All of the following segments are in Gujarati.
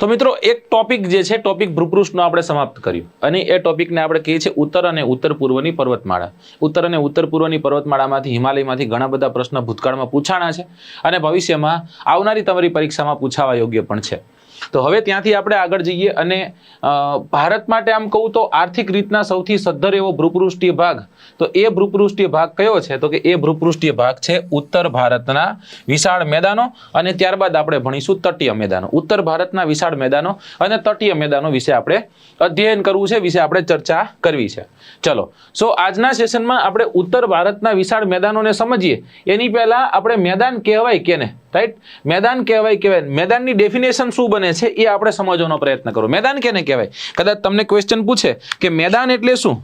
तो मित्रों एक टॉपिक जे छे टॉपिक भूपृष्ठનો આપણે સમાપ્ત કર્યું અને એ ટોપિકને આપણે કહીએ છીએ ઉત્તર અને ઉત્તર પૂર્વની પર્વતમાળા. ઉત્તર અને ઉત્તર પૂર્વની પર્વતમાળામાંથી હિમાલયમાંથી ઘણા બધા પ્રશ્ન ભૂતકાળમાં પૂછાણા છે અને ભવિષ્યમાં આવનારી તમારી પરીક્ષામાં પૂછાવા યોગ્ય પણ છે. તો હવે ત્યાંથી આપણે આગળ જઈએ અને ભારત માટે આમ કહું તો આર્થિક રીતના સૌથી સદ્ધર એવો ભૂપૃષ્ઠીય ભાગ, તો એ ભૂપૃષ્ઠીય ભાગ કયો છે? તો કે એ ભૂપૃષ્ઠીય ભાગ છે ઉત્તર ભારતના વિશાળ મેદાનો અને ત્યારબાદ આપણે ભણીશું તટીય મેદાનો. ઉત્તર ભારતના વિશાળ મેદાનો અને તટીય મેદાનો વિશે આપણે અધ્યયન કરવું છે, વિશે આપણે ચર્ચા કરવી છે. ચલો, સો આજના સેશનમાં આપણે ઉત્તર ભારતના વિશાળ મેદાનોને સમજીએ એની પહેલા આપણે મેદાન કહેવાય કેને, રાઈટ? મેદાન કહેવાય મેદાનની ડેફિનેશન શું બને છે એ આપણે સમજવાનો પ્રયત્ન કરો. મેદાન કેને કહેવાય? કદાચ તમને ક્વેશ્ચન પૂછે કે મેદાન એટલે શું,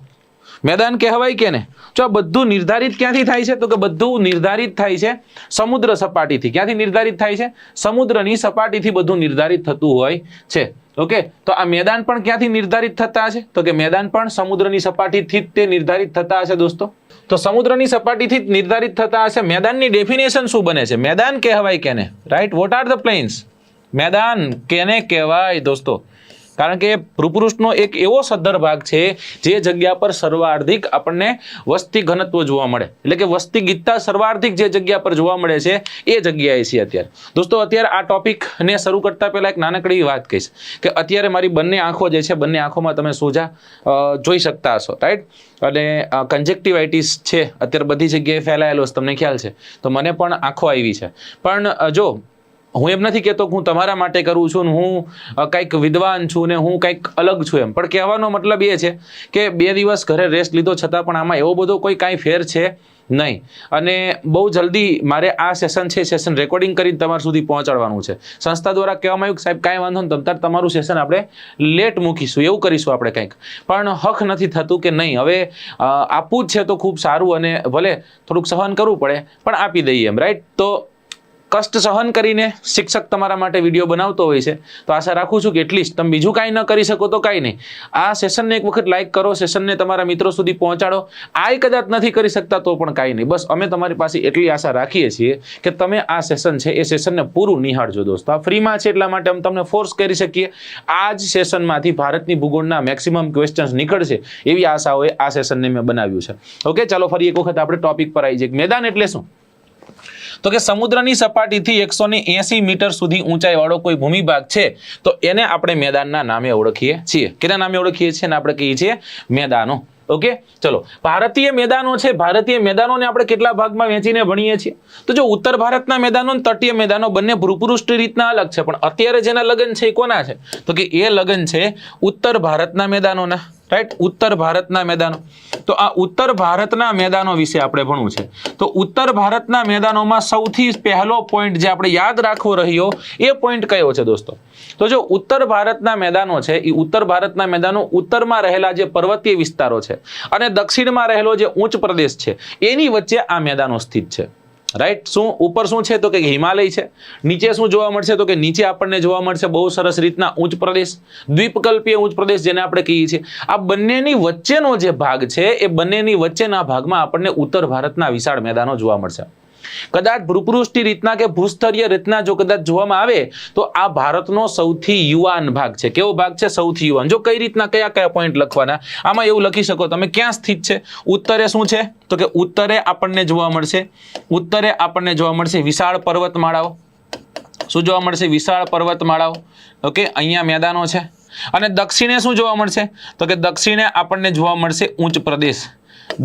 મેદાન કહેવાય કેને? જો આ બધું નિર્ધારિત ક્યાંથી થાય છે? તો કે બધું નિર્ધારિત થાય છે સમુદ્ર સપાટીથી. ક્યાંથી નિર્ધારિત થાય છે? સમુદ્રની સપાટીથી બધું નિર્ધારિત થતું હોય છે. ઓકે, તો આ મેદાન પણ ક્યાંથી નિર્ધારિત થતા હશે? તો કે મેદાન પણ સમુદ્રની સપાટીથી જ તે નિર્ધારિત થતા હશે દોસ્તો. તો સમુદ્રની સપાટીથી જ નિર્ધારિત થતા હશે. મેદાનની ડેફિનેશન શું બને છે? મેદાન કહેવાય કેને, right? What are the planes? મેદાન કેને કહેવાય દોસ્તો? કારણ કે ભૂપૃષ્ઠનો એક એવો સદ્ધર ભાગ છે જે જગ્યા પર સર્વાધિક આપણને વસ્તી ઘનત્વ જોવા મળે, એટલે કે વસ્તી ગીતતા સર્વાધિક જે જગ્યા પર જોવા મળે છે એ જગ્યાએ છે અત્યારે. દોસ્તો અત્યારે આ ટોપિકને શરૂ કરતા પહેલા એક નાનકડી વાત કહીશ કે અત્યારે મારી બંને આંખો જે છે, બંને આંખોમાં તમે સોજા જોઈ શકતા હશો, રાઈટ? અને કન્જેક્ટિવાઇટિસ છે અત્યારે બધી જગ્યાએ ફેલાયેલો છે, તમને ખ્યાલ છે. તો મને પણ આંખો આવી છે, પણ જો હું એમ નથી કહેતો કે હું તમારા માટે કરું છું, હું કંઈક વિદ્વાન છું ને હું કંઈક અલગ છું એમ, પણ કહેવાનો મતલબ એ છે કે 2 દિવસ ઘરે રેસ્ટ લીધો છતાં પણ આમાં એવો બધો કોઈ કાંઈ ફેર છે નહીં. અને બહુ જલ્દી મારે આ સેશન છે, સેશન રેકોર્ડિંગ કરીને તમારા સુધી પહોંચાડવાનું છે. સંસ્થા દ્વારા કહેવામાં આવ્યું કે સાહેબ કાંઈ વાંધો નહીં, તમતાર તમારું સેશન આપણે લેટ મૂકીશું, એવું કરીશું આપણે કંઈક. પણ હક નથી થતું કે નહીં, હવે આપવું જ છે તો ખૂબ સારું, અને ભલે થોડુંક સહન કરવું પડે પણ આપી દઈએ એમ, રાઈટ? તો કષ્ટ સહન કરીને શિક્ષક તમારા માટે વિડીયો બનાવતો હોય છે, તો આશા રાખું છું કે એટલીસ્ટ તમે બીજું કાંઈ ન કરી શકો તો કાંઈ નહીં, આ સેશનને એક વખત લાઈક કરો, સેશનને તમારા મિત્રો સુધી પહોંચાડો. આ કદાચ નથી કરી શકતા તો પણ કાંઈ નહીં, બસ અમે તમારી પાસે એટલી આશા રાખીએ છીએ કે તમે આ સેશન છે એ સેશનને પૂરું નિહાળજો દોસ્તો. આ ફ્રીમાં છે એટલા માટે અમે તમને ફોર્સ કરી શકીએ. આ જ સેશનમાંથી ભારતની ભૂગોળના મેક્સિમમ ક્વેશ્ચન્સ નીકળશે એવી આશાઓએ આ સેશનને મેં બનાવ્યું છે. ઓકે, ચાલો ફરી એક વખત આપણે ટોપિક પર આવી જઈએ. મેદાન એટલે શું? તો કે સમુદ્રની સપાટીથી 180 મીટર સુધી ઊંચાઈ વાળો કોઈ ભૂમિભાગ છે તો એને આપણે મેદાનના નામે ઓળખીએ છીએ. કેના નામે ઓળખીએ છીએ? આપણે કહીએ છીએ મેદાનો. ઓકે, ચલો, ભારતીય મેદાનો છે. ભારતીય મેદાનોને આપણે કેટલા ભાગમાં વહેંચીને ભણીએ છીએ? તો જો ઉત્તર ભારતના મેદાનો અને તટીય મેદાનો બંને ભૂપૃષ્ઠ રીતના અલગ છે, પણ અત્યારે જેના લગ્ન છે એ કોના છે? તો કે એ લગ્ન છે ઉત્તર ભારતના મેદાનોના, રાઈટ? ઉત્તર ભારતના મેદાનો. તો આ ઉત્તર ભારતના મેદાનો વિશે આપણે ભણવું છે. તો ઉત્તર ભારતના મેદાનોમાં સૌથી પહેલો પોઈન્ટ જે આપણે યાદ રાખવો રહ્યો એ પોઈન્ટ કયો છે દોસ્તો? તો જો ઉત્તર ભારતના મેદાનો છે એ ઉત્તર ભારતના મેદાનો ઉત્તરમાં રહેલા જે પર્વતીય વિસ્તારો છે અને દક્ષિણમાં રહેલો જે ઉચ્ચ પ્રદેશ છે એની વચ્ચે આ મેદાનો સ્થિત છે, રાઈટ? શું ઉપર શું છે? તો કે હિમાલય છે. નીચે શું જોવા મળશે? તો કે નીચે આપણને જોવા મળશે બહુ સરસ રીતના ઉચ્ચ પ્રદેશ, દ્વીપકલ્પીય ઉચ્ચ પ્રદેશ જેને આપણે કહીએ છીએ. આ બંનેની વચ્ચેનો જે ભાગ છે એ બંનેની વચ્ચેના ભાગમાં આપણને ઉત્તર ભારતના વિશાળ મેદાનો જોવા મળશે. કદાચ ભૂપૃષ્ઠી રીતના કે ભૂસ્તરીય રીતના જો કદાચ જોવામાં આવે તો આ ભારતનો સૌથી યુવાન ભાગ છે. કેવો ભાગ છે? સૌથી યુવાન. જો કઈ રીતના કયા પોઈન્ટ લખવાના, આમાં એવું લખી શકો તમે ક્યાં સ્થિત છે. ઉત્તરે શું છે? તો કે ઉત્તરે આપણને જોવા મળશે વિશાળ પર્વતમાળાઓ. શું જોવા મળશે? વિશાળ પર્વતમાળાઓ. ઓકે, અહીંયા મેદાનો છે. અને દક્ષિણે શું જોવા મળશે? તો કે દક્ષિણે આપણને જોવા મળશે ઉચ્ચ પ્રદેશ,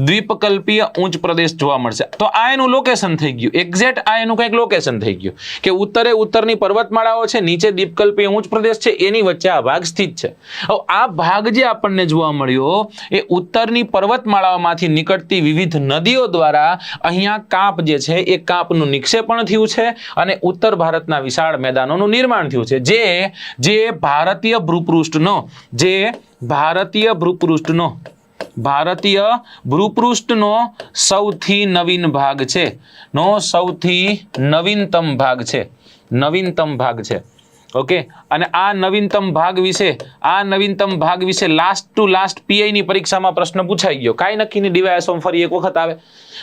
દ્વીપકલ્પીય ઉચ્ચ પ્રદેશ જોવા મળશે. તો આ એનું લોકેશન થઈ ગયું, એક્ઝેક્ટ આ એનું કંઈક લોકેશન થઈ ગયું કે ઉત્તરે ઉત્તરની પર્વતમાળાઓ છે, નીચે દ્વીપકલ્પીય ઉચ્ચ પ્રદેશ છે, એની વચ્ચે આ ભાગ સ્થિત છે. હવે આ ભાગ જે આપણને જોવા મળ્યો એ ઉત્તરની પર્વતમાળાઓમાંથી નીકળતી વિવિધ નદીઓ દ્વારા અહીંયા કાંપ જે છે એ કાંપનું નિક્ષેપણ થયું છે અને ઉત્તર ભારતના વિશાળ મેદાનોનું નિર્માણ થયું છે, જે ભારતીય ભૂપૃષ્ઠનો સૌથી નવીન ભાગ છે, સૌથી નવીનતમ ભાગ છે. ઓકે, અને આ નવીનતમ ભાગ વિશે લાસ્ટ ટુ લાસ્ટ પીઆઈ ની પરીક્ષામાં પ્રશ્ન પૂછાઈ ગયો. કાંઈ નક્કી નહીં, ડીવાયએસઓમાં ફરી એક વખત આવે.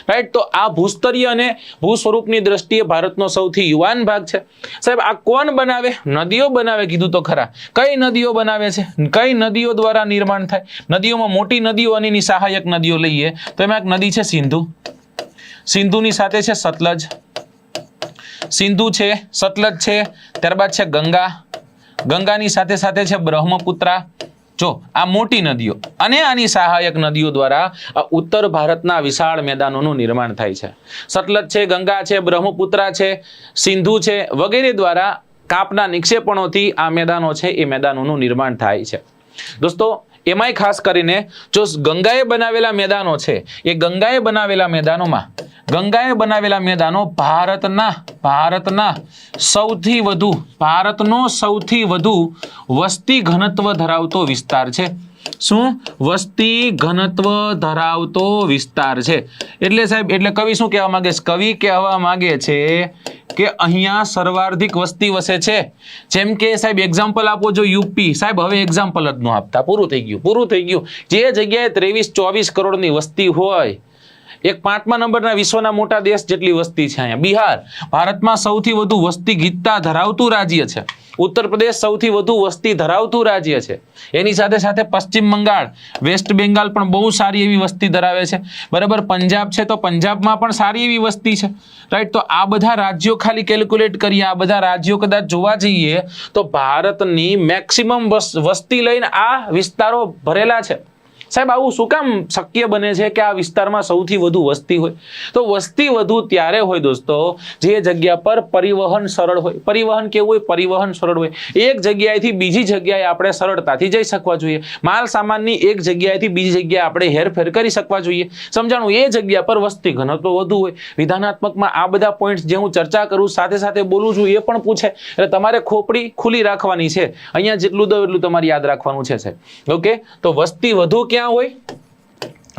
રાઈટ, તો આ ભૂસ્તરીય અને ભૂ સ્વરૂપની દ્રષ્ટિએ ભારતનો સૌથી યુવાન ભાગ છે. સાહેબ આ કોણ બનાવે? નદીઓ બનાવે. કીધું તો ખરા, કઈ નદીઓ બનાવે છે, કઈ નદીઓ દ્વારા નિર્માણ થાય? નદીઓમાં મોટી નદીઓ અને એની સહાયક નદીઓ લઈએ તો એમાં એક નદી છે સિંધુ, સિંધુની સાથે છે સતલજ, સિંધુ છે, સતલજ છે, ત્યારબાદ છે ગંગા, ગંગાની સાથે સાથે છે બ્રહ્મપુત્રા. જો આ મોટી નદીઓ અને આની સહાયક નદીઓ દ્વારા ઉત્તર ભારતના વિશાળ મેદાનોનું નિર્માણ થાય છે. સતલજ છે, ગંગા છે, બ્રહ્મપુત્રા છે, સિંધુ છે વગેરે દ્વારા કાપના નિક્ષેપણોથી આ મેદાનો છે એ મેદાનોનું નિર્માણ થાય છે. દોસ્તો એમાંય ખાસ કરીને જો ગંગાએ બનાવેલા મેદાનો છે એ ગંગાએ બનાવેલા મેદાનો ભારતનો સૌથી વધુ વસ્તી ઘનત્વ ધરાવતો વિસ્તાર છે. શું? વસ્તી ઘનત્વ ધરાવતો વિસ્તાર છે. એટલે સાહેબ એટલે કવિ શું કહેવા માંગે છે? કવિ કહેવા માંગે છે કે અહીંયા સર્વાધિક વસ્તી વસે છે. જેમ કે સાહેબ એક્ઝામ્પલ આપો જો યુપી. સાહેબ હવે એક્ઝામ્પલ જ ન આપતા, પૂરું થઈ ગયું. જે જગ્યાએ 23-24 કરોડની વસ્તી હોય, એક 5મા નંબરના વિશ્વના મોટા દેશ જેટલી વસ્તી છે અહીંયા બિહાર, ભારતમાં સૌથી વધુ વસ્તી ગીતતા ધરાવતું રાજ્ય છે. ઉત્તર પ્રદેશ સૌથી વધુ વસ્તી ધરાવતું રાજ્ય છે. એની સાથે સાથે પશ્ચિમ બંગાળ, વેસ્ટ બેંગાલ પણ બહુ સારી એવી વસ્તી ધરાવે છે. બરાબર, પંજાબ છે તો પંજાબમાં પણ સારી એવી વસ્તી છે. રાઈટ, તો આ બધા રાજ્યો ખાલી કેલ્ક્યુલેટ કરીએ, આ બધા રાજ્યો કદાચ જોવા જઈએ તો ભારતની મેક્સિમમ વસ્તી લઈને આ વિસ્તારો ભરેલા છે. સાહેબ આવું શું કામ શક્ય બને છે કે આ વિસ્તારમાં સૌથી વધુ વસ્તી હોય? તો વસ્તી વધુ ત્યારે હોય દોસ્તો જે જગ્યા પર પરિવહન સરળ હોય. પરિવહન કેવું હોય? પરિવહન સરળ હોય. એક જગ્યાએથી બીજી જગ્યાએ આપણે સરળતાથી જઈ શકવા જોઈએ. માલ સામાનની એક જગ્યાએથી બીજી જગ્યાએ આપણે હેરફેર કરી શકવા જોઈએ. સમજાણું? એ જગ્યા પર વસ્તી ઘનત્વ વધુ હોય. વિધાનાત્મકમાં આ બધા પોઈન્ટ્સ જે હું ચર્ચા કરું સાથે સાથે બોલું છું એ પણ પૂછે, એટલે તમારે ખોપડી ખુલ્લી રાખવાની છે. અહીંયા જેટલું દો એટલું તમારે યાદ રાખવાનું છે સાહેબ. ઓકે, તો વસ્તી વધુ ક્યાં હોય?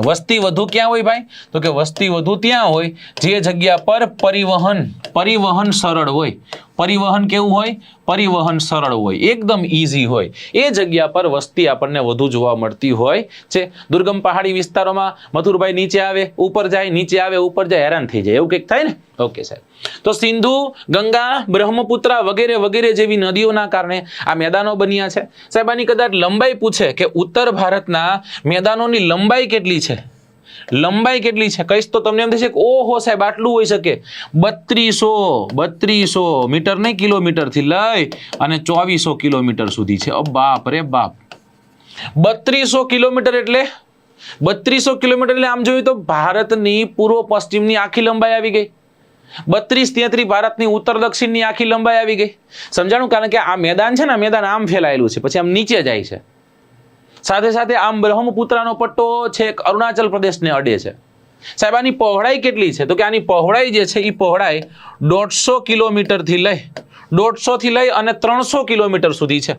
વસ્તી વધુ ક્યાં હોય ભાઈ? તો કે વસ્તી વધુ ત્યાં હોય જે જગ્યા પર પરિવહન સરળ હોય. પરિવહન કેવું હોય? પરિવહન સરળ હોય, એકદમ ઈઝી હોય. એ જગ્યા પર વસ્તી આપણને વધુ જોવા મળતી હોય છે. દુર્ગમ પહાડી વિસ્તારોમાં મથુરભાઈ નીચે આવે ઉપર જાય, નીચે આવે ઉપર જાય, હેરાન થઈ જાય, એવું કંઈક થાય ને. ઓકે સાહેબ, તો સિંધુ, ગંગા, બ્રહ્મપુત્રા વગેરે વગેરે જેવી નદીઓના કારણે આ મેદાનો બન્યા છે. સાહેબ આની કદાચ લંબાઈ પૂછે કે ઉત્તર ભારતના મેદાનોની લંબાઈ કેટલી છે? લંબાઈ કેટલી છે કહીશ તો તમને એમ થશે કે ઓહો સાહેબ આટલું હોઈ શકે. 3200 મીટર નહીં, કિલોમીટર થી લઈ અને 2400 કિલોમીટર સુધી છે. બાપ રે બાપ, 3200 કિલોમીટર એટલે 3200 કિલોમીટર એટલે આમ જોયું તો ભારતની પૂર્વ પશ્ચિમની આખી લંબાઈ આવી ગઈ. 32-33 ભારતની ઉત્તર દક્ષિણની આખી લંબાઈ આવી ગઈ. સમજાણું? કારણ કે આ મેદાન છે ને, મેદાન આમ ફેલાયેલું છે, પછી આમ નીચે જાય છે. સાથે સાથે આમ બ્રહ્મપુત્રાનો પટ્ટો છે અરુણાચલ પ્રદેશને અડે છે. સાહેબ આની પહોળાઈ કેટલી છે? તો કે આની પહોળાઈ જે છે એ પહોળાઈ 150 કિલોમીટર થી લઈ અને 300 કિલોમીટર સુધી છે.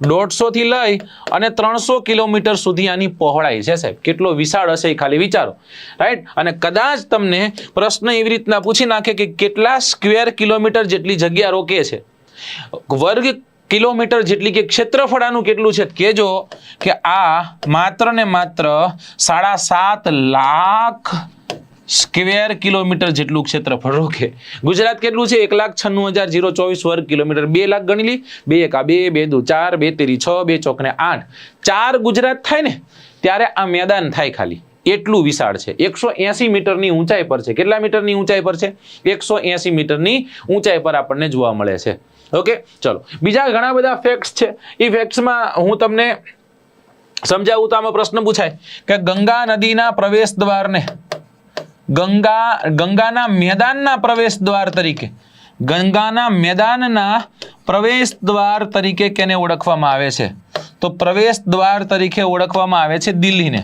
150 થી લઈ અને 300 કિલોમીટર સુધી આની પહોળાઈ છે સાહેબ. કેટલો વિશાળ હશે એ ખાલી વિચારો. રાઈટ, અને કદાચ તમને પ્રશ્ન એવી રીતના પૂછી નાખે કે કેટલા સ્ક્વેર કિલોમીટર જેટલી જગ્યા રોકે છે, વર્ગ કિલોમીટર જેટલી કે ક્ષેત્રફળ આનું કેટલું છે કેજો કે આ માત્ર ને માત્ર 7.5 લાખ સ્ક્વેર કિલોમીટર જેટલું ક્ષેત્રફળ રોકે. ગુજરાત કેટલું છે? 1,96,024 વર્ગ કિલોમીટર. 2 લાખ ગણી લી, 2 1 2, 2 2 4, 2 3 6, 2 4 8, 4 ગુજરાત થાય ને ત્યારે આ મેદાન થાય ખાલી. એટલું વિશાળ છે. 180 મીટરની ઊંચાઈ પર છે. કેટલા મીટરની ઊંચાઈ પર છે? 180 મીટરની ઊંચાઈ પર આપણને જોવા મળે છે. ઓકે, ચલો બીજા ઘણા બધા ફેક્ટ્સ છે. એ ફેક્ટ્સમાં હું તમને સમજાવું તો આમાં પ્રશ્ન પૂછાય કે ગંગા નદીના પ્રવેશ દ્વારને ગંગાના મેદાનના પ્રવેશ દ્વાર તરીકે કેને ઓળખવામાં આવે છે? તો પ્રવેશ દ્વાર તરીકે ઓળખવામાં આવે છે દિલ્હીને.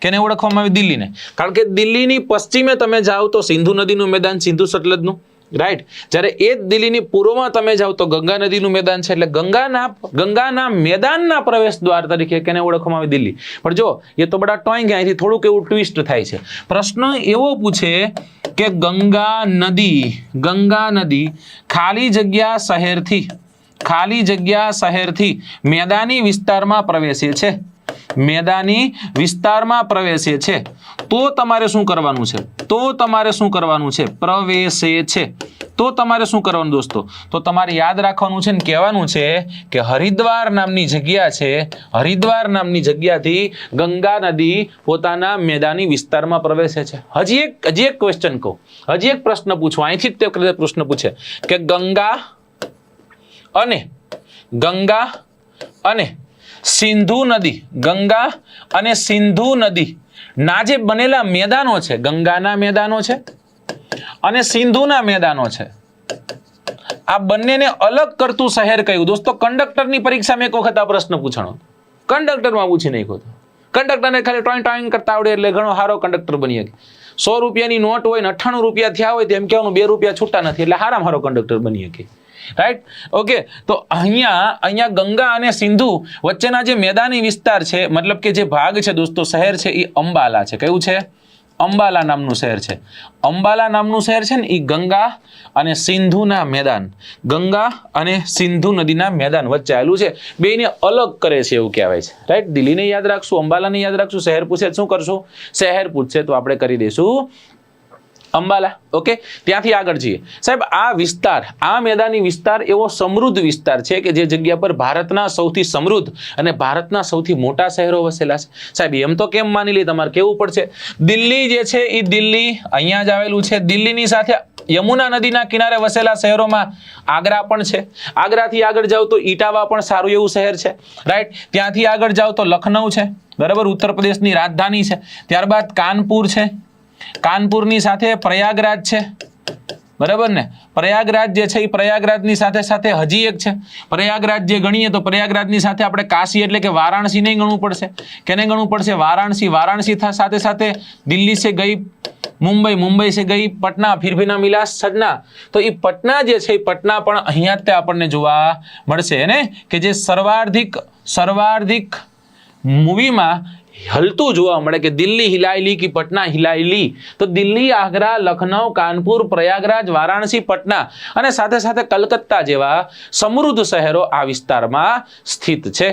કેને ઓળખવામાં આવે? દિલ્હીને. કારણ કે દિલ્હીની પશ્ચિમે તમે જાઓ તો સિંધુ નદીનું મેદાન, સિંધુ સતલજનું. રાઈટ, જ્યારે એ દિલ્હીની પૂર્વમાં તમે જાઓ તો ગંગા નદીનું મેદાન છે. એટલે ગંગાના મેદાનના પ્રવેશ દ્વાર તરીકે કેને ઓળખવામાં આવે? દિલ્હી. પણ જો એ તો બડા ટોઈંગ, અહીંથી થોડુંક એવું ટ્વિસ્ટ થાય છે. પ્રશ્ન એવો પૂછે કે ગંગા નદી ખાલી જગ્યા ખાલી જગ્યા શહેરથી મેદાની વિસ્તારમાં પ્રવેશે છે, મેદાની વિસ્તારમાં પ્રવેશે છે, તો તમારે શું કરવાનું છે? તો તમારે શું કરવાનું છે? પ્રવેશે છે, તો તમારે શું કરવાનું દોસ્તો? તો તમારે યાદ રાખવાનું છે ને કહેવાનું છે કે હરિદ્વાર નામની જગ્યા છે, હરિદ્વાર નામની જગ્યાથી ગંગા નદી પોતાના મેદાની વિસ્તારમાં પ્રવેશે છે. હજી એક ક્વેશ્ચન કહું, હજી એક પ્રશ્ન પૂછો, અહીંથી જ તે પ્રશ્ન પૂછે કે ગંગા અને સિંધુ નદી, ગંગા અને સિંધુ નદી ના જે બનેલા મેદાનો છે, ગંગાના મેદાનો છે અને સિંધુના મેદાનો છે, આ બંનેને અલગ કરતું શહેર કયું? દોસ્તો કંડક્ટરની પરીક્ષામાં એક વખત આ પ્રશ્ન પૂછાણો, કંડક્ટરમાં પૂછી નાખ્યો હતો. કંડક્ટરને ખાલી ટોઈન કરતા આવડે એટલે ઘણો સારો કંડક્ટર બની શકે. 100 રૂપિયાની નોટ હોય ને 98 રૂપિયા થયા હોય તો એમ કહેવાનું 2 રૂપિયા છૂટા નથી એટલે સારામાં સારો કંડક્ટર બની શકે. Right, okay. તો અહીંયા ગંગા અને સિંધુ વચ્ચેના જે મેદાની વિસ્તાર છે, મતલબ કે જે ભાગ છે દોસ્તો, શહેર છે, એ અંબાલા છે. કયું છે? અંબાલા નામનું શહેર છે. અંબાલા નામનું શહેર છે ને એ ગંગા અને સિંધુના મેદાન, ગંગા અને સિંધુ નદીના મેદાન વચ્ચે આવેલું છે. બેને અલગ કરે છે એવું કહેવાય છે. રાઈટ, દિલ્હીને યાદ રાખશું, અંબાલાને યાદ રાખશું. શહેર પૂછે શું કરશું? શહેર પૂછશે તો આપણે કરી દઈશું અંબાલા. ઓકે, ત્યાંથી આગળ જઈએ. સાહેબ, આ વિસ્તાર, આ મેદાની વિસ્તાર એવો સમૃદ્ધ વિસ્તાર છે કે જે જગ્યા પર ભારતના સૌથી સમૃદ્ધ અને ભારતના સૌથી મોટા શહેરો વસેલા છે. સાહેબ, એમ તો કેમ માની લે, તમારે કેવું પડશે. દિલ્હી જે છે એ દિલ્હી અહીંયા જ આવેલું છે. દિલ્હીની સાથે યમુના નદીના કિનારે વસેલા શહેરોમાં આગ્રા પણ છે. આગ્રાથી આગળ જાવ તો ઇટાવા પણ સારું એવું શહેર છે. રાઈટ, ત્યાંથી આગળ જાવ તો લખનઉ છે, બરાબર, ઉત્તર પ્રદેશની રાજધાની છે. ત્યારબાદ કાનપુર છે, કાનપુરની સાથે પ્રયાગરાજ છે, બરાબર ને. પ્રયાગરાજ જે છે એ પ્રયાગરાજની સાથે સાથે હજી એક છે. પ્રયાગરાજ જે ગણીએ તો પ્રયાગરાજની સાથે આપણે કાશી એટલે કે વારાણસી નહીં ગણવું પડશે. કેને ગણવું પડશે? વારાણસી. વારાણસી સાથે સાથે દિલ્હી से गई मुंबई, मुंबई से गई पटना, फिर भी ना मिला सजना. तो ये पटना જે છે એ પટના પણ અહીંયા જ આપણને જોવા મળશે ને, કે જે સર્વાધિક મૂવીમાં હલતું જોવા મળે કે દિલ્હી હિલાયેલી કે પટના હિલાયેલી. તો દિલ્હી, આગ્રા, લખનઉ, કાનપુર, પ્રયાગરાજ, વારાણસી, પટના અને સાથે સાથે કલકત્તા જેવા સમૃદ્ધ શહેરો આ વિસ્તારમાં સ્થિત છે.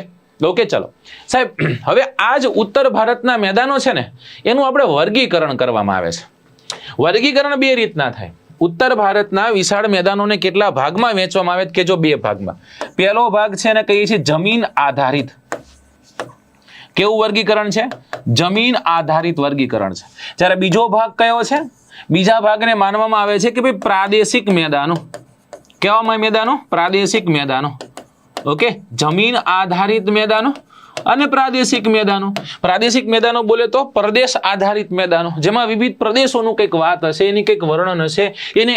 ઓકે, ચલો સાહેબ, હવે આ જ ઉત્તર ભારતના મેદાનો છે ને એનું આપણે વર્ગીકરણ કરવામાં આવે છે. વર્ગીકરણ બે રીતના થાય. ઉત્તર ભારતના વિશાળ મેદાનોને કેટલા ભાગમાં વહેંચવામાં આવે કે જો 2 ભાગમાં. પહેલો ભાગ છે એને કહીએ છીએ જમીન આધારિત. કેવું વર્ગીકરણ છે? જમીન આધારિત વર્ગીકરણ છે. જ્યારે બીજો ભાગ કયો છે? બીજા ભાગને માનવામાં આવે છે કે ભાઈ પ્રાદેશિક મેદાનો. કેવા મેદાનો? પ્રાદેશિક મેદાનો. ઓકે, જમીન આધારિત મેદાનો અને પ્રાદેશિક મેદાનો. પ્રાદેશિક મેદાનો બોલે તો પ્રદેશ આધારિત મેદાનો, જેમાં વિવિધ પ્રદેશોનું કંઈક વાત હશે, એની કંઈક વર્ણન હશે,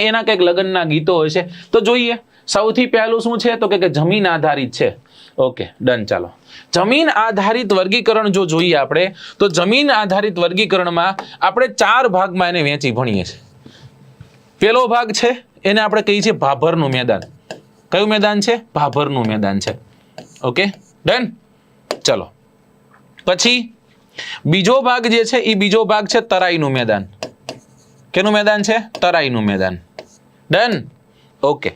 એના કંઈક લગ્નના ગીતો હશે. તો જોઈએ સૌથી પહેલું શું છે તો કે જમીન આધારિત છે. Okay, done. ચાલો, જમીન આધારિત વર્ગીકરણ જો જોઈએ આપણે તો જમીન આધારિત વર્ગીકરણમાં આપણે 4 ભાગમાં એને વહેંચી ભણીએ છીએ. પહેલો ભાગ છે એને આપણે કહીએ છીએ ભાભરનું મેદાન. કયું મેદાન છે? ભાભરનું મેદાન છે. Okay, done. ચલો, પછી બીજો ભાગ જે છે એ બીજો ભાગ છે તરાઈનું મેદાન. કેનું મેદાન છે? તરાઈનું મેદાન. ડન. ઓકે,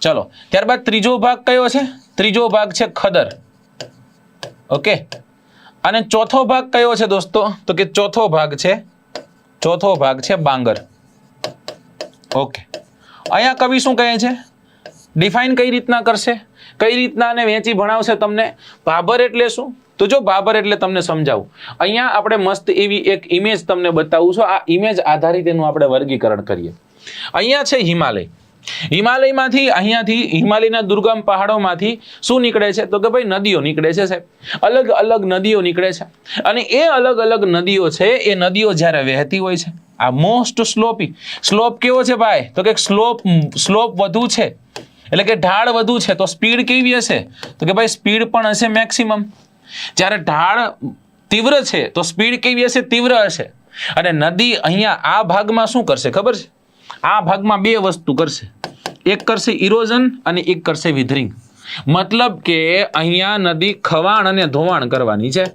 ચલો, ત્યારબાદ ત્રીજો ભાગ કયો છે? ત્રીજો ભાગ છે ખદર. ઓકે, અને ચોથો ભાગ કયો છે દોસ્તો તો કે ચોથો ભાગ છે બાંગર. ઓકે, અહીંયા કવિ શું કહે છે? ડિફાઇન કઈ રીતના કરશે, કઈ રીતના આને વહેંચી ભણાવશે તમને? ભાભર એટલે શું? તો જો ભાભર એટલે તમને સમજાવું. અહીંયા આપણે મસ્ત એવી એક ઇમેજ તમને બતાવું છું. આ ઇમેજ આધારિત એનું આપણે વર્ગીકરણ કરીએ. અહીંયા છે હિમાલય. હિમાલયમાંથી અહીંયાથી હિમાલયના દુર્ગમ પહાડોમાંથી શું નીકળે છે તો કે ભાઈ નદીઓ નીકળે છે સાહેબ. અલગ અલગ નદીઓ નીકળે છે અને એ અલગ અલગ નદીઓ છે એ નદીઓ જ્યારે વહેતી હોય છે આ મોસ્ટ સ્લોપી. સ્લોપ કેવો છે ભાઈ તો કે સ્લોપ વધુ છે એટલે કે ઢાળ વધુ છે તો સ્પીડ કેવી હશે તો કે ભાઈ સ્પીડ પણ હશે મેક્સિમમ. જ્યારે ઢાળ તીવ્ર છે તો સ્પીડ કેવી હશે? તીવ્ર હશે. અને નદી અહીંયા આ ભાગમાં શું કરશે ખબર છે? આ ભાગમાં 2 વસ્તુ કરશે. એક કરશે ઇરોઝન અને એક કરશે વિધરિંગ. મતલબ કે અહીંયા નદી ખવાણ અને ધોવાણ કરવાની છે.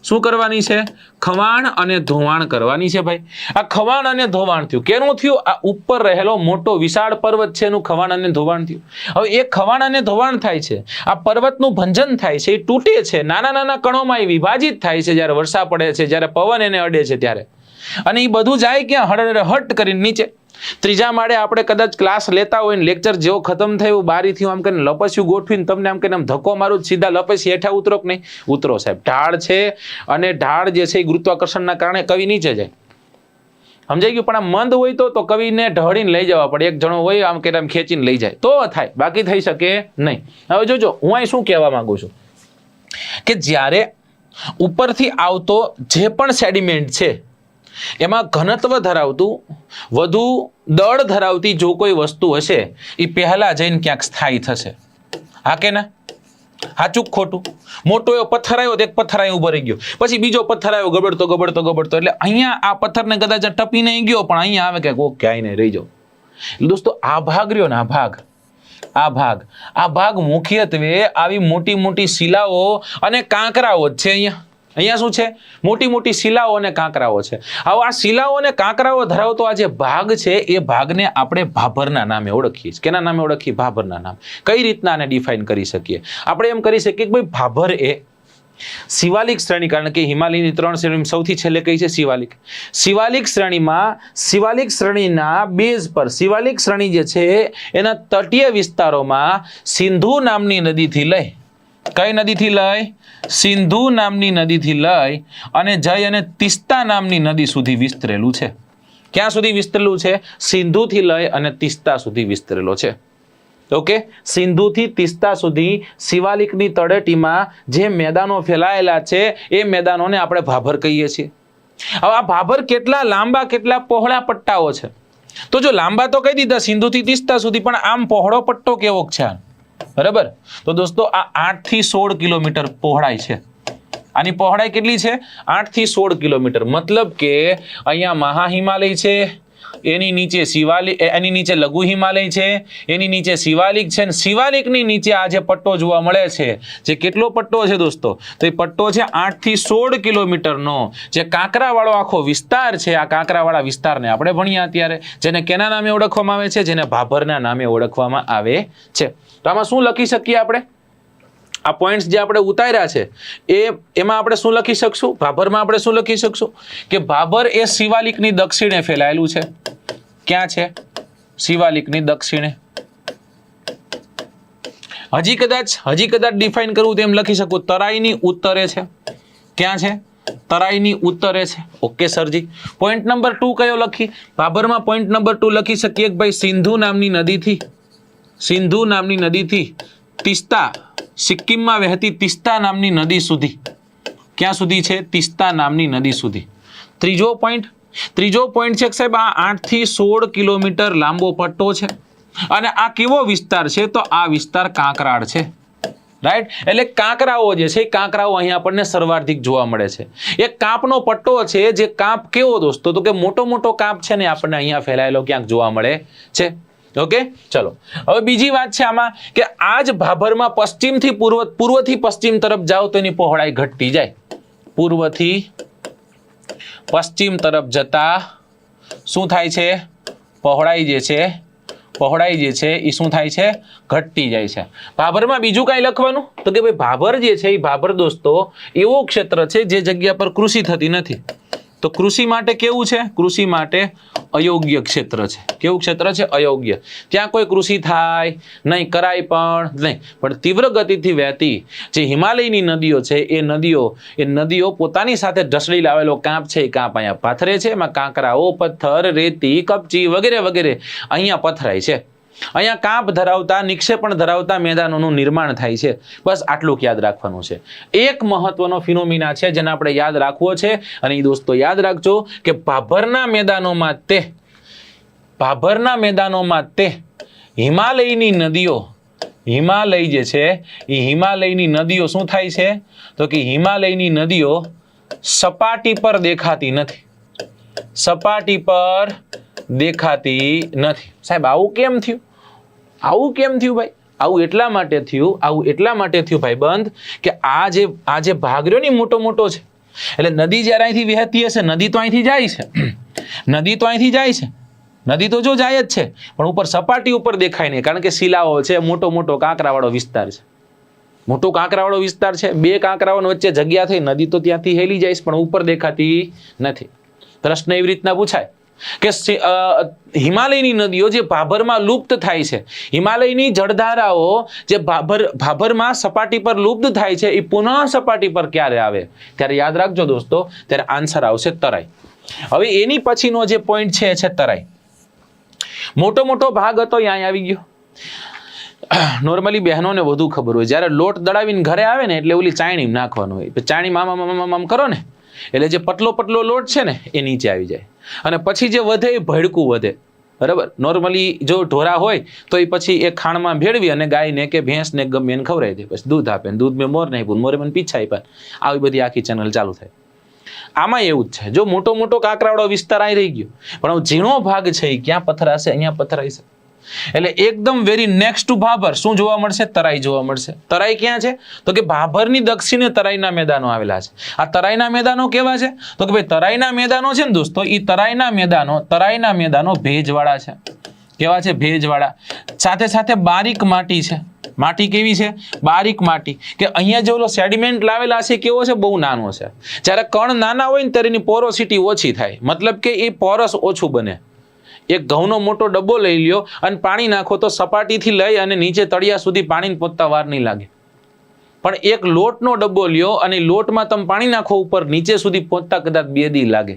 શું કરવાની છે? ખવાણ અને ધોવાણ કરવાની છે ભાઈ. આ ખવાણ અને ધોવાણ થયું. કેનું થયું? આ ઉપર રહેલો મોટો વિશાળ પર્વત છે એનું ખવાણ અને ધોવાણ થયું. હવે એ ખવાણ અને ધોવાણ થાય છે, આ પર્વતનું ભંજન થાય છે, એ તૂટે છે, નાના નાના કણોમાં એ વિભાજિત થાય છે જ્યારે વર્ષા પડે છે, જ્યારે પવન એને અડે છે ત્યારે. અને એ બધું જાય ક્યાં? હટ કરીને નીચે. ત્રીજા માળે આપણે કદાચ ક્લાસ લેતા હોય ને લેક્ચર જેવો ખતમ થયું બારીથી આમ કરીને લપસ્યું ગોઠવીને તમને આમ કરીને આમ ધક્કો મારું સીધા લપસી હેઠા ઉતરો કે નહીં? ઉતરો સાહેબ. ઢાળ છે અને ઢાળ જે છે એ ગુરુત્વાકર્ષણના કારણે કવિ નીચે જાય. સમજાઈ ગયું? પણ આ મંદ હોય તો કવિને ઢળીને લઈ જવા પડે. એક જણો હોય આમ કે આમ ખેંચીને લઈ જાય તો થાય, બાકી થઈ શકે નહીં. હવે જોજો હું અહીં શું કહેવા માંગુ છું કે જ્યારે ઉપરથી આવતો જે પણ સેડિમેન્ટ છે એમાં ઘનત્વ ધરાવતું વધુ દળ ધરાવતી જો કોઈ વસ્તુ હશે એ પહેલા જઈને ક્યાંક સ્થાયી થશે. હા કે ના? સાચું ખોટું? મોટો એવો પથ્થર આવ્યો તો એક પથ્થર અહીં ઉભો રહી ગયો, પછી બીજો પથ્થર આવ્યો ગબડતો એટલે અહીંયા આ પથ્થરને કદાચ ટપી નહીં ગયો પણ અહીંયા આવે કે ક્યાંય નહીં રહી જાઓ. દોસ્તો આ ભાગ રહ્યો ને આ ભાગ મુખ્યત્વે આવી મોટી મોટી શિલાઓ અને કાંકરાઓ જ છે. અહીંયા શું છે? મોટી મોટી શિલાઓ અને કાંકરાઓ છે. હવે આ શિલાઓ અને કાંકરાઓ ધરાવતો આ જે ભાગ છે એ ભાગને આપણે ભાભરના નામે ઓળખીએ છીએ. કેના નામે ઓળખીએ? ભાભરના નામ. કઈ રીતના આને ડિફાઇન કરી શકીએ? આપણે એમ કરી શકીએ કે ભાઈ ભાભર એ શિવાલિક શ્રેણી, કારણ કે હિમાલયની 3 શ્રેણી સૌથી છેલ્લે કઈ છે? શિવાલિક. શિવાલિક શ્રેણીમાં શિવાલિક શ્રેણીના બેઝ પર શિવાલિક શ્રેણી જે છે એના તટીય વિસ્તારોમાં સિંધુ નામની નદીથી લઈ, કઈ નદીથી લઈ? સિંધુ નામની નદીથી લઈ અને જઈ અને તિસ્તા નામની નદી સુધી વિસ્તરેલું છે. ક્યાં સુધી વિસ્તરેલું છે? સિંધુથી લઈ અને તિસ્તા સુધી વિસ્તરેલો છે. ઓકે, સિંધુથી તિસ્તા સુધી શિવાલિકની તળેટીમાં જે મેદાનો ફેલાયેલા છે એ મેદાનોને આપણે ભાભર કહીએ છીએ. હવે આ ભાભર કેટલા લાંબા કેટલા પહોળા પટ્ટાઓ છે? તો જો લાંબા તો કહી દીધા સિંધુથી તિસ્તા સુધી, પણ આમ પહોળો પટ્ટો કેવો છે? બરાબર. તો દોસ્તો આ 8 થી 16 કિલોમીટર પહોળાઈ છે. આની પહોળાઈ કેટલી છે? 8 થી 16 કિલોમીટર. મતલબ કે અહીંયા મહા હિમાલય છે, એની નીચે શિવાલિક, એની નીચે લઘુ હિમાલય છે, એની નીચે શિવાલિક છે, અને શિવાલિકની નીચે આ જે પટ્ટો જોવા મળે છે, જે કેટલો પટ્ટો છે દોસ્તો? તો એ પટ્ટો છે 8 થી 16 કિલોમીટરનો જે કાંકરાવાળો આખો વિસ્તાર છે. આ કાંકરાવાળા વિસ્તારને આપણે ભણ્યા અત્યારે, જેને કેના નામે ઓળખવામાં આવે છે? જેને ભાભરના નામે ઓળખવામાં આવે છે. તો આમાં શું લખી શકીએ આપણે? આ પોઈન્ટ્સ જે આપણે ઉતાર્યા છે એમાં આપણે શું લખી શકશું? ભાભરમાં આપણે શું લખી શકશું કે ભાભર એ શિવાલિકની દક્ષિણે ફેલાયેલું છે. ક્યાં છે? શિવાલિકની દક્ષિણે. હજી કદાચ ડિફાઇન કરવું તો એમ લખી શકું તરાઈની ઉત્તરે છે. ક્યાં છે? તરાઈની ઉત્તરે છે. ઓકે સરજી. પોઈન્ટ નંબર 2 કયો લખી? ભાભરમાં પોઈન્ટ નંબર 2 લખી શકીએ કે ભાઈ સિંધુ નામની નદીથી તિસ્તા, સિક્કિમમાં વહેતી તિસ્તા નામની નદી સુધી. ક્યાં સુધી છે? તિસ્તા નામની નદી સુધી. ત્રીજો પોઈન્ટ છે કે સાહેબ આ 8 થી 16 કિલોમીટર લાંબો પટ્ટો છે અને આ કેવો વિસ્તાર છે? તો આ વિસ્તાર કાંકરાળ છે. રાઈટ. એટલે કાંકરાઓ જે છે કાંકરાઓ અહીંયા આપણને સર્વાધિક જોવા મળે છે. એક કાંપનો પટ્ટો છે, જે કાંપ કેવો દોસ્તો? તો કે મોટો કાંપ છે ને આપણને અહીંયા ફેલાયેલો ક્યાંક જોવા મળે છે. ઓકે, ચલો હવે બીજી વાત છે આમાં કે આ જ ભાભરમાં પૂર્વથી પશ્ચિમ તરફ જાઓ તો એની પહોળાઈ ઘટતી જાય. પૂર્વથી પશ્ચિમ તરફ જતા શું થાય છે? પહોળાઈ જે છે એ શું થાય છે? ઘટતી જાય છે. ભાભરમાં બીજું કાંઈ લખવાનું? તો કે ભાઈ ભાભર જે છે એ ભાભર દોસ્તો એવો ક્ષેત્ર છે જે જગ્યા પર કૃષિ થતી નથી. તો કૃષિ માટે કેવું છે? કૃષિ માટે અયોગ્ય ક્ષેત્ર છે. કેવું ક્ષેત્ર છે? અયોગ્ય. ત્યાં કોઈ કૃષિ થાય નહીં, કરાય પણ નહીં. પણ તીવ્ર ગતિથી વહેતી જે હિમાલયની નદીઓ છે એ નદીઓ પોતાની સાથે ઢસડી લાવેલો કાંપ છે, એ કાંપ અહીંયા પાથરે છે. એમાં કાંકરાઓ, પથ્થર, રેતી, કપચી વગેરે અહીંયા પથરાય છે. અહીંયા કાંપ ધરાવતા, નિક્ષેપણ ધરાવતા મેદાનોનું નિર્માણ થાય છે. બસ આટલું યાદ રાખવાનું છે. એક મહત્વનો ફિનોમિના છે જેને આપણે યાદ રાખવો છે, અને એ દોસ્તો યાદ રાખજો કે ભાભરના મેદાનોમાં તે હિમાલયની નદીઓ, હિમાલય જે છે એ હિમાલયની નદીઓ શું થાય છે? તો કે હિમાલયની નદીઓ સપાટી પર દેખાતી નથી. સપાટી પર દેખાતી નથી. સાહેબ આવું કેમ થયું? ભાઈ આવું એટલા માટે થયું ભાઈ બંધ કે આ જે ભાગ રહ્યો ને મોટો છે, એટલે નદી જ્યારે અહીંથી વહેતી હશે, નદી તો અહીંથી જાય છે, નદી તો અહીંથી જાય છે, નદી તો જો જાય જ છે, પણ ઉપર સપાટી ઉપર દેખાય નહીં, કારણ કે શિલાઓ છે, મોટો મોટો કાંકરાવાળો વિસ્તાર છે, મોટો કાંકરાવાળો વિસ્તાર છે, બે કાંકરાઓની વચ્ચે જગ્યા થઈ, નદી તો ત્યાંથી હેલી જાય છે, પણ ઉપર દેખાતી નથી. પ્રશ્ન એવી રીતના પૂછાય કે હિમાલયની નદીઓ જે ભાભરમાં લુપ્ત થાય છે, હિમાલયની જળધારાઓ જે ભાભરમાં સપાટી પર લુપ્ત થાય છે, એ પુનઃ સપાટી પર ક્યારે આવે? ત્યારે યાદ રાખજો દોસ્તો, ત્યારે આન્સર આવશે તરાઈ. હવે એની પછીનો જે પોઈન્ટ છે તરાઈ. મોટો મોટો ભાગ હતો અહીંયા આવી ગયો. નોર્મલી બહેનોને વધુ ખબર હોય, જ્યારે લોટ દળાવીને ઘરે આવે ને એટલે ઓલી ચાયણી નાખવાનું હોય, ચાયણી મામ કરો ને એટલે જે પતલો પતલો લોટ છે ને એ નીચે આવી જાય, અને પછી જે વધે એ ભડકું વધે. બરાબર, નોર્મલી જો ઢોરા હોય તો એ પછી એ ખાણમાં ભેળવી અને ગાયને કે ભેંસને ગમે એને ખવડાવી દે, પછી દૂધ આપે, દૂધ મેં મોર નહીં, મોરે મને પીછા આપ્યા, આવી બધી આખી ચેનલ ચાલુ થાય. આમાં એવું જ છે, જો મોટો મોટો કાંકરાવાળો વિસ્તાર અહીં રહી ગયો, પણ ઝીણો ભાગ છે એ ક્યાં પથરાશે? અહીંયા પથરાઈ છે. એટલે એકદમ વેરી નેક્સ્ટ ટુ ભાભર શું જોવા મળશે? તરાઈ જોવા મળશે. તરાઈ ક્યાં છે? તો કે ભાભરની દક્ષિણે તરાઈના મેદાનો આવેલા છે. આ તરાઈના મેદાનો કેવા છે? તો કે ભાઈ તરાઈના મેદાનો છે ને દોસ્તો, એ તરાઈના મેદાનો ભેજવાળા છે. કેવા છે? ભેજવાળા. સાથે સાથે બારીક માટી છે. માટી કેવી છે? બારીક માટી. કે અહીંયા જે ઓલો સેડિમેન્ટ લાવેલા છે કેવો છે? બહુ નાનો છે. જ્યારે કણ નાના હોય ને ત્યારે એની પોરોસિટી ઓછી થાય, મતલબ કે એ પોરસ ઓછું બને. એક ઘઉંનો મોટો ડબ્બો લઈ લ્યો અને પાણી નાખો તો સપાટીથી લઈ અને નીચે તળિયા સુધી પાણી પહોંચતા વાર નહીં લાગે. પણ એક લોટનો ડબ્બો લ્યો અને લોટમાં તમે પાણી નાખો ઉપર, નીચે સુધી પહોંચતા કદાચ 2 દી લાગે.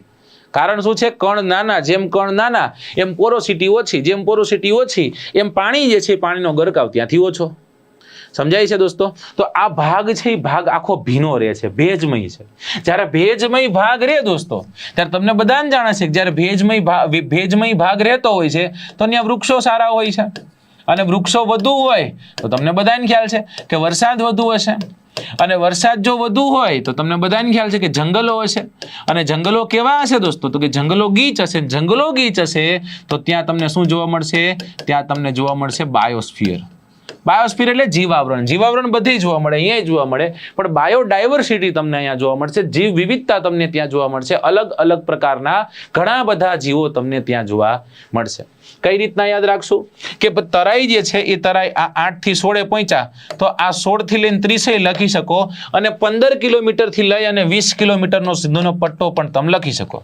કારણ શું છે? કણ નાના, જેમ કણ નાના એમ પોરોસિટી ઓછી, જેમ પોરોસિટી ઓછી એમ પાણી જે છે પાણીનો ગરકાવ ત્યાંથી ઓછો. સમજાય છે દોસ્તો? તો આ ભાગ છે એ ભાગ આખો ભીનો રહે છે, ભેજમય છે. જ્યારે ભેજમય ભાગ રહે દોસ્તો, ત્યારે તમને બધાને જાણે છે કે જ્યારે ભેજમય ભાગ રહેતો હોય છે તો ત્યાં વૃક્ષો સારા હોય છે, અને વૃક્ષો વધુ હોય તો તમને બધાને ખ્યાલ છે કે વરસાદ વધુ હશે, અને વરસાદ જો વધુ હોય તો તમને બધાને ખ્યાલ છે કે જંગલો હશે, અને જંગલો કેવા હશે દોસ્તો? તો કે જંગલો ગીચ હશે. જંગલો ગીચ હશે તો ત્યાં તમને શું જોવા મળશે? ત્યાં તમને જોવા મળશે બાયોસ્ફિયર. બાયોસ્ફિયર એટલે જીવાવરણ. જીવાવરણ બધી જોવા મળે, અહીંયા જોવા મળે, પણ બાયોડાયવર્સિટી તમને અહીંયા જોવા મળશે, જીવ વિવિધતા તમને ત્યાં જોવા મળશે, અલગ અલગ પ્રકારના ઘણા બધા જીવો તમને ત્યાં જોવા મળશે. કઈ રીતના યાદ રાખશું? કે તરાઈ જે છે એ તરાઈ આ 8 થી 16 પહોંચ્યા તો આ 16 થી લઈને 30 લખી શકો, અને 15 કિલોમીટર થી લઈ અને 20 કિલોમીટરનો સિંધુનો પટ્ટો પણ તમે લખી શકો.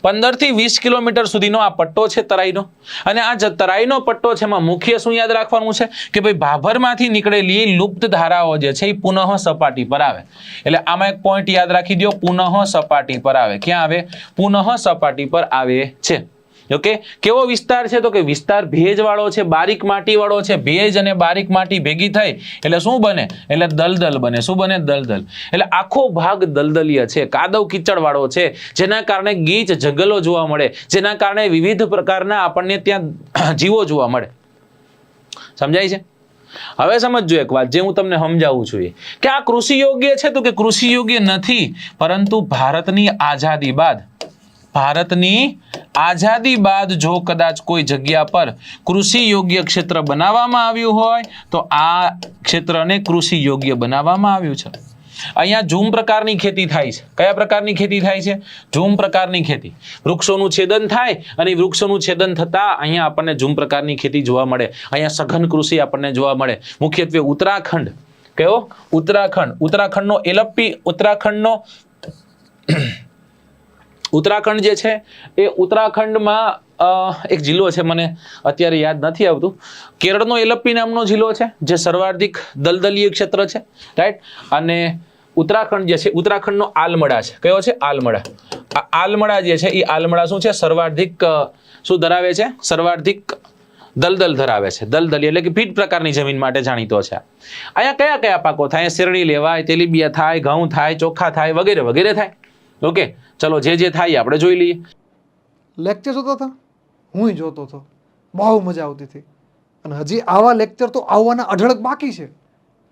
15 થી 20 કિલોમીટર સુધીનો આ પટ્ટો છે તરાઈનો, અને આ તરાઈનો પટ્ટો છે એમાં મુખ્ય શું યાદ રાખવાનું છે? કે ભાઈ ભાભરમાંથી નીકળેલી લુપ્ત ધારાઓ જે છે એ પુનઃ સપાટી પર આવે. એટલે આમાં એક પોઈન્ટ યાદ રાખી દો, પુનઃ સપાટી પર આવે. ક્યાં આવે? પુનઃ સપાટી પર આવે છે. ઓકે, કેવો વિસ્તાર છે? તો કે વિસ્તાર ભેજવાળો છે, બારીક માટી વાળો છે. ભેજ અને બારીક માટી ભેગી થઈ એટલે શું બને? એટલે દલદલ બને. શું બને? દલદલ. એટલે આખો ભાગ દલદલીય છે, કાદવ કીચડ વાળો છે, જેના કારણે ગીચ જંગલો જોવા મળે, જેના કારણે વિવિધ પ્રકારના આપણને ત્યાં જીવો જોવા મળે. સમજાય છે? હવે સમજજો એક વાત, જે હું તમને સમજાવું છું કે આ કૃષિ યોગ્ય છે? તો કે કૃષિ યોગ્ય નથી, પરંતુ ભારતની આઝાદી બાદ જો કદાચ કોઈ જગ્યા પર કૃષિ યોગ્ય ક્ષેત્ર બનાવવામાં આવ્યું હોય તો આ ક્ષેત્રને કૃષિ યોગ્ય બનાવવામાં આવ્યું છે. અહીંયા ઝૂમ પ્રકારની ખેતી થાય છે. કયા પ્રકારની ખેતી થાય છે? ઝૂમ પ્રકારની ખેતી. વૃક્ષોનું છેદન થાય અને વૃક્ષોનું છેદન થતા અહીંયા આપણને ઝૂમ પ્રકારની ખેતી જોવા મળે. અહીંયા સઘન કૃષિ આપણને જોવા મળે. મુખ્યત્વે ઉત્તરાખંડ. કયો? ઉત્તરાખંડ. ઉત્તરાખંડનો એલપ્પી, ઉત્તરાખંડ જે છે એ ઉત્તરાખંડમાં એક જિલ્લો છે, મને અત્યારે યાદ નથી આવતું. કેરળનો એલપ્પી નામનો જિલ્લો છે, જે સર્વાધિક દલદલીય ક્ષેત્ર છે, રાઈટ. અને ઉત્તરાખંડ જે છે, ઉત્તરાખંડનો આલમડા છે. કયો છે? આલમડા. આ આલમડા જે છે એ આલમડા શું છે? સર્વાધિક શું ધરાવે છે? સર્વાધિક દલદલ ધરાવે છે. દલદલી એટલે કે ભીટ પ્રકારની જમીન માટે જાણીતો છે. અહીંયા કયા કયા પાકો થાય? શેરડી લેવાય, તેલીબિયા થાય, ઘઉં થાય, ચોખા થાય, વગેરે વગેરે થાય. ઓકે, ચલો જે થાય આપણે જોઈ લઈએ. લેક્ચર જોતો હતો, હું જોતો હતો, બહુ મજા આવતી હતી. અને હજી આવા લેક્ચર તો આવવાના અઢળક બાકી છે.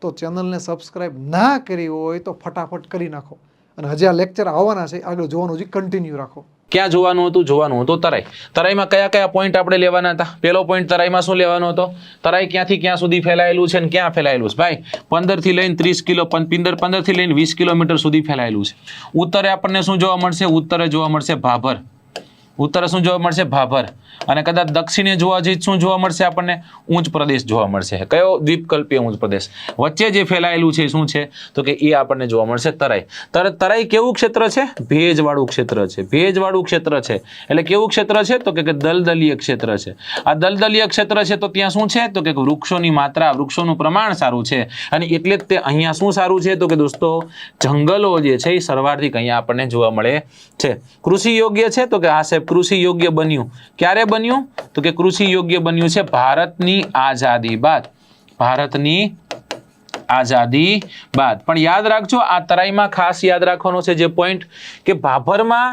તો ચેનલને સબસ્ક્રાઈબ ના કરી હોય તો ફટાફટ કરી નાખો અને હજી આ લેક્ચર આવવાના છે, આગળ જોવાનું હજી કન્ટિન્યુ રાખો. ક્યાં જોવાનું હતું તરાઈ. તરાઈમાં કયા કયા પોઈન્ટ આપણે લેવાના હતા? પહેલો પોઈન્ટ તરાઈમાં શું લેવાનો હતો? તરાઈ ક્યાંથી ક્યાં સુધી ફેલાયેલું છે અને ક્યાં ફેલાયેલું છે? ભાઈ 15 થી લઈને 30 કિલો 15 થી લઈને 20 કિલોમીટર સુધી ફેલાયેલું છે. ઉત્તરે આપણને શું જોવા મળશે? ઉત્તરે જોવા મળશે ભાભર. ઉત્તરે શું જોવા મળશે? ભાભર. અને કદાચ દક્ષિણે જોવા જઈએ શું જોવા મળશે આપણને? ઉચ્ચ પ્રદેશ જોવા મળશે. કયો? દ્વીપકલ્પીય ઉચ્ચ પ્રદેશ. વચ્ચે જે ફેલાયેલું છે શું છે? તો કે એ આપણને જોવા મળશે તરાઈ. તરાઈ કેવું ક્ષેત્ર છે? ભેજવાળું ક્ષેત્ર છે. ભેજવાળું ક્ષેત્ર છે એટલે કેવું ક્ષેત્ર છે? તો કે દલદલીય ક્ષેત્ર છે. આ દલદલીય ક્ષેત્ર છે તો ત્યાં શું છે? તો કે વૃક્ષોની માત્રા, વૃક્ષોનું પ્રમાણ સારું છે. અને એટલે જ તે અહીંયા શું સારું છે? તો કે દોસ્તો જંગલો જે છે એ સર્વાધિક અહીંયા આપણને જોવા મળે છે. કૃષિ યોગ્ય છે? તો કે આ સાહેબ કૃષિ યોગ્ય બન્યું. ક્યારે બન્યું? તો કે કૃષિ યોગ્ય બન્યું છે ભારતની આઝાદી બાદ. ભારતની આઝાદી બાદ. પણ યાદ રાખજો આ તરાઈમાં ખાસ યાદ રાખવાનો છે જે પોઈન્ટ કે ભાભરમાં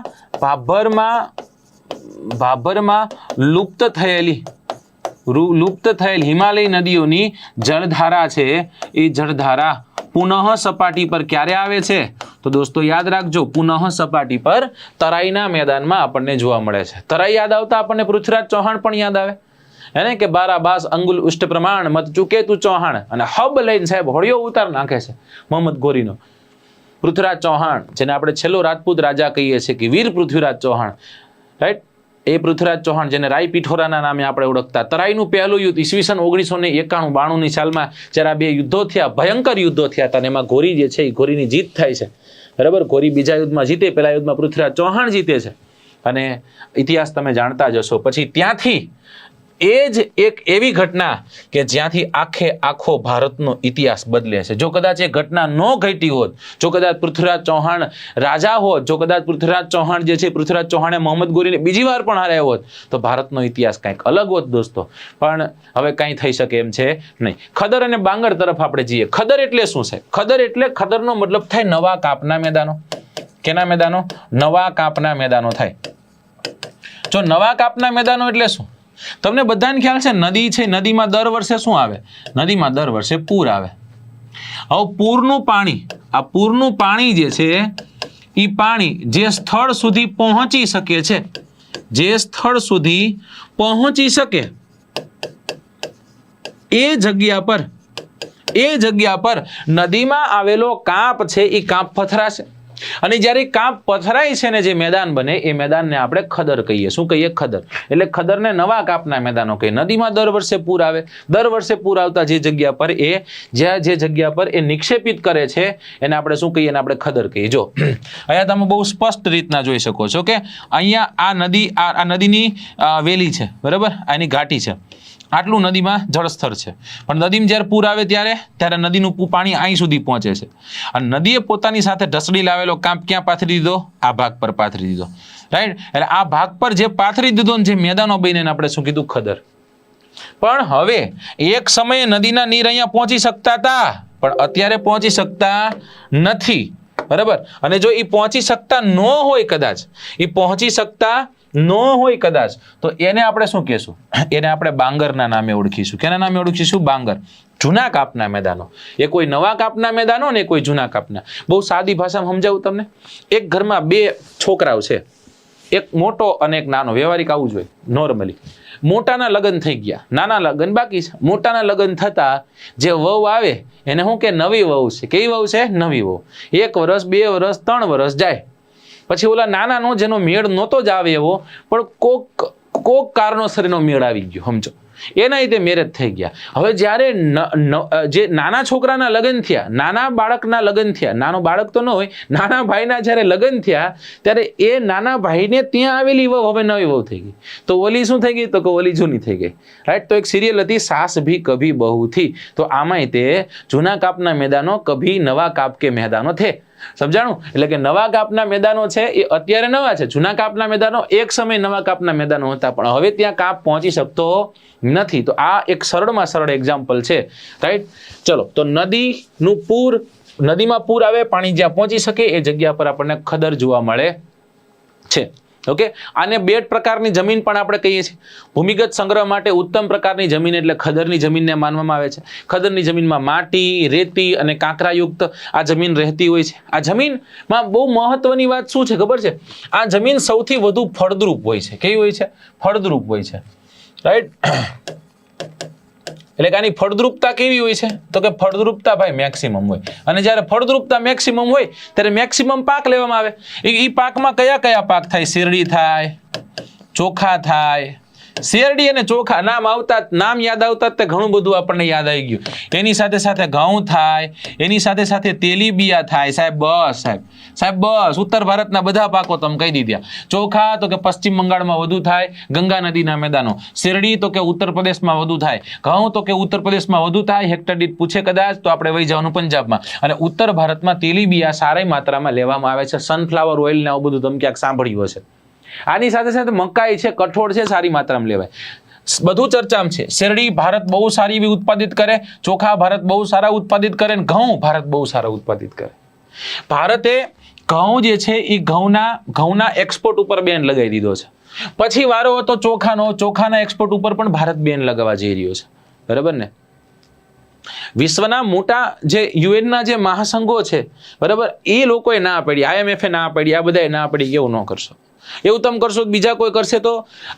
લુપ્ત થયેલ હિમાલય નદીઓની જળધારા છે એ જળધારા પુનઃ સપાટી પર ક્યારે આવે છે? તો દોસ્તો યાદ રાખજો પુનઃ સપાટી પર તરાઈના મેદાનમાં આપણને જોવા મળે છે. તરાઈ યાદ આવતા આપણને પૃથ્વીરાજ ચૌહાણ પણ યાદ આવે હે કે 12 બાસ અંગુલ ઉષ્ટ પ્રમાણ મત ચૂકે તું ચૌહાણ. અને હબ લઈને સાહેબ હોળિયો ઉતાર નાખે છે મોહમ્મદ ગોરીનો. પૃથ્વીરાજ ચૌહાણ જેને આપણે છેલ્લો રાજપૂત રાજા કહીએ છીએ કે વીર પૃથ્વીરાજ ચૌહાણ, રાઈટ? એ પૃથ્વીરાજ ચૌહાણ જેને રાય પિઠોરાના નામે આપણે ઓળખતા. તરાઈનું પહેલું યુદ્ધ ઈસવીસન 1991-92 સાલમાં જ્યારે આ બે યુદ્ધો થયા, ભયંકર યુદ્ધો થયા હતા. એમાં ગોરી જે છે એ ગોરીની જીત થાય છે. બરાબર? ગોરી બીજા યુદ્ધમાં જીતે, પહેલા યુદ્ધમાં પૃથ્વીરાજ ચૌહાણ જીતે છે. અને ઇતિહાસ તમે જાણતા જ હશો. પછી ત્યાંથી એ જ એક એવી ઘટના કે જ્યાંથી આખો ભારતનો ઇતિહાસ બદલે છે. જો કદાચ એ ઘટના ન ઘટી હોત, જો કદાચ પૃથ્વીરાજ ચૌહાણ રાજા હોત, જો કદાચ પૃથ્વીરાજ ચૌહાણ જે છે પૃથ્વીરાજ ચૌહાણે મોહમ્મદ ગોરીને બીજી વાર પણ હાર્યા હોત તો ભારતનો ઇતિહાસ કંઈક અલગ હોત દોસ્તો. પણ હવે કંઈ થઈ શકે એમ છે નહીં. ખદર અને બાંગર તરફ આપણે જઈએ. ખદર એટલે શું છે? ખદરનો મતલબ થાય નવા કાપના મેદાનો. કેના મેદાનો? નવા કાપના મેદાનો થાય. જો નવા કાપના મેદાનો એટલે શું? તમને બધાને ખ્યાલ છે નદી છે, નદીમાં દર વર્ષે શું આવે? નદીમાં દર વર્ષે પૂર આવે. હવે પૂરનું પાણી જે છે એ પાણી જે સ્થળ સુધી પહોંચી શકે છે, જે સ્થળ સુધી પહોંચી શકે એ જગ્યા પર નદીમાં આવેલો કાંપ છે એ કાંપ પથરાશે. અને જ્યારે કાંપ પથરાય છે ને જે મેદાન બને એ મેદાનને આપણે ખદર કહીએ. શું કહીએ? ખદર. એટલે ખદરને નવા કાપના મેદાનો કહીએ. નદીમાં દર વર્ષે પૂર આવે. દર વર્ષે પૂર આવતા જે જગ્યા પર જે જગ્યા પર એ નિક્ષેપિત કરે છે એને આપણે શું કહીએ? એને આપણે ખદર કહીએ. જો અહીંયા તમે બહુ સ્પષ્ટ રીતના જોઈ શકો છો કે અહીંયા આ નદીની વેલી છે, બરાબર? આની ઘાટી છે. આટલું નદીમાં જળસ્તર છે. પણ નદીમાં જ્યારે પૂર આવે ત્યારે નદીનું પાણી અહીં સુધી પહોંચે છે. અને નદીએ પોતાની સાથે ઢસડી લાવેલો કાંપ ક્યાં પાથરી દીધો? આ ભાગ પર પાથરી દીધો, રાઈટ? એટલે આ ભાગ પર જે પાથરી દીધો ને જે મેદાનો બનીને આપણે શું કીધું? ખદર. પણ હવે એક સમયે નદીના નીર અહીંયા પહોંચી શકતા હતા, પણ અત્યારે પહોંચી શકતા નથી, બરાબર? અને જો એ પહોંચી શકતા ન હોય, કદાચ તો એને આપણે શું કહેશું? એને આપણે બાંગરના નામે ઓળખીશું. કેના નામે ઓળખીશું? બાંગર. જૂના કાપના મેદાનો. એ કોઈ નવા કાપના મેદાનો ને કોઈ જૂના કાપના. બહુ સાદી ભાષામાં સમજાવું તમને. એક ઘરમાં બે છોકરાઓ છે, એક મોટો અને એક નાનો. વ્યવહારિક આવું જોઈએ નોર્મલી. મોટાના લગ્ન થઈ ગયા, નાના લગ્ન બાકી છે. મોટાના લગ્ન થતા જે વહુ આવે એને શું કે? નવી વહુ છે. કેવી વહુ છે? નવી વહુ. 1 વર્ષ, 2 વર્ષ, 3 વર્ષ જાય. પછી ઓલા નાનાનો જેનો મેળ નહોતો જ આવે એવો, પણ કોક કારણોસર એનો મેળ આવી ગયો, સમજો. એના રીતે મેરેજ થઈ ગયા. હવે જ્યારે જે નાના છોકરાના લગ્ન થયા, નાના બાળકના લગ્ન થયા, નાનો બાળક તો ન હોય, નાના ભાઈના જ્યારે લગ્ન થયા ત્યારે એ નાના ભાઈને ત્યાં આવેલી વહુ હવે નવી વહુ થઈ ગઈ. તો ઓલી શું થઈ ગઈ? તો કે ઓલી જૂની થઈ ગઈ, રાઈટ? તો એક સિરિયલ હતી સાસ ભી કભી બહુ થી. તો આમાંય તે જૂના કાપના મેદાનો કભી નવા કાપ કે મેદાનો થે. સમજાણું? એટલે કે નવા કાપના મેદાનો છે એ અત્યારે નવા છે. જૂના કાપના મેદાનો એક સમય નવા કાપના મેદાનો હતા, પણ હવે ત્યાં કાપ પહોંચી શકતો નથી. તો આ એક સરળમાં સરળ એક્ઝામ્પલ છે, રાઈટ? ચલો, તો નદીમાં પૂર આવે, પાણી જ્યાં પહોંચી શકે એ જગ્યા પર આપણને ખદર જોવા મળે છે. ઓકે, આને બે પ્રકારની જમીન પણ આપણે કહીએ છીએ. ભૂમિગત સંગ્રહ માટે ઉત્તમ પ્રકારની જમીન એટલે ખદરની જમીનને માનવામાં આવે છે. ખદરની જમીનમાં માટી, રેતી અને કાંકરાયુક્ત આ જમીન રહેતી હોય છે. આ જમીનમાં બહુ મહત્વની વાત શું છે ખબર છે? આ જમીન સૌથી વધુ ફળદ્રુપ હોય છે. કેવી હોય છે? ફળદ્રુપ હોય છે, રાઈટ? એટલે કે આની ફળદ્રુપતા કેવી હોય છે? તો કે ફળદ્રુપતા ભાઈ મેક્સિમમ હોય. અને જ્યારે ફળદ્રુપતા મેક્સિમમ હોય ત્યારે મેક્સિમમ પાક લેવામાં આવે. એ પાકમાં કયા કયા પાક થાય? શેરડી થાય, ચોખા થાય. શેરડી અને ચોખા નામ યાદ આવતા તે ઘણું બધું આપણને યાદ આવી ગયું. એની સાથે સાથે ઘઉં થાય, એની સાથે સાથે તેલીબિયા થાય. સાહેબ બસ ઉત્તર ભારતના બધા પાકો તમે કહી દીધા. ચોખા તો કે પશ્ચિમ બંગાળમાં વધુ થાય, ગંગા નદીના મેદાનો. શેરડી તો કે ઉત્તર પ્રદેશમાં વધુ થાય. ઘઉં તો કે ઉત્તર પ્રદેશમાં વધુ થાય. હેક્ટર દીઠ પૂછે કદાચ તો આપણે વહી જવાનું પંજાબમાં. અને ઉત્તર ભારતમાં તેલીબિયા સારી માત્રામાં લેવામાં આવે છે. સનફ્લાવર ઓઇલ ને આવું બધું તમે ક્યાંક સાંભળ્યું હશે. આની સાથે સાથે મકાઈ છે, કઠોળ છે, સારી માત્રામાં લેવાય. બધું ચર્ચામાં છે. શેરડી ભારત બહુ સારી એવી ઉત્પાદિત કરે, ચોખા ભારત બહુ સારા ઉત્પાદિત કરે, ઘઉં ભારત બહુ સારા ઉત્પાદિત કરે. ભારતે ઘઉં જે છે એ ઘઉંના એક્સપોર્ટ ઉપર બેન લગાવી દીધો છે. પછી વારો હતો ચોખાના એક્સપોર્ટ ઉપર પણ ભારત બેન લગાવવા જઈ રહ્યો છે. બરાબર ને? વિશ્વના મોટા જે યુએનના જે મહાસંઘો છે, બરાબર, એ લોકોએ ના પાડી, IMF ના પાડી, આ બધાએ ના પાડી. એવું ન કરશો. એવું તમે કરશો તો બીજા કોઈ કરશે તો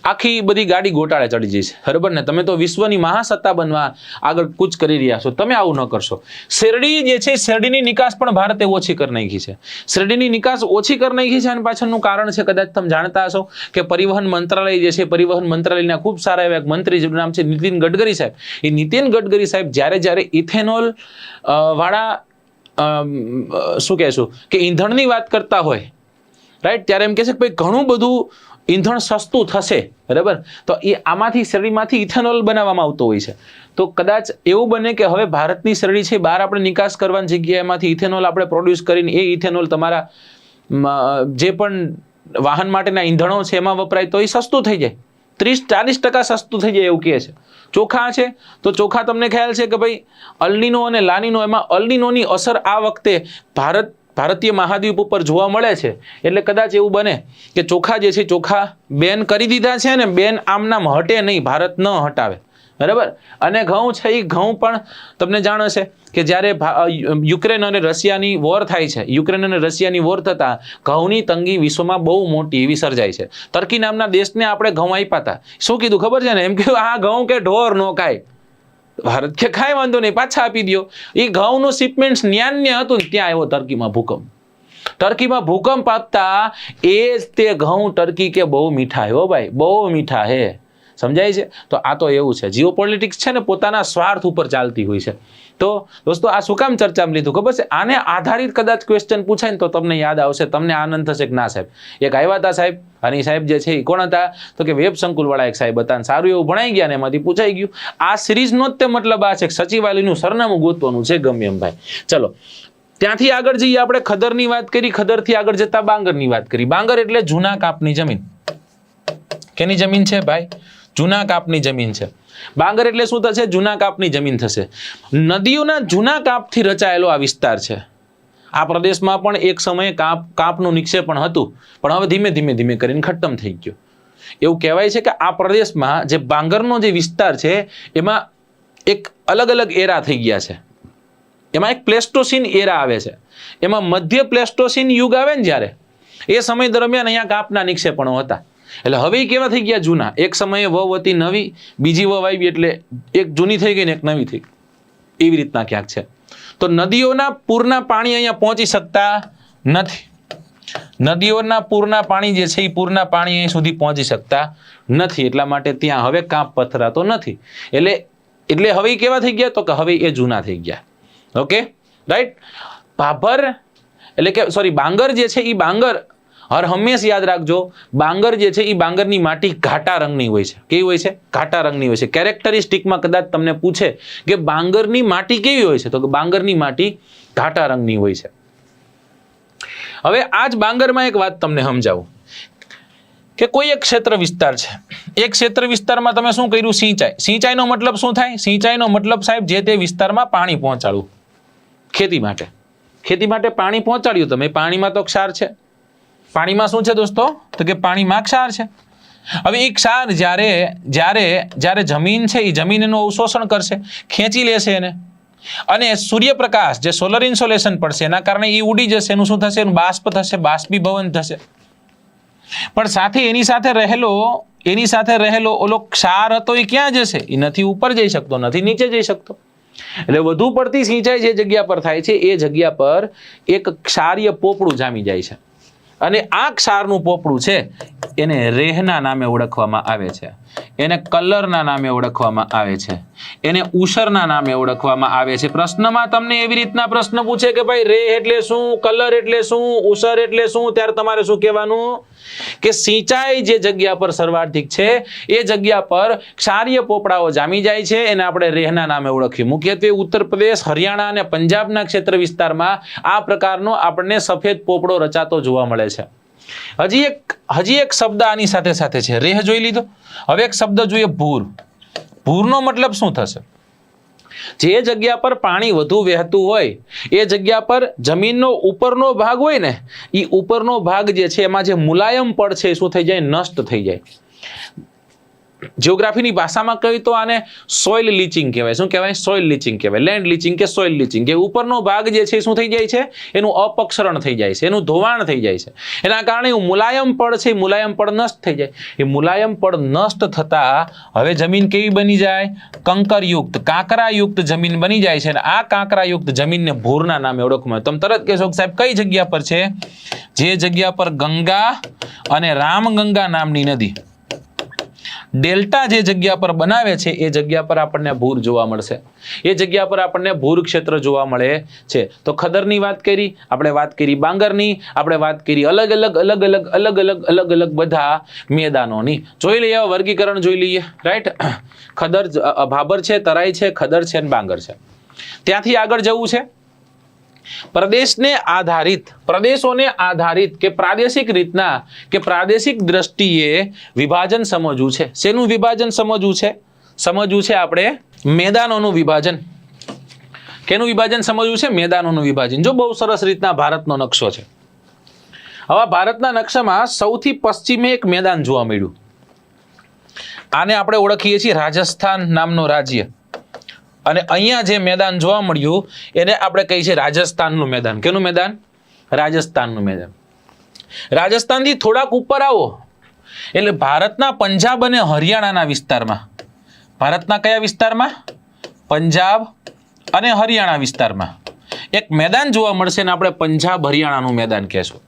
આખી બધી ગાડી ગોટાળે ચડી જશે. બરાબર ને? તમે તો વિશ્વની મહાસત્તા બનવા આગળ કૂચ કરી રહ્યા છો. તમે આવું ન કરશો. શેરડી જે છે, શેરડીની નિકાસ પણ ભારતે ઓછી કરી નાખી છે. શેરડીની નિકાસ ઓછી કરી નાખી છે અને પાછળનું કારણ છે, કદાચ તમે જાણતા હશો કે પરિવહન મંત્રાલય જે છે, પરિવહન મંત્રાલયના ખૂબ સારા એવા મંત્રી જેનું નામ છે નીતિન ગડકરી સાહેબ. એ નીતિન ગડકરી સાહેબ જ્યારે ઇથેનોલ વાળા શું કહેશું કે ઈંધણની વાત કરતા હોય, રાઈટ, ત્યારે એમ કહે છે કે ભાઈ ઘણું બધું ઈંધણ સસ્તું થશે. બરાબર? તો એ આમાંથી શેરડીમાંથી ઇથેનોલ બનાવવામાં આવતો હોય છે. તો કદાચ એવું બને કે હવે ભારતની શેરડી છે બહાર આપણે નિકાસ કરવાની જગ્યાએ એમાંથી ઇથેનોલ આપણે પ્રોડ્યુસ કરીને એ ઇથેનોલ તમારા જે પણ વાહન માટેના ઈંધણો છે એમાં વપરાય તો એ સસ્તું થઈ જાય. 30-40% સસ્તું થઈ જાય એવું કહે છે. ચોખા છે તો ચોખા તમને ખ્યાલ છે કે ભાઈ અલ્નીનો અને લાનીનો, એમાં અલ્નીનોની અસર આ વખતે ભારતીય મહાદ્વીપ ઉપર જોવા મળે છે. એટલે કદાચ એવું બને કે ચોખા જે છે, ચોખા બેન કરી દીધા છે ને બેન આમનામ હટે નહીં, ભારત ન હટાવે. બરાબર? અને ઘઉં છે, એ ઘઉં પણ તમને જાણ હશે કે જ્યારે યુક્રેન અને રશિયાની વોર થાય છે, યુક્રેન અને રશિયાની વોર થતા ઘઉંની તંગી વિશ્વમાં બહુ મોટી એવી સર્જાય છે. ટર્કી નામના દેશને આપણે ઘઉં આપ્યા હતા. શું કીધું ખબર છે ને? એમ કહ્યું આ ઘઉં કે ઢોર નો ખાય. ભારત કે ખાય વાંધો નહીં, પાછા આપી દો. એ ઘઉંનું શિપમેન્ટ ન્યાન્ય હતું ને ત્યાં આવ્યો ટર્કીમાં ભૂકંપ. ટર્કીમાં ભૂકંપ આપતા એ જ તે ઘઉં ટર્કી કે બહુ મીઠા હે. હો ભાઈ, બહુ મીઠા હે. સમજાય છે? તો આ તો એવું છે, જીઓ પોલિટિક્સ છે ને પોતાના સ્વાર્થ ઉપર ચાલતી હોય છે. તો દોસ્તો આ શું કામ ચર્ચામાં લીધું ખબર છે? આને આધારિત કદાચ ક્વેશ્ચન પૂછાય ને તો તમને યાદ આવશે, તમને આનંદ થશે કે ના સાહેબ એક આવ્યા હતા સાહેબ, અને સાહેબ જે છે એ કોણ હતા? તો કે વેબ સંકુલવાળા એક સાહેબ હતા. સારું એવું ભણાઈ ગયા ને એમાંથી પૂછાઈ ગયું. આ સિરીઝનો જ તે મતલબ આ છે કે સચિવાલયનું સરનામું ગોતવાનું છે ગમે એમ ભાઈ. ચલો ત્યાંથી આગળ જઈએ. આપણે ખદરની વાત કરી, ખદરથી આગળ જતા બાંગરની વાત કરી. બાંગર એટલે જૂના કાપની જમીન. કેની જમીન છે ભાઈ? જૂના કાપની જમીન છે. બાંગર એટલે શું થશે? જૂના કાપની જમીન થશે. નદીઓના જૂના કાપથી રચાયેલો આ વિસ્તાર છે. આ પ્રદેશમાં પણ એક સમયે કાપનું નિક્ષેપણ હતું, પણ હવે ધીમે ધીમે કરીને ખતમ થઈ ગયું. એવું કહેવાય છે કે આ પ્રદેશમાં જે બાંગરનો જે વિસ્તાર છે એમાં એક અલગ અલગ એરા થઈ ગયા છે. એમાં એક પ્લેસ્ટોસીન એરા આવે છે. એમાં મધ્ય પ્લેસ્ટોસીન યુગ આવે ને જ્યારે, એ સમય દરમિયાન અહીંયા કાપના નિક્ષેપણો હતા. એટલે હવે કેવા થઈ ગયા? જૂના. એક સમયે વવ હતી નવી, બીજી વવ આવી એટલે એક જૂની થઈ ગઈ ને એક નવી થઈ, એવી રીતના ક્યાંક છે. તો નદીઓના પૂરના પાણી અહીંયા પહોંચી શકતા નથી. નદીઓના પૂરના પાણી જે છે એ પૂરના પાણી અહીં સુધી પહોંચી શકતા નથી. એટલા માટે ત્યાં હવે કાપ પથરાતો નથી. એટલે હવે કેવા થઈ ગયા? તો કે હવે એ જૂના થઈ ગયા. Okay, right. ભાભર એટલે કે સોરી બાંગર જે છે એ બાંગર હર હંમેશ યાદ રાખજો, બાંગર જે છે એ બાંગરની માટી ઘાટા રંગની હોય છે. કેવી હોય છે? ઘાટા રંગની હોય છે. કેરેક્ટરિસ્ટિકમાં કદાચ તમને પૂછે કે બાંગરની માટી કેવી હોય છે, તો કે બાંગરની માટી ઘાટા રંગની હોય છે. હવે આ જ બાંગરમાં એક વાત તમને સમજાવું કે કોઈ એક ક્ષેત્ર વિસ્તાર છે. એક ક્ષેત્ર વિસ્તારમાં તમે શું કર્યું? સિંચાઈ. સિંચાઈનો મતલબ શું થાય? સિંચાઈનો મતલબ સાહેબ જે તે વિસ્તારમાં પાણી પહોંચાડવું. ખેતી માટે પાણી પહોંચાડ્યું તમે, પાણીમાં તો ક્ષાર છે. પાણીમાં શું છે દોસ્તો? તો કે પાણીમાં ક્ષાર છે. હવે એ ક્ષાર જ્યારે જમીન છે એ જમીન એનું અવશોષણ કરશે, ખેંચી લેશે એને, અને સૂર્યપ્રકાશ જે સોલર ઇન્સોલેશન પડશે એના કારણે એ ઉડી જશે. એનું શું થશે? એનું બાષ્પ થશે, બાષ્પીભવન થશે. પણ સાથે એની સાથે રહેલો ઓલો ક્ષાર હતો એ ક્યાં જશે? એ નથી ઉપર જઈ શકતો, નથી નીચે જઈ શકતો. એટલે વધુ પડતી સિંચાઈ જે જગ્યા પર થાય છે એ જગ્યા પર એક ક્ષારીય પોપડું જામી જાય છે, અને આ ક્ષારનું પોપડું છે એને રેહના નામે ઓળખવામાં આવે છે, એને કલરના નામે ઓળખવામાં આવે છે, એને ઉસરના નામે ઓળખવામાં આવે છે. પ્રશ્નમાં તમને એવી રીતના પ્રશ્ન પૂછે કે ભાઈ રેહ એટલે શું, કલર એટલે શું, ઉસર એટલે શું, ત્યારે તમારે શું કહેવાનું? કે સિંચાઈ જે જગ્યા પર સર્વાધિક છે એ જગ્યા પર ક્ષારીય પોપડાઓ જામી જાય છે, એને આપણે રેહના નામે ઓળખીએ. મુખ્યત્વે ઉત્તર પ્રદેશ, હરિયાણા અને પંજાબના ક્ષેત્ર વિસ્તારમાં આ પ્રકારનો આપણને સફેદ પોપડો રચાતો જોવા મળે છે. હજી એક શબ્દ આની સાથે સાથે છે. રેહ જોઈ લીધો. હવે એક શબ્દ જોઈએ ભૂર. ભૂરનો મતલબ શું થશે? જે જગ્યા પર પાણી વધુ વહેતું હોય એ જગ્યા પર જમીનનો ઉપરનો ભાગ હોય ને, એ ઉપરનો ભાગ જે છે એમાં જે મુલાયમ પડ છે શું થઈ જાય? નષ્ટ થઈ જાય. જીઓગ્રાફીની ભાષામાં કહીએ તો આને સોઇલ લીચિંગ કહેવાય. શું કહેવાય? સોઇલ લીચિંગ કહેવાય. લેન્ડ લીચિંગ કે સોઇલ લીચિંગ. કે ઉપરનો ભાગ જે છે શું થઈ જાય છે? એનું અપક્ષરણ થઈ જાય છે, એનું ધોવાણ થઈ જાય છે. એના કારણે મુલાયમ પડ છે, મુલાયમ પડ નષ્ટ થઈ જાય. એ મુલાયમ પડ નષ્ટ થતા હવે જમીન કેવી બની જાય? કંકરયુક્ત, કાંકરાયુક્ત જમીન બની જાય છે. અને આ કાંકરાયુક્ત જમીનને ભૂરના નામે ઓળખવામાં આવે. તમે તરત કહેશો કે સાહેબ કઈ જગ્યા પર છે? જે જગ્યા પર ગંગા અને રામગંગા નામની નદી ડેલ્ટા જે જગ્યા પર બનાવે છે એ જગ્યા પર આપણને ભૂર જોવા મળશે. એ જગ્યા પર આપણને ભૂર ક્ષેત્ર જોવા મળે છે. તો ખદરની વાત કરી, આપણે વાત કરી બાંગરની, આપણે વાત કરી અલગ અલગ બધા મેદાનોની. જોઈ લઈએ, વર્ગીકરણ જોઈ લઈએ. રાઈટ, ખદર, ભાબર છે, તરાઈ છે, ખદર છે અને બાંગર છે. ત્યાંથી આગળ જવું છે. પ્રદેશોને આધારિત કે પ્રાદેશિક રીતના કે પ્રાદેશિક દ્રષ્ટિએ વિભાજન સમજવું છે. શેનું વિભાજન સમજવું છે? સમજવું છે આપણે મેદાનોનું વિભાજન. કેનું વિભાજન સમજવું છે? મેદાનોનું વિભાજન. જો બહુ સરસ રીતના ભારતનો નકશો છે. હવે ભારતના નકશામાં સૌથી પશ્ચિમે એક મેદાન જોવા મળ્યું. આને આપણે ઓળખીએ છીએ રાજસ્થાન નામનો રાજ્ય. અને અહીંયા જે મેદાન જોવા મળ્યું એને આપણે કહીએ છીએ રાજસ્થાનનું મેદાન. કેનું મેદાન? રાજસ્થાનનું મેદાન. રાજસ્થાનથી થોડાક ઉપર આવો એટલે ભારતના પંજાબ અને હરિયાણાના વિસ્તારમાં, ભારતના કયા વિસ્તારમાં? પંજાબ અને હરિયાણા વિસ્તારમાં એક મેદાન જોવા મળશે ને આપણે પંજાબ હરિયાણાનું મેદાન કહેશું.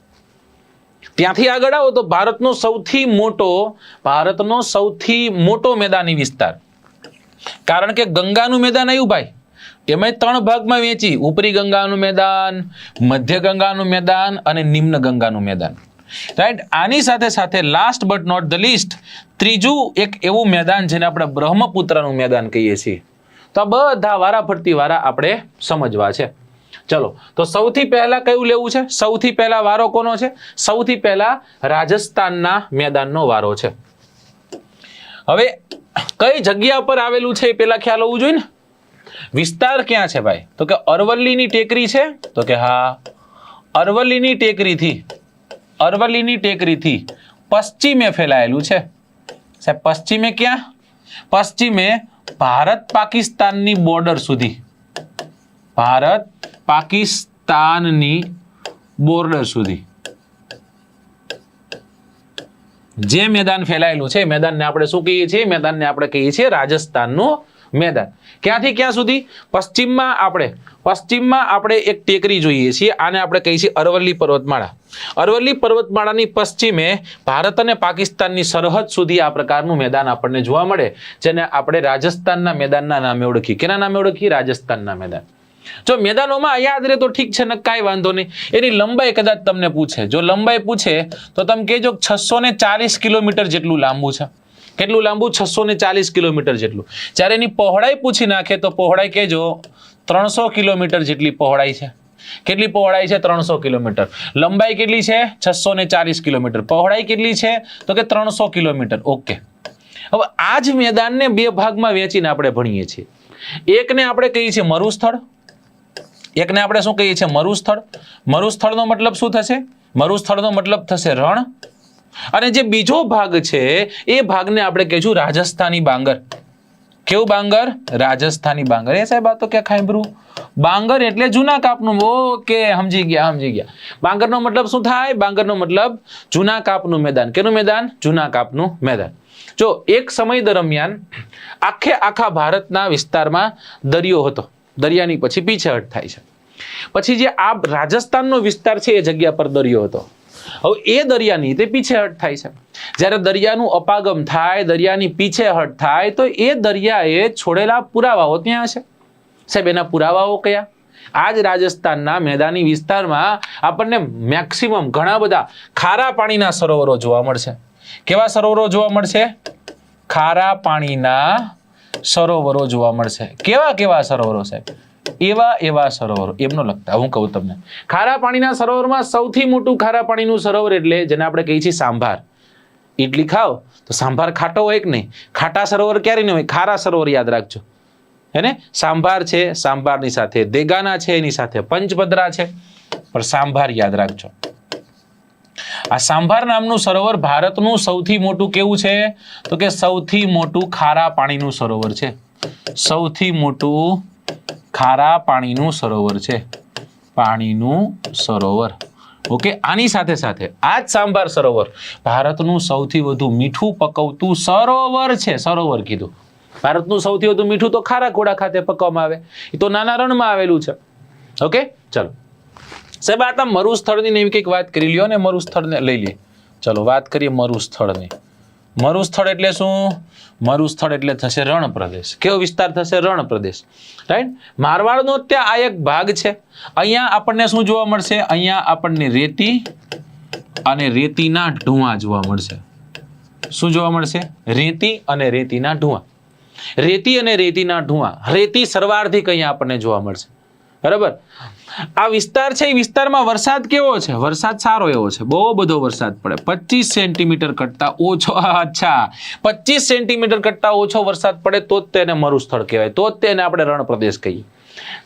ત્યાંથી આગળ આવો તો ભારતનો સૌથી મોટો મેદાની વિસ્તાર, કારણ કે ગંગાનું મેદાન આવ્યું ભાઈ, એમાં 3 ભાગમાં વેચી: ઉપરી ગંગાનું મેદાન, મધ્ય ગંગાનું મેદાન અને નિમ્ન ગંગાનું મેદાન. રાઈટ. આની સાથે સાથે last but not the least ત્રીજું એક એવું મેદાન જેને આપણે બ્રહ્મપુત્રનું મેદાન કહીએ છીએ. તો આ બધા વારાફરતી વારા આપણે સમજવા છે. ચલો, તો સૌથી પહેલા કયું લેવું છે? સૌથી પહેલા વારો કોનો છે? સૌથી પહેલા રાજસ્થાનના મેદાનનો વારો છે. હવે કઈ જગ્યા પર આવેલું છે એ પેલા ખ્યાલ હોવું જોઈએ ને. વિસ્તાર ક્યાં છે ભાઈ? તો કે અરવલ્લીની ટેકરી છે. તો કે હા, અરવલ્લીની ટેકરીથી પશ્ચિમે ફેલાયેલું છે. સાહેબ પશ્ચિમે ક્યાં? પશ્ચિમે ભારત પાકિસ્તાનની બોર્ડર સુધી, ભારત પાકિસ્તાનની બોર્ડર સુધી જે મેદાન ફેલાયેલું છે મેદાનને આપણે શું કહીએ છીએ? મેદાનને આપણે કહીએ છીએ રાજસ્થાનનું મેદાન. ક્યાંથી ક્યાં સુધી? પશ્ચિમમાં આપણે એક ટેકરી જોઈએ છીએ, આને આપણે કહીએ છીએ અરવલ્લી પર્વતમાળા. અરવલ્લી પર્વતમાળાની પશ્ચિમે ભારત અને પાકિસ્તાનની સરહદ સુધી આ પ્રકારનું મેદાન આપણને જોવા મળે, જેને આપણે રાજસ્થાનના મેદાનના નામે ઓળખીએ. કેના નામે ઓળખીએ? રાજસ્થાનના મેદાન. જો મેદાનોમાં યાદ રહે તો ઠીક છે ને, કાંઈ વાંધો નહીં. એની લંબાઈ કદાચ તમને પૂછે, જો લંબાઈ પૂછે તો તમે કહેજો 640 કિલોમીટર જેટલું લાંબુ છે. કેટલું લાંબુ? 640 કિલોમીટર જેટલું. જ્યારે એની પહોળાઈ પૂછી નાખે તો પહોળાઈ કહેજો 300 કિલોમીટર જેટલી પહોળાઈ છે. કેટલી પહોળાઈ છે? 300 કિલોમીટર. લંબાઈ કેટલી છે? 640 કિલોમીટર. પહોળાઈ કેટલી છે? તો કે 300 કિલોમીટર. ઓકે. હવે આ જ મેદાનને 2 ભાગમાં વેચીને આપણે ભણીએ છીએ. એકને આપણે કહીએ છીએ મરુસ્થળ, એકને આપણે શું કહીએ છીએ? મરુસ્થળ. મરુસ્થળનો મતલબ શું થશે? મરુસ્થળનો મતલબ થશે રણ. અને જે બીજો ભાગ છે એ ભાગને આપણે કહીશું રાજસ્થાની બાંગર. કેવું બાંગર? રાજસ્થાની બાંગર. એ સાહેબ આ તો ક્યાં ખાંભરું? બાંગર એટલે જૂના કાપનું. ઓકે, સમજી ગયા. બાંગરનો મતલબ શું થાય? બાંગરનો મતલબ જૂના કાપનું મેદાન. કેનું મેદાન? જૂના કાપનું મેદાન. જો એક સમય દરમિયાન આખા ભારતના વિસ્તારમાં દરિયો હતો. દરિયાની પછી પીછેહટ થાય છે. પછી જે આ રાજસ્થાનનો વિસ્તાર છે એ જગ્યા પર દરિયો હતો. હવે એ દરિયાની તે પીછેહટ થાય છે. જ્યારે દરિયાનું અપાગમ થાય, દરિયાની પીછેહટ થાય, તો એ દરિયાએ છોડેલા પુરાવાઓ ત્યાં છે. સાહેબ એના પુરાવાઓ કયા? આજ રાજસ્થાનના મેદાની વિસ્તારમાં આપણને મેક્સિમમ ઘણા બધા ખારા પાણીના સરોવરો જોવા મળશે. કેવા સરોવરો જોવા મળશે? ખારા પાણીના સરોવરો જોવા મળશે. કેવા સરોવરો સાહેબ? એવા સરોવરો. એમનો લગતા હું કહું તમને. ખારા પાણીના સરોવરમાં સૌથી મોટું ખારા પાણીનું સરોવર એટલે જેને આપણે કહીએ છીએ સાંભાર. ઇડલી ખાઓ તો સાંભાર ખાટો હોય કે નહીં? ખાટા સરોવર ક્યારે નહીં હોય? ખારા સરોવર યાદ રાખજો. હે ને? સાંભાર છે, સાંભારની સાથે દેગાના છે, એની સાથે પંચભદ્રા છે, પણ સાંભાર યાદ રાખજો. આ સાંભાર નામનું સરોવર ભારતનું સૌથી મોટું કેવું છે? તો કે સૌથી મોટું ખારા પાણીનું સરોવર છે. સૌથી મોટું ખારા પાણીનું સરોવર છે. પાણીનું સરોવર. ઓકે, આની સાથે સાથે આ જ સાંભાર સરોવર ભારતનું સૌથી વધુ મીઠું પકવતું સરોવર છે. સરોવર કીધું. ભારતનું સૌથી વધુ મીઠું તો ખારા ઘોડા ખાતે પકવવામાં આવે. એ તો નાના રણમાં આવેલું છે. ઓકે, ચલો સાહેબ આ મરુસ્થળની એવી કંઈક વાત કરી લ્યો ને. મરુસ્થળને લઈ લઈએ. ચલો વાત કરીએ મરુસ્થળની. મરુસ્થળ એટલે શું? મરુસ્થળ એટલે થશે રણ પ્રદેશ. કેવો વિસ્તાર થશે? રણ પ્રદેશ. રાઈટ. મારવાડનો ત્યાં આ એક ભાગ છે. અહીંયા આપણને શું જોવા મળશે? અહીંયા આપણને રેતી અને રેતીના ઢૂંવા જોવા મળશે. શું જોવા મળશે? રેતી અને રેતીના ઢૂંવા. રેતી અને રેતીના ઢૂંવા. રેતી સર્વાર્ધિક અહીંયા આપણને જોવા મળશે. બરાબર. આ વિસ્તાર છે એ વિસ્તારમાં વરસાદ કેવો છે? વરસાદ સારો એવો છે. બહુ બધો વરસાદ પડે. 25 સેન્ટીમીટર કરતા ઓછો. અચ્છા, 25 સેન્ટીમીટર કરતા ઓછો વરસાદ પડે તો જ તેને મરુસ્થળ કહેવાય. તો જ તેને આપણે રણ પ્રદેશ કહીએ.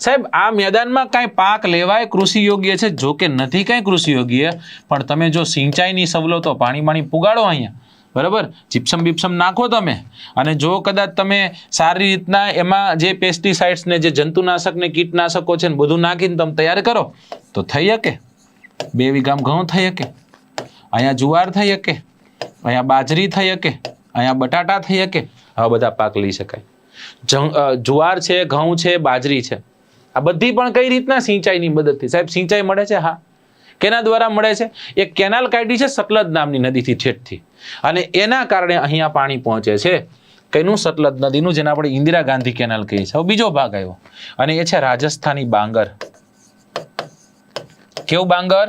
સાહેબ આ મેદાનમાં કાંઈ પાક લેવાય કૃષિ યોગ્ય છે? જો કે નથી કાંઈ કૃષિ યોગ્ય, પણ તમે જો સિંચાઈની સવલતો પાણી પુગાડો અહીંયા, બરાબર, જીપ્સમ બીપ્સમ નાખો તમે, અને જો કદાચ તમે સારી રીતના એમાં જે પેસ્ટિસાઇડ્સ ને જે જંતુનાશક ને કીટનાશકો છે ને બધું નાખીને તમે તૈયાર કરો તો થઈ શકે. 2 વીઘામાં ઘઉં થઈ શકે, અહીંયા જુવાર થઈ શકે, અહીંયા બાજરી થઈ શકે, અહીંયા બટાટા થઈ શકે. આવા બધા પાક લઈ શકાય. જુવાર છે, ઘઉં છે, બાજરી છે, આ બધી પણ કઈ રીતના? સિંચાઈની મદદથી. સાહેબ સિંચાઈ મળે છે? હા. કેના દ્વારા મળે છે? એક કેનાલ કાઢી છે સતલજ નામની નદીથી ઠેઠથી, અને એના કારણે અહીંયા પાણી પહોંચે છે. કઈનું? સતલજ નદીનું, જેને આપણે ઇન્દિરા ગાંધી કેનાલ કહીએ છીએ. હવે બીજો ભાગ આવ્યો અને એ છે રાજસ્થાની બાંગર. કેવું બાંગર?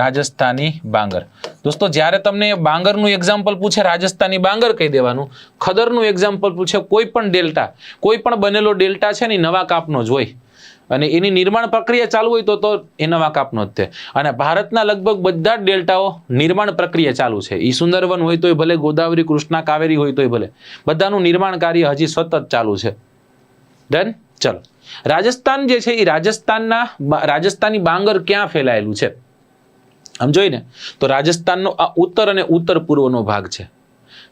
રાજસ્થાની બાંગર. દોસ્તો જ્યારે તમને બાંગરનું એક્ઝામ્પલ પૂછે, રાજસ્થાની બાંગર કહી દેવાનું. ખદરનું એક્ઝામ્પલ પૂછે, કોઈ પણ ડેલ્ટા, કોઈ પણ બનેલો ડેલ્ટા છે ને નવા કાપનો જ હોય, અને એની નિર્માણ પ્રક્રિયા ચાલુ હોય તો એ નવા કાપનો જ છે. અને ભારતના લગભગ બધા જ ડેલ્ટાઓ નિર્માણ પ્રક્રિયા ચાલુ છે. ઈ સુંદરવન હોય તોય ભલે, ગોદાવરી, કૃષ્ણા, કાવેરી હોય તોય ભલે, બધાનું નિર્માણ કાર્ય હજી સતત ચાલુ છે. ડન. ચલો, રાજસ્થાન જે છે એ રાજસ્થાની બાંગર ક્યાં ફેલાયેલું છે આમ જોઈને તો રાજસ્થાનનો આ ઉત્તર અને ઉત્તર પૂર્વનો ભાગ છે.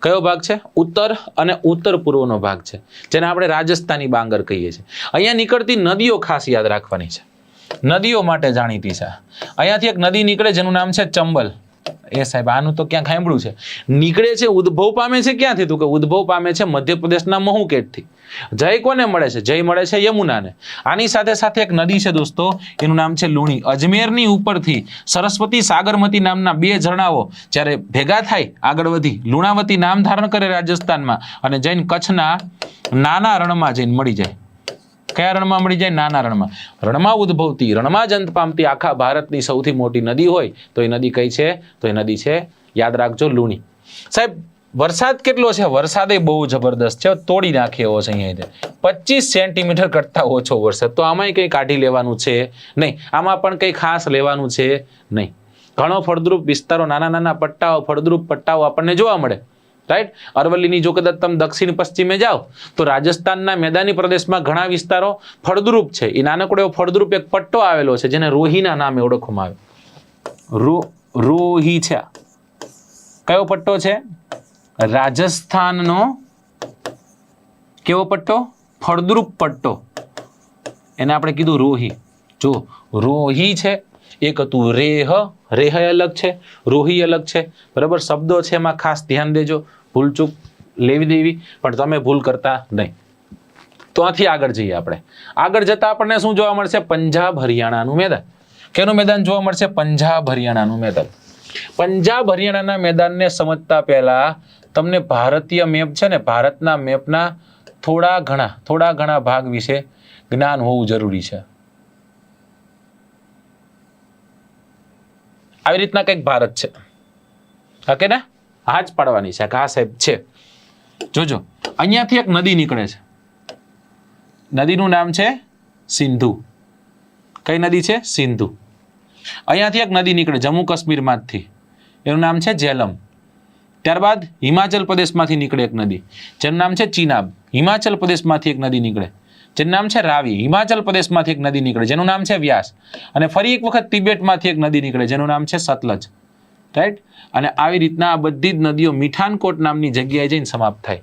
કયો ભાગ છે? ઉત્તર અને ઉત્તર પૂર્વનો ભાગ છે, જેને આપણે રાજસ્થાની બાંગર કહીએ છીએ. અહીંયા નીકળતી નદીઓ ખાસ યાદ રાખવાની છે. નદીઓ માટે જાણીતી છે. અહીંયાથી એક નદી નીકળે જેનું નામ છે ચંબલ. એ સાહેબ આનું તો ક્યાં સાંભળ્યું છે? નીકળે છે, ઉદ્ભવ પામે છે ક્યાંથી? તો કે ઉદ્ભવ પામે છે મધ્યપ્રદેશના મહુકેટથી. જય કોને મળે છે? જય મળે છે યમુનાને. આની સાથે સાથે એક નદી છે દોસ્તો, એનું નામ છે લુણી. અજમેરની ઉપરથી સરસ્વતી, સાગરમતી નામના 2 ઝરણાઓ જ્યારે ભેગા થાય, આગળ વધી લુણાવતી નામ ધારણ કરે રાજસ્થાનમાં, અને જૈન કચ્છના નાના રણમાં જઈને મળી જાય. કયા રણમાં મળી જાય? નાના રણમાં. રણમાં ઉદ્ભવતી, રણમાં જ અંત પામતી આખા ભારતની સૌથી મોટી નદી હોય તો એ નદી કઈ છે? તો એ નદી છે, યાદ રાખજો, લુણી. સાહેબ વરસાદ કેટલો છે? વરસાદ એ બહુ જબરદસ્ત છે, તોડી નાખે એવો છે. અહીંયા 25 સેન્ટીમીટર કરતા ઓછો વરસાદ. તો આમાંય કંઈ કાઢી લેવાનું છે નહીં, આમાં પણ કંઈ ખાસ લેવાનું છે નહીં. ઘણો ફળદ્રુપ વિસ્તારો, નાના નાના પટ્ટાઓ, ફળદ્રુપ પટ્ટાઓ આપણને જોવા મળે. રાઈટ. અરવલ્લીની જો કદાચ તમે દક્ષિણ પશ્ચિમે જાઓ તો રાજસ્થાનના મેદાની પ્રદેશમાં ઘણા વિસ્તારો ફળદ્રુપ છે. એ નાનકડો એવો ફળદ્રુપ એક પટ્ટો આવેલો છે જેને રોહીના નામે ઓળખવામાં આવે. રોહી છે. કયો પટ્ટો છે? રાજસ્થાનનો કેવો પટ્ટો? ફળદ્રુપ પટ્ટો. એને આપણે કીધું રોહી. જો રોહી છે, એક હતું રેહ, રેહ અલગ છે, રોહી અલગ છે. બરાબર, શબ્દો છે એમાં ખાસ ધ્યાન દેજો, ભૂલચૂક લેવી દેવી પણ તમે ભૂલ કરતા નહીં. તો આથી આગળ જઈએ આપણે. આગળ જતા આપણને શું જોવા મળશે? પંજાબ હરિયાણાનું મેદાન. કેનું મેદાન જોવા મળશે? પંજાબ હરિયાણાનું મેદાન. પંજાબ હરિયાણાના મેદાનને સમજતા પહેલા તમને ભારતીય મેપ છે ને, ભારતના મેપના થોડા ઘણા ભાગ વિશે જ્ઞાન હોવું જરૂરી છે. આવી રીતના કંઈક ભારત છે, ઓકે ને? હા જ પાડવાની છે, આ સાહેબ છે. જોજો, અહીંયાથી એક નદી નીકળે છે. નદીનું નામ છે સિંધુ. કઈ નદી છે? સિંધુ. અહીંયાથી એક નદી નીકળે જમ્મુ કાશ્મીરમાંથી, એનું નામ છે ઝેલમ. ત્યારબાદ હિમાચલ પ્રદેશમાંથી નીકળે એક નદી, જેનું નામ છે ચિનાબ. હિમાચલ પ્રદેશમાંથી એક નદી નીકળે જેનું નામ છે રાવી. હિમાચલ પ્રદેશમાંથી એક નદી નીકળે જેનું નામ છે વ્યાસ. અને ફરી એક વખત તિબેટમાંથી એક નદી નીકળે જેનું નામ છે સતલજ. રાઈટ? અને આવી રીતના આ બધી જ નદીઓ મીઠાનકોટ નામની જગ્યાએ જઈને સમાપ્ત થાય.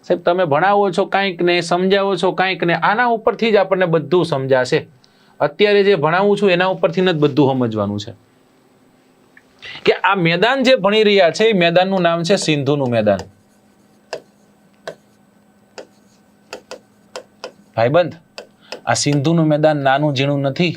સાહેબ તમે ભણાવો છો કાંઈક ને, સમજાવો છો કાંઈક ને, આના ઉપરથી જ આપણને બધું સમજાશે. અત્યારે જે ભણાવું છું એના ઉપરથી જ બધું સમજવાનું છે કે આ મેદાન જે ભણી રહ્યા છે એ મેદાનનું નામ છે સિંધુનું મેદાન. ભાઈબંધ, આ સિંધુનું મેદાન નાનું ઝીણું નથી.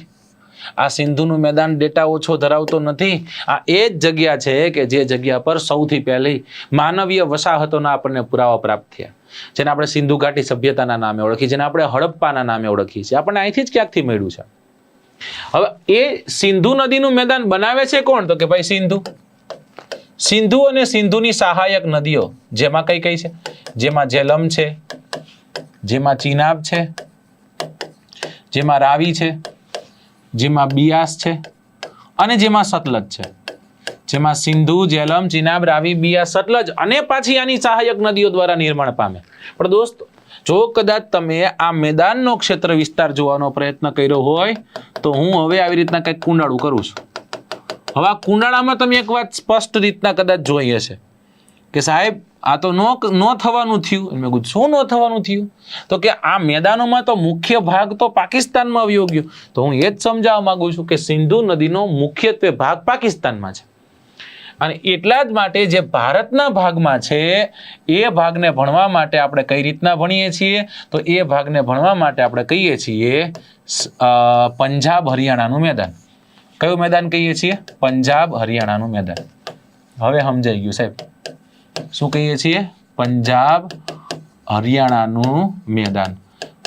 આ સિંધુનું મેદાન ડેટા ઓછો ધરાવતો નથી. આ એ જ જગ્યા છે કે જે જગ્યા પર સૌથી પહેલી માનવીય વસાહતોના આપણને પુરાવા પ્રાપ્ત થયા, જેને આપણે સિંધુ ઘાટી સભ્યતાના નામે ઓળખી, જેને આપણે હડપ્પાના નામે ઓળખીએ છીએ. આપણને અહીંથી જ ક્યાંકથી મળ્યું છે. હવે એ સિંધુ નદીનું મેદાન બનાવે છે કોણ? તો કે ભાઈ સિંધુ. સિંધુ અને સિંધુની સહાયક નદીઓ જેમાં કઈ કઈ છે? જેમાં ઝેલમ છે, જેમાં ચિનાબ છે, જેમાં રાવી છે, જેમાં બિયાસ છે અને જેમાં સતલજ છે. જેમાં સિંધુ, ઝેલમ, ચિનાબ, રાવી, બિયાસ, સતલજ અને પાછી આની સહાયક નદીઓ દ્વારા નિર્માણ પામે. પણ દોસ્તો, જો કદાચ તમે આ મેદાનનો ક્ષેત્ર વિસ્તાર જોવાનો પ્રયત્ન કર્યો હોય તો હું હવે આવી રીતના કંઈક કુંડાળું કરું છું. હવે આ કુંડાળામાં તમે એક વાત સ્પષ્ટ રીતના કદાચ જોઈ હશે કે સાહેબ આ તો ન થવાનું થયું. મેં કીધું શું ન થવાનું થયું? તો કે આ મેદાનોમાં તો મુખ્ય ભાગ તો પાકિસ્તાનમાં આવ્યો ગયો. તો હું એ જ સમજાવવા માંગુ છું કે સિંધુ નદીનો મુખ્યત્વે ભાગ પાકિસ્તાનમાં છે. અને એટલા જ માટે જે ભારતના ભાગમાં છે એ ભાગને ભણવા માટે આપણે કઈ રીતના ભણીએ છીએ? તો એ ભાગને ભણવા માટે આપણે કહીએ છીએ પંજાબ હરિયાણાનું મેદાન. કયું મેદાન કહીએ છીએ? પંજાબ હરિયાણાનું મેદાન. હવે સમજાઈ ગયું સાહેબ. શું કહીએ છીએ? પંજાબ હરિયાણાનું મેદાન.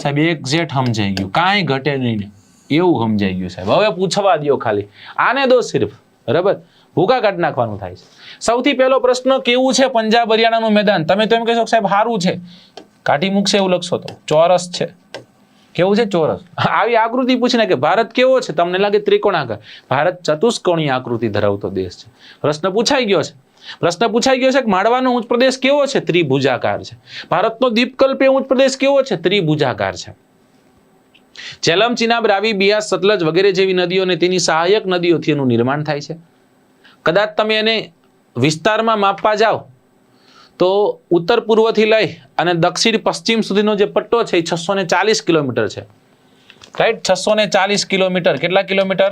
સાહેબ એક્ઝેક્ટ સમજાઈ ગયું, કાંઈ ઘટે નહીં, એવું સમજાઈ ગયું સાહેબ. હવે પૂછવા દો, ખાલી આને દો સિર્ફ. બરાબર, ભૂકા કાઢી નાખવાનું થાય છે. સૌથી પહેલો પ્રશ્ન, કેવું છે પંજાબ હરિયાણાનું મેદાન? તમે તો એમ કહેશો સાહેબ સારું છે, કાઢી મૂકશે એવું લખશો તો. ચોરસ છે. કેવું છે? ચોરસ. આવી આકૃતિ પૂછીને કે ભારત કેવો છે, તમને લાગે ત્રિકોણાકાર. ભારત ચતુષ્કોણીય આકૃતિ ધરાવતો દેશ છે. પ્રશ્ન પૂછાઈ ગયો છે. પ્રશ્ન પૂછાઈ ગયો છે કે માળવાનો ઉચ્ચ પ્રદેશ કેવો છે? ત્રિભુજાકાર છે. ભારતનો દ્વીપકલ્પીય ઉચ્ચ પ્રદેશ કેવો છે? ત્રિભુજાકાર છે. ઝેલમ, ચિનાબ, રાવી, બિયાસ, સતલજ વગેરે જેવી નદીઓ અને તેની સહાયક નદીઓથી એનું નિર્માણ થાય છે. કદાચ તમે એને વિસ્તારમાં માપવા જાઓ તો ઉત્તર પૂર્વથી લઈ અને દક્ષિણ પશ્ચિમ સુધીનો જે પટ્ટો છે એ 640 કિલોમીટર છે. રાઈટ? 640 કિલોમીટર. કેટલા કિલોમીટર?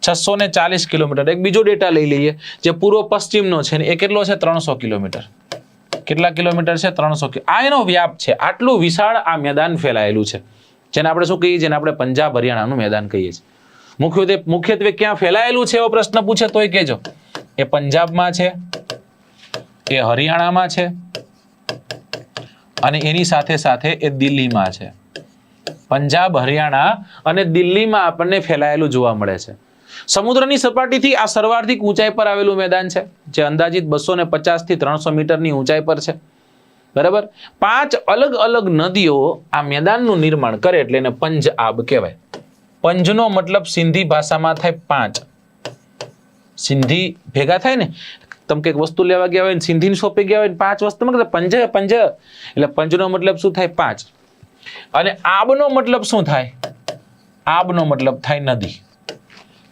640 કિલોમીટર. એક બીજો ડેટા લઈ લઈએ જે પૂર્વ પશ્ચિમનો છે, એ કેટલો છે? 300 કિલોમીટર. કેટલા કિલોમીટર છે? 300. આ એનો વ્યાપ છે. આટલું વિશાળ આ મેદાન ફેલાયેલું છે, જેને આપણે શું કહીએ? જેને આપણે પંજાબ હરિયાણાનું મેદાન કહીએ છીએ. મુખ્યત્વે ક્યાં ફેલાયેલું છે એવો પ્રશ્ન પૂછે તોય કહેજો. એ પંજાબમાં છે, એ હરિયાણામાં છે અને એની સાથે સાથે એ દિલ્હીમાં છે. પંજાબ, હરિયાણા અને દિલ્હીમાં આપણને ફેલાયેલું જોવા મળે છે. સમુદ્રની સપાટીથી આ સર્વાધિક ઊંચાઈ પર આવેલું મેદાન છે, જે અંદાજિત 250 થી 300 મીટરની ઊંચાઈ પર છે. બરાબર? 5 અલગ અલગ નદીઓ આ મેદાનનું નિર્માણ કરે એટલે એને પંજાબ કહેવાય. પંજનો મતલબ સિંધી ભાષામાં થાય 5. સિંધી ભેગા થાય ને, તમે કઈક વસ્તુ લેવા ગયા હોય ને સિંધીની શોપે ગયા હોય 5 વસ્તુ પંજ એટલે પંજનો મતલબ શું થાય? 5. અને આબનો મતલબ શું થાય? આબનો મતલબ થાય નદી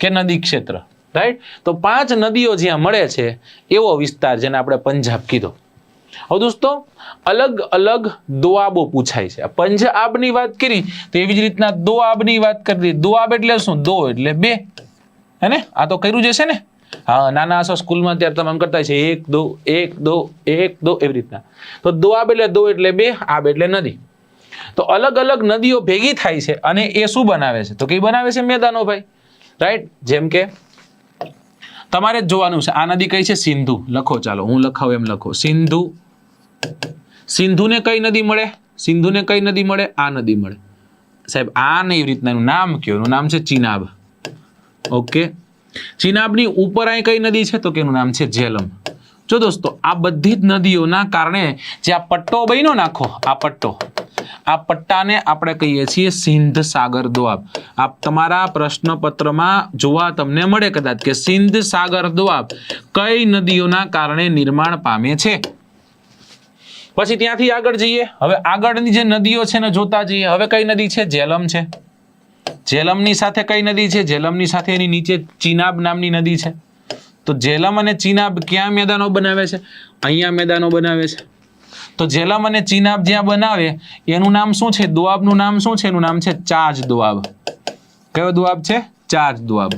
કે નદી ક્ષેત્ર. રાઈટ. તો 5 નદીઓ જ્યાં મળે છે એવો વિસ્તાર જેને આપણે પંજાબ કીધો. હવે દોસ્તો અલગ અલગ દોઆબો પૂછાય છે. પંજાબની વાત કરી તો એવી જ રીતના દોઆબની વાત કરી. દોઆબ એટલે શું? દો એટલે 2, હે ને? આ તો કર્યું જ છે ને. હા, નાના હશો સ્કૂલમાં ત્યારે તમે આમ કરતા છે 1 2 1 2 1 2 એવી રીતના. તો દોઆબ એટલે દો એટલે 2, આબ એટલે નદી. તો અલગ અલગ નદીઓ ભેગી થાય છે અને એ શું બનાવે છે? તો કઈ બનાવે છે? મેદાનો ભાઈ, રાઈટ. જેમ કે તમારે જ જોવાનું છે આ નદી કઈ છે? સિંધુ. લખો, ચાલો હું લખાવું એમ લખો. સિંધુ. સિંધુને કઈ નદી મળે? સિંધુને કઈ નદી મળે? આ નદી મળે. સાહેબ આ ને એવી રીતના એનું નામ કયો? એનું નામ છે ચિનાબ. ઓકે. ચિનાબની ઉપર અહીં કઈ નદી છે? તો કે એનું નામ છે ઝેલમ. જો દોસ્તો આ બધી જ નદીઓના કારણે જે આ પટ્ટો બન્યો નાખો, આ પટ્ટો, આ પટ્ટાને આપણે કહીએ છીએ સિંધ સાગર દોઆબ. આ તમારા પ્રશ્નપત્રમાં જોવા તમને મળે કદાચ કે સિંધ સાગર દોઆબ કઈ નદીઓના કારણે નિર્માણ પામે છે. પછી ત્યાંથી આગળ જઈએ. હવે આગળની જે નદીઓ છે ને જોતા જઈએ. હવે કઈ નદી છે? ઝેલમ છે. ઝેલમની સાથે કઈ નદી છે? ઝેલમની સાથે એની નીચે ચિનાબ નામની નદી છે. તો ઝેલમ અને ચિનાબ ક્યાં મેદાનો બનાવે છે? અહીંયા મેદાનો બનાવે છે. તો ઝેલમ અને ચિનાબ જ્યાં બનાવે એનું નામ શું છે? દોઆબનું નામ શું છે? એનું નામ છે ચાજ દોઆબ. કયો દોઆબ છે? ચાજ દોઆબ.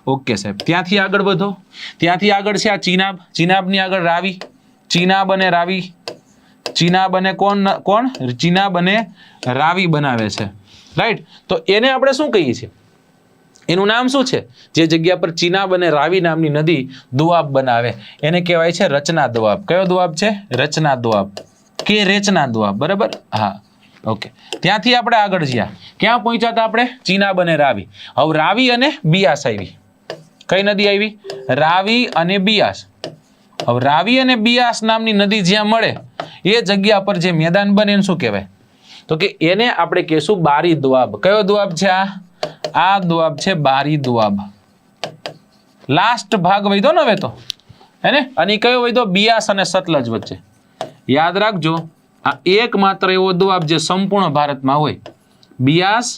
ઓકે સાહેબ. ત્યાંથી આગળ વધો. ત્યાંથી આગળ છે આ ચિનાબ. ચિનાબની આગળ રાવી. ચિનાબ અને રાવી. ચિનાબ અને કોણ? ચિનાબ અને રાવી બનાવે છે, રાઈટ. તો એને આપણે શું કહીએ છીએ? એનું નામ શું છે? જે જગ્યા પર ચિનાબ અને રાવી નામની નદી દોઆબ બનાવે એને કહેવાય છે રચના દોઆબ. કયો દોઆબ છે? રચના દોઆબ કે રેચના દોઆબ. બરાબર. હા, ઓકે. ત્યાંથી આપણે આગળ જ્યાં ક્યાં પહોંચ્યા હતા આપણે? ચિનાબ અને રાવી. હવે રાવી અને બિયાસ આવી. કઈ નદી આવી? રાવી અને બિયાસ. હવે રાવી અને બિયાસ નામની નદી જ્યાં મળે એ જગ્યા પર જે મેદાન બને એને શું કહેવાય? તો કે એને આપણે કહેશું બારી દોઆબ. કયો દોઆબ છે આ દોઆબ છે બારી દોઆબ. લાસ્ટ ભાગ વૈધો ને હવે તો, હે ને? અને કયો વૈધો? બિયાસ અને સતલજ વચ્ચે. યાદ રાખજો આ એકમાત્ર એવો દોઆબ જે સંપૂર્ણ ભારતમાં હોય. બિયાસ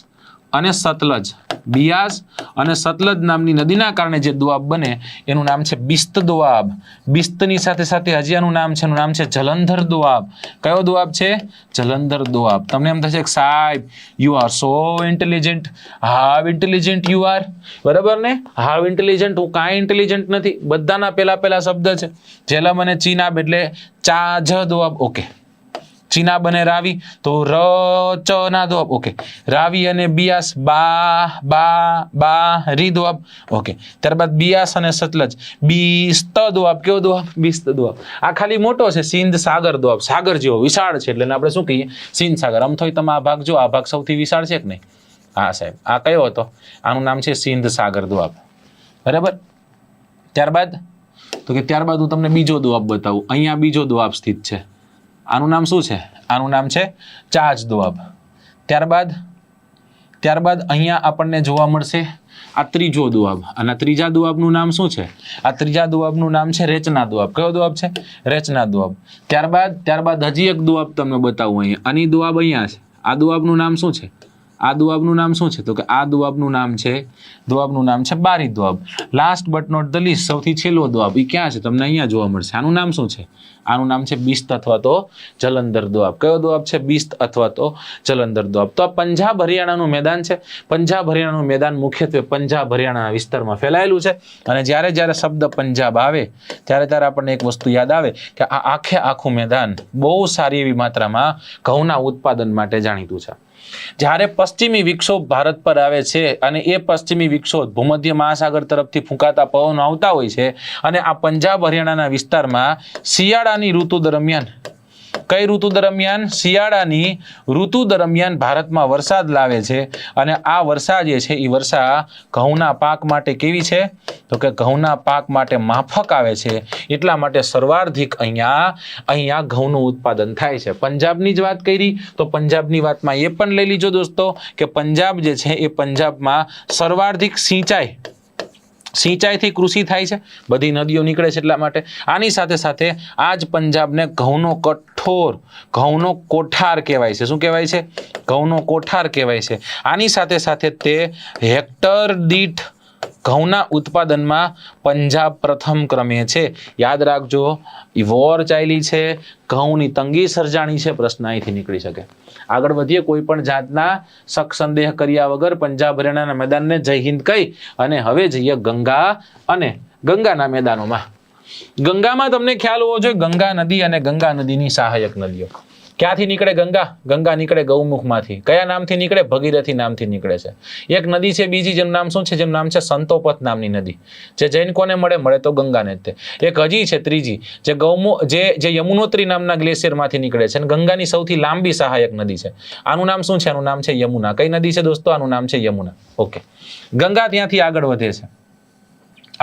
અને સતલજ. બિયાસ અને સતલજ નામની નદીના કારણે જે દોઆબ બને એનું નામ છે બિસ્ત દોઆબ. બિસ્તની સાથે સાથે હજી આનું નામ છે, એનું નામ છે જલંધર દોઆબ. કયો દોઆબ છે? જલંધર દોઆબ. તમને એમ થશે કે સાહેબ you are so intelligent. How intelligent you are. બરાબર ને? હાવ ઇન્ટેલિજન્ટ. હું કાંઈ ઇન્ટેલિજન્ટ નથી. બધાના પેલા શબ્દ છે. ઝેલમ અને ચિનાબ એટલે ચાજ દોઆબ. ઓકે. ચિનાબ અને રાવી તો રચના દોઆબ. ઓકે. રાવી અને બિયાસ બારી દોઆબ. ઓકે. ત્યારબાદ બિયાસ અને સતલજ બિસ્ત દોઆબ. કેવો દોઆબ? બિસ્ત દોઆબ. આ ખાલી મોટો છે સિંધ સાગર દોઆબ. સાગર જેવો વિશાળ છે એટલે આપણે શું કહીએ? સિંધ સાગર. આમ થોડી તમે આ ભાગ જો, આ ભાગ સૌથી વિશાળ છે કે નહીં? હા સાહેબ. આ કયો હતો? આનું નામ છે સિંધ સાગર દોઆબ. બરાબર. ત્યારબાદ તો કે ત્યારબાદ હું તમને બીજો દોઆબ બતાવું. અહીંયા બીજો દોઆબ સ્થિત છે. આનું નામ શું છે? આનું નામ છે ચાજ દોઆબ. ત્યારબાદ અહીંયા આપણને જોવા મળશે આ ત્રીજો દોઆબ. અને ત્રીજા દોઆબનું નામ શું છે? આ ત્રીજા દોઆબનું નામ છે રેચના દોઆબ. કયો દોઆબ છે? રેચના દોઆબ. ત્યારબાદ હજી એક દોઆબ તમને બતાવું. અહીંયા આની દોઆબ અહીંયા છે. આ દોઆબનું નામ શું છે? આ દોઆબનું નામ શું છે? તો કે આ દોઆબનું નામ છે Bari Doab. Last but not the least, સૌથી છેલ્લો દોઆબ એ ક્યાં છે? તમને અહીંયા જોવા મળશે. આનું નામ શું છે? આનું નામ છે બિસ્ત અથવા તો જલંધર દોઆબ. કયો દોઆબ છે? બિસ્ત અથવા તો જલંધર દોઆબ. તો આ પંજાબ હરિયાણાનું મેદાન છે. પંજાબ હરિયાણાનું મેદાન મુખ્યત્વે પંજાબ હરિયાણાના વિસ્તારમાં ફેલાયેલું છે. અને જ્યારે શબ્દ પંજાબ આવે ત્યારે આપણને એક વસ્તુ યાદ આવે કે આ આખું મેદાન બહુ સારી એવી માત્રામાં ઘઉંના ઉત્પાદન માટે જાણીતું છે. જ્યારે પશ્ચિમી વિક્ષોભ ભારત પર આવે છે અને એ પશ્ચિમી વિક્ષોભ ભૂમધ્ય મહાસાગર તરફથી ફૂંકાતા પવનો આવતા હોય છે અને આ પંજાબ હરિયાણાના વિસ્તારમાં શિયાળાની ઋતુ દરમિયાન, કઈ ઋતુ દરમિયાન? શિયાળાની ઋતુ દરમિયાન ભારતમાં વરસાદ લાવે છે. અને આ વર્ષા જે છે એ વર્ષા ઘઉંના પાક માટે કેવી છે? તો કે ઘઉંના પાક માટે માફક આવે છે. એટલા માટે સર્વાધિક અહીંયા ઘઉંનું ઉત્પાદન થાય છે. પંજાબની જ વાત કરી તો પંજાબની વાતમાં એ પણ લઈ લીજો દોસ્તો કે પંજાબ જે છે એ પંજાબમાં સર્વાધિક સિંચાઈથી કૃષિ થાય છે. બધી નદીઓ નીકળે છે એટલા માટે. આની સાથે સાથે આ જ પંજાબને ઘઉંનો કોઠાર કહેવાય છે. શું કહેવાય છે? ઘઉંનો કોઠાર કહેવાય છે. આની સાથે સાથે તે હેક્ટર દીઠ ઘઉંના ઉત્પાદનમાં પંજાબ પ્રથમ ક્રમે છે. યાદ રાખજો, વોર ચાલી છે, ઘઉંની તંગી સર્જાણી છે, પ્રશ્ન અહીંથી નીકળી શકે. આગળ વધીએ. કોઈ પણ જાતના શક સંદેહ કર્યા વગર પંજાબ હરિયાણાના મેદાનને જય હિન્દ કહી અને હવે જઈએ ગંગા અને ગંગાના મેદાનોમાં. ગંગામાં તમને ખ્યાલ હોવો જોઈએ, ગંગા નદી અને ગંગા નદીની સહાયક નદીઓ. ક્યાંથી નીકળે ગંગા? ગંગા નીકળે ગૌમુખમાંથી. કયા નામથી નીકળે? ભગીરથી નામથી નીકળે છે. એક નદી છે બીજી, જેનું નામ શું છે? જેનું નામ છે સંતોપત નામની નદી. જે જૈન કોને મળે? મળે તો ગંગાને જ તે. એક હજી છે ત્રીજી, જે યમુનોત્રી નામના ગ્લેશિયરમાંથી નીકળે છે અને ગંગાની સૌથી લાંબી સહાયક નદી છે. આનું નામ શું છે? આનું નામ છે યમુના. કઈ નદી છે દોસ્તો? આનું નામ છે યમુના. ઓકે. ગંગા ત્યાંથી આગળ વધે છે,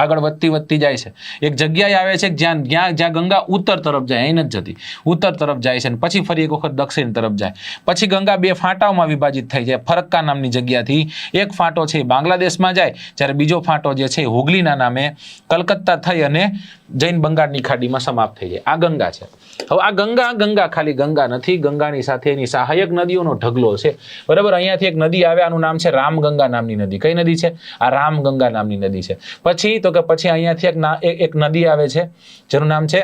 આગળ વધતી જાય છે. એક જગ્યાએ આવે છે જ્યાં ગંગા ઉત્તર તરફ જાય, અહીં નથી જતી, ઉત્તર તરફ જાય છે અને પછી ફરી એક વખત દક્ષિણ તરફ જાય. પછી ગંગા બે ફાંટાઓમાં વિભાજિત થઈ જાય. ફરક્કા નામની જગ્યાથી એક ફાંટો છે બાંગ્લાદેશમાં જાય, જ્યારે બીજો ફાંટો જે છે હુગલીના નામે કલકત્તા થઈ અને જૈન બંગાળની ખાડીમાં સમાપ્ત થઈ જાય. આ ગંગા છે. હવે આ ગંગા ખાલી ગંગા નથી, ગંગાની સાથે એની સહાયક નદીઓનો ઢગલો છે. બરાબર. અહીંયાથી એક નદી આવે, આનું નામ છે રામગંગા નામની નદી. કઈ નદી છે? આ રામગંગા નામની નદી છે. પછી અહીંયાથી એક નદી આવે છે જેનું નામ છે,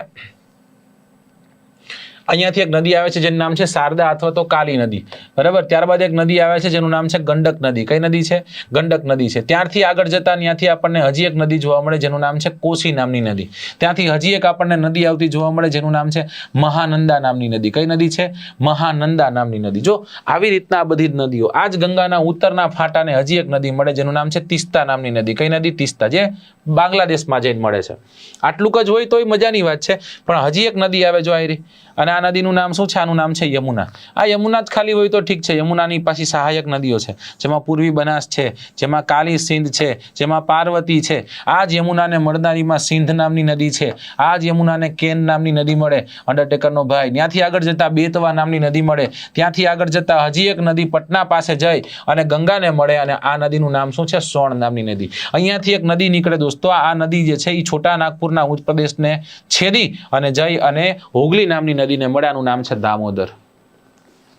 અહીંયાથી એક નદી આવે છે જેનું નામ છે શારદા અથવા તો કાલી નદી. બરાબર. ત્યારબાદ એક નદી આવે છે જેનું નામ છે ગંડક નદી. કઈ નદી છે? ગંડક નદી છે. ત્યારથી આગળ જતા ત્યાંથી આપણને હજી એક નદી જોવા મળે જેનું નામ છે કોસી નામની નદી. ત્યાંથી હજી એક આપણને નદી આવતી જોવા મળે જેનું નામ છે મહાનંદા નામની નદી. કઈ નદી છે? મહાનંદા નામની નદી. જો આવી રીતના આ બધી જ નદીઓ, આ જ ગંગાના ઉત્તરના ફાટાને હજી એક નદી મળે જેનું નામ છે તિસ્તા નામની નદી. કઈ નદી? તિસ્તા, જે બાંગ્લાદેશમાં જઈને મળે છે. આટલું જ હોય તોય મજાની વાત છે, પણ હજી એક નદી આવે જો આયરી, અને આ નદીનું નામ શું છે? આનું નામ છે યમુના. આ યમુના જ ખાલી હોય તો ઠીક છે. યમુનાની પાછી સહાયક નદીઓ છે, જેમાં પૂર્વી બનાસ છે, જેમાં કાલી સિંધ છે, જેમાં પાર્વતી છે. આ જ યમુનાને મળનારીમાં સિંધ નામની નદી છે. આ જ યમુનાને કેન નામની નદી મળે, અંડરટેકરનો ભાઈ. ત્યાંથી આગળ જતા બેતવા નામની નદી મળે. ત્યાંથી આગળ જતા હજી એક નદી પટના પાસે જઈ અને ગંગાને મળે, અને આ નદીનું નામ શું છે? સોણ નામની નદી. અહીંયાથી એક નદી નીકળે દોસ્તો. આ નદી જે છે એ છોટા નાગપુરના ઉચ્ચ પ્રદેશને છેદી અને જઈ અને હુગલી નામની નદીને મળે. આનું નામ છે દામોદર.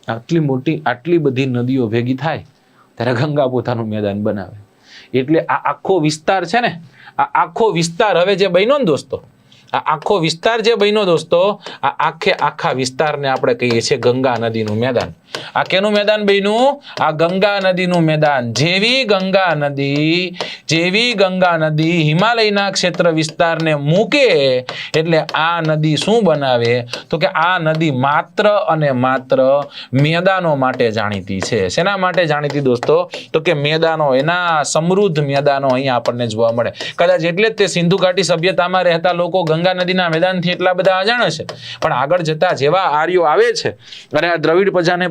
આટલી મોટી, આટલી બધી નદીઓ ભેગી થાય ત્યારે ગંગા પોતાનું મેદાન બનાવે. એટલે આ આખો વિસ્તાર છે ને, આ આખો વિસ્તાર હવે જે બન્યો ને દોસ્તો, આ આખો વિસ્તાર જે બન્યો દોસ્તો, આ આખા વિસ્તારને આપણે કહીએ છીએ ગંગા નદીનું મેદાન. આ કેનું મેદાન બન્યું? આ ગંગા નદીનું મેદાન. જેવી ગંગા નદી હિમાલયના ક્ષેત્ર વિસ્તારને મૂકે એટલે આ નદી શું બનાવે? તો કે આ નદી માત્ર અને માત્ર મેદાનો માટે જાણીતી છે. શેના માટે જાણીતી દોસ્તો? તો કે મેદાનો, એના સમૃદ્ધ મેદાનો અહીંયા આપણને જોવા મળે. કદાચ એટલે જ તે સિંધુ ઘાટી સભ્યતામાં રહેતા લોકો ગંગા નદીના મેદાનથી એટલા બધા અજાણ છે, પણ આગળ જતા જેવા આર્યો આવે છે અને આ દ્રવિડ પ્રજાને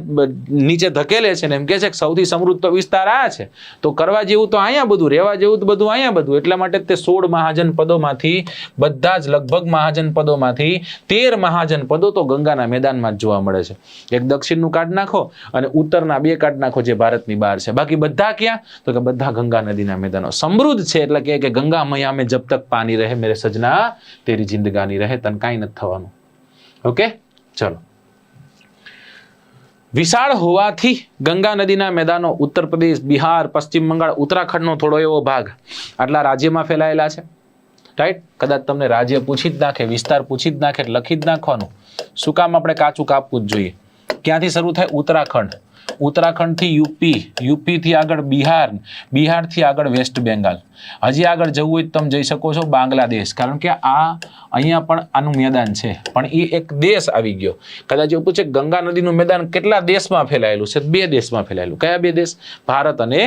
નીચે ધકેલે છે ને એમ કે છે કે સૌથી સમૃદ્ધ તો વિસ્તાર આ છે, તો કરવા જેવું તો અહીંયા બધું, રહેવા જેવું તો બધું અહીંયા બધું. એટલા માટે તે 16 મહાજન પદોમાંથી બધા જ લગભગ મહાજન પદોમાંથી 13 મહાજન પદો તો ગંગાના મેદાનમાં જ જોવા મળે છે. એક દક્ષિણનું કાઢ નાખો અને ઉત્તરના 2 કાઢ નાખો જે ભારતની બહાર છે. બાકી બધા ક્યાં? તો કે બધા ગંગા નદીના મેદાનો સમૃદ્ધ છે. એટલે કે ગંગા મૈયા મેં જબ તક પાણી રહે મેરે સजना તેરી જિંદગાની રહે, તને કાંઈ નથી થવાનું. ઓકે, ચલો. વિશાળ હોવાથી ગંગા નદીના મેદાનો ઉત્તર પ્રદેશ, બિહાર, પશ્ચિમ બંગાળ, ઉત્તરાખંડનો થોડો એવો ભાગ આટલા રાજ્યમાં ફેલાયેલા છે. રાઈટ. કદાચ તમને રાજ્ય પૂછી જ નાખે, વિસ્તાર પૂછી જ નાખે, લખી જ નાખવાનું. શું કામ? આપણે કાચું કાપવું જ જોઈએ. ક્યાંથી શરૂ થાય? ઉત્તરાખંડ. ઉત્તરાખંડથી યુપી, યુપીથી આગળ બિહાર, બિહારથી આગળ વેસ્ટ બેંગાલ. હજી આગળ જવું હોય તો તમે જઈ શકો છો બાંગ્લાદેશ, કારણ કે આ અહીંયા પણ આનું મેદાન છે, પણ એ એક દેશ આવી ગયો. કદાચ એવું પૂછે ગંગા નદીનું મેદાન કેટલા દેશમાં ફેલાયેલું છે? 2 દેશમાં ફેલાયેલું. કયા 2 દેશ? ભારત અને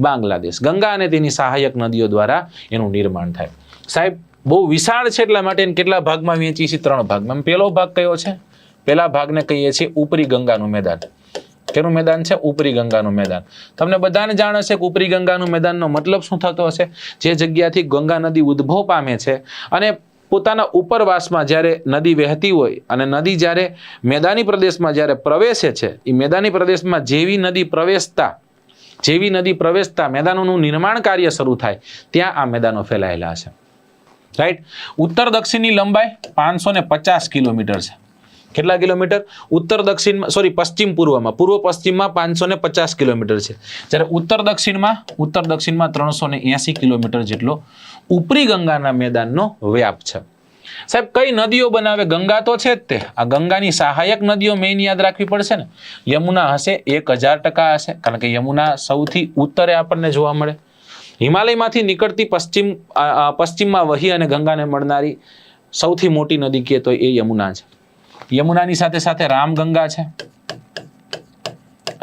બાંગ્લાદેશ. ગંગા અને તેની સહાયક નદીઓ દ્વારા એનું નિર્માણ થાય. સાહેબ બહુ વિશાળ છે એટલા માટે એને કેટલા ભાગમાં વહેંચી છે? 3 ભાગમાં. પહેલો ભાગ કયો છે? પહેલા ભાગને કહીએ છીએ ઉપરી ગંગાનું મેદાન. કેનું મેદાન છે? ઉપરી ગંગાનું મેદાન. તમને બધાને જાણ હશે કે ઉપરી ગંગાનું મેદાનનો મતલબ શું થતો હશે? જે જગ્યાથી ગંગા નદી ઉદ્ભવ પામે છે અને પોતાના ઉપરવાસમાં જ્યારે નદી વહેતી હોય અને નદી જ્યારે મેદાની પ્રદેશમાં જ્યારે પ્રવેશે છે, એ મેદાની પ્રદેશમાં જેવી નદી પ્રવેશતા મેદાનોનું નિર્માણ કાર્ય શરૂ થાય ત્યાં આ મેદાનો ફેલાયેલા છે. રાઈટ. ઉત્તર દક્ષિણની લંબાઈ 550 કિલોમીટર છે. કેટલા કિલોમીટર? ઉત્તર દક્ષિણમાં પશ્ચિમ પૂર્વમાં, પૂર્વ પશ્ચિમમાં 550 કિલોમીટર છે, જ્યારે ઉત્તર દક્ષિણમાં 380 કિલોમીટર જેટલો ઉપરી ગંગાના મેદાનનો વ્યાપ છે. સાહેબ કઈ નદીઓ બનાવે? ગંગા તો છે જ તે. આ ગંગાની સહાયક નદીઓ મેઇન યાદ રાખવી પડશે ને. યમુના હશે, 1000% હશે, કારણ કે યમુના સૌથી ઉત્તરે આપણને જોવા મળે. હિમાલયમાંથી નીકળતી પશ્ચિમમાં વહી અને ગંગાને મળનારી સૌથી મોટી નદી કહે તો એ યમુના છે. યમુનાની સાથે સાથે રામગંગા છે,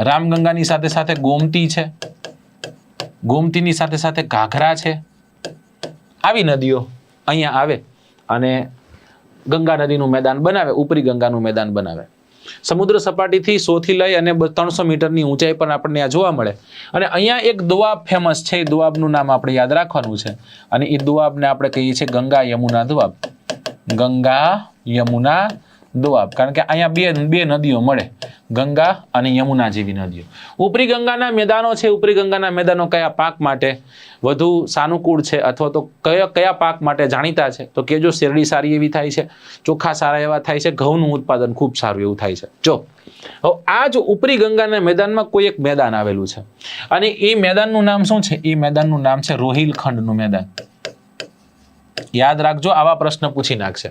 રામગંગાની સાથે સાથે ગોમતી છે, ગોમતીની સાથે સાથે ઘાઘરા છે. આવી નદીઓ અહીંયા આવે અને ગંગા નદીનું મેદાન બનાવે, ઉપરી ગંગાનું મેદાન બનાવે. સમુદ્ર સપાટીથી 100 થી લઈ અને 300 મીટરની ઊંચાઈ પર આપણને આ જોવા મળે. અને અહીંયા એક દોઆબ ફેમસ છે, એ દોઆબનું નામ આપણે યાદ રાખવાનું છે, અને એ દોઆબને આપણે કહીએ છીએ ગંગા યમુના દોઆબ. ગંગા યમુના દોઆબ, કારણ કે અહીંયા બે નદીઓ મળે, ગંગા અને યમુના જેવી નદીઓ. ઉપરી ગંગાના મેદાનો છે. ઉપરી ગંગાના મેદાનો કયા પાક માટે વધુ સાનુકૂળ છે, અથવા તો કયા પાક માટે જાણીતા છે? તો કે જો શેરડી સારી એવી થાય છે, ચોખા સારા એવા થાય છે, ઘઉંનું ઉત્પાદન ખૂબ સારું એવું થાય છે. જો હવે આ જ ઉપરી ગંગાના મેદાનમાં કોઈ એક મેદાન આવેલું છે, અને એ મેદાનનું નામ શું છે? એ મેદાનનું નામ છે રોહિલખંડનું મેદાન. યાદ રાખજો, આવા પ્રશ્ન પૂછી નાખશે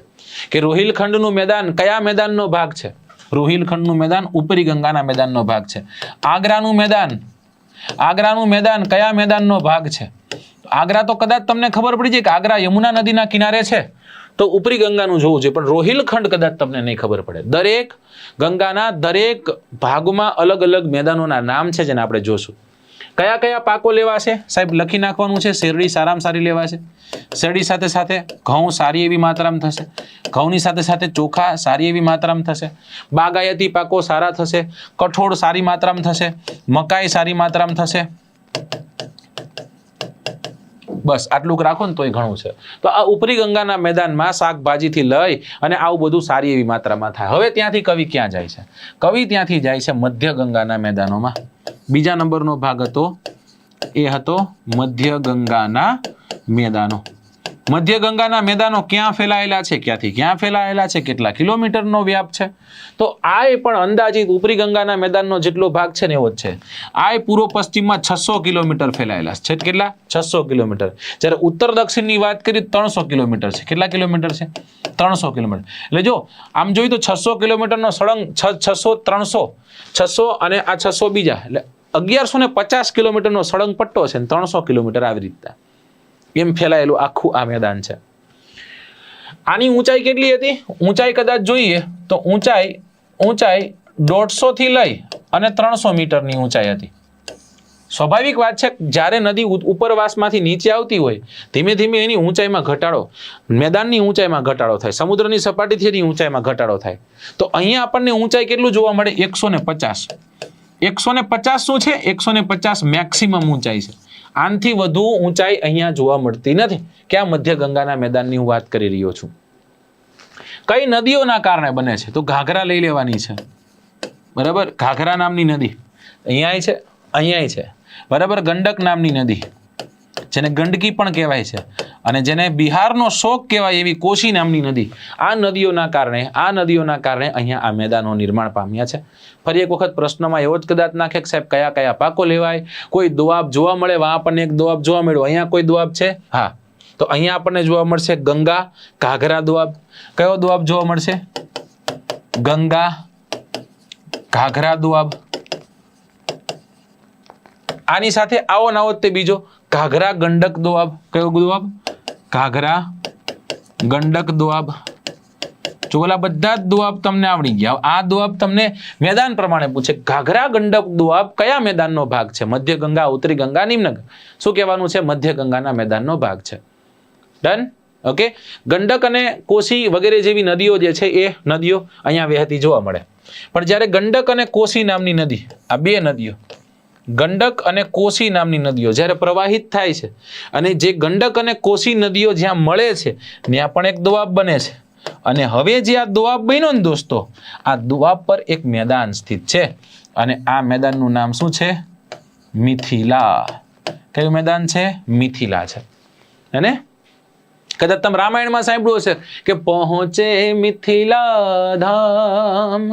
કે રોહિલખંડનું મેદાન કયા મેદાનનો ભાગ છે? રોહિલખંડનું મેદાન ઉપરી ગંગાના મેદાનનો ભાગ છે. આગ્રાનું મેદાન કયા મેદાનનો ભાગ છે? આગ્રા તો કદાચ તમને ખબર પડી જાય કે આગ્રા યમુના નદીના કિનારે છે, તો ઉપરી ગંગાનું જોવું જોઈએ, પણ રોહિલખંડ કદાચ તમને નહીં ખબર પડે. દરેક ગંગાના દરેક ભાગમાં અલગ અલગ મેદાનોના નામ છે, જેને આપણે જોશું. કયા કયા પાકો લેવાશે? સાહેબ લખી નાખવાનું છે. શેરડી સારામાં સારી લેવાશે, શેરડી સાથે સાથે ઘઉં સારી એવી માત્રામાં થશે, ઘઉંની સાથે સાથે ચોખા સારી એવી માત્રામાં થશે, બાગાયતી પાકો સારા થશે, કઠોળ સારી માત્રામાં થશે, મકાઈ સારી માત્રામાં થશે. બસ આટલું રાખો ને તોય ઘણું છે. તો આ ઉપરી ગંગાના મેદાનમાં શાકભાજીથી લઈ અને આવું બધું સારી એવી માત્રામાં થાય. હવે ત્યાંથી કવિ ક્યાં જાય છે? કવિ ત્યાંથી જાય છે મધ્ય ગંગાના મેદાનોમાં. બીજા નંબરનો ભાગ હતો એ હતો મધ્ય ગંગાના મેદાનો. મધ્ય ગંગાના મેદાનો ક્યાં ફેલાયેલા છે? ક્યાંથી ક્યાં ફેલાયેલા છે? કેટલા કિલોમીટરનો વ્યાપ છે? તો આ પણ અંદાજિત ઉપરી ગંગાના મેદાનનો જેટલો ભાગ છે ને એવો જ છે. આ પૂર્વ પશ્ચિમમાં 600 કિલોમીટર ફેલાયેલા છે. કેટલા? 600 કિલોમીટર. જ્યારે ઉત્તર દક્ષિણની વાત કરી 300 કિલોમીટર છે. કેટલા કિલોમીટર છે? 300 કિલોમીટર. એટલે જો આમ જોઈએ તો 600 કિલોમીટરનો સળંગ 600 અને આ 600 બીજા, એટલે 1150 કિલોમીટરનો સળંગ પટ્ટો છે, 300 કિલોમીટર આવી રીતના એમ ફેલાયેલું આખું આ મેદાન છે. આની ઊંચાઈ કેટલી હતી? ઊંચાઈ કદાચ જોઈએ તો ઊંચાઈ 150 થી લઈ અને 300 મીટરની ઊંચાઈ હતી. સ્વાભાવિક વાત છે, જ્યારે નદી ઉપરવાસમાંથી નીચે આવતી હોય, ધીમે ધીમે એની ઊંચાઈમાં ઘટાડો, મેદાનની ઊંચાઈમાં ઘટાડો થાય, સમુદ્રની સપાટીથી એની ઊંચાઈમાં ઘટાડો થાય. તો અહીંયા આપણને ઊંચાઈ કેટલું જોવા મળે? 150. 150 શું છે? 150 મેક્સિમમ ઊંચાઈ છે. આનથી વધુ ઊંચાઈ અહીંયા જોવા મળતી નથી. ક્યાં? મધ્ય ગંગાના મેદાનની હું વાત કરી રહ્યો છું. કઈ નદીઓના કારણે બને છે? તો ઘાઘરા લઈ લેવાની છે, બરાબર. ઘાઘરા નામની નદી અહીંયા છે, અહીંયા છે, બરાબર. ગંડક નામની નદી, જેને ગંડકી પણ કહેવાય છે, અને જેને બિહારનો શોક કહેવાય એવી કોશી નામની નદી. આ નદીઓના કારણે અહીંયા આ મેદાનો નિર્માણ પામ્યા છે. ફરી એક વખત પ્રશ્નમાં એવો જ કદાચ નાખે કે સાહેબ કયા કયા પાકો લેવાય? કોઈ દોઆબ જોવા મળે? આપણને એક દોઆબ જોવા મળ્યો. અહીંયા કોઈ દોઆબ છે? હા, તો અહીંયા આપણને જોવા મળશે ગંગા ઘાઘરા દોઆબ. કયો દોઆબ જોવા મળશે? ગંગા ઘાઘરા દોઆબ. આની સાથે આવો ના તે બીજો ઘાઘરા ગંડક દોઆબ. કયો દોઆબ? ઘાઘરા ગંડક દોઆબ. જો ઓલા બધા જ દોઆબ તમને આવડી ગયા. આ દોઆબ તમને મેદાન પ્રમાણે પૂછે. ઘાઘરા ગંડક દોઆબ કયા મેદાનનો ભાગ છે? મધ્ય ગંગા, ઉત્તરી ગંગા, નિમ્ન. શું કહેવાનું છે? મધ્ય ગંગાના મેદાનનો ભાગ છે. ડન? ઓકે. ગંડક અને કોશી વગેરે જેવી નદીઓ જે છે એ નદીઓ અહીંયા વહેતી જોવા મળે. પણ જ્યારે ગંડક અને કોશી નામની નદી, આ બે નદીઓ, ગંડક અને કોશી નામની નદીઓ જ્યારે પ્રવાહિત થાય છે, અને જે ગંડક અને કોશી નદીઓ જ્યાં મળે છે ત્યાં પણ એક દોઆબ બને છે. અને હવે જે આ દોઆબ બન્યો ને દોસ્તો, આ દોઆબ પર એક મેદાન સ્થિત છે, અને આ મેદાનનું નામ શું છે? મિથિલા. કયું મેદાન છે? મિથિલા છે. અને કદાચ તમે રામાયણમાં સાંભળ્યું હશે કે પહોંચે મિથિલા ધામ,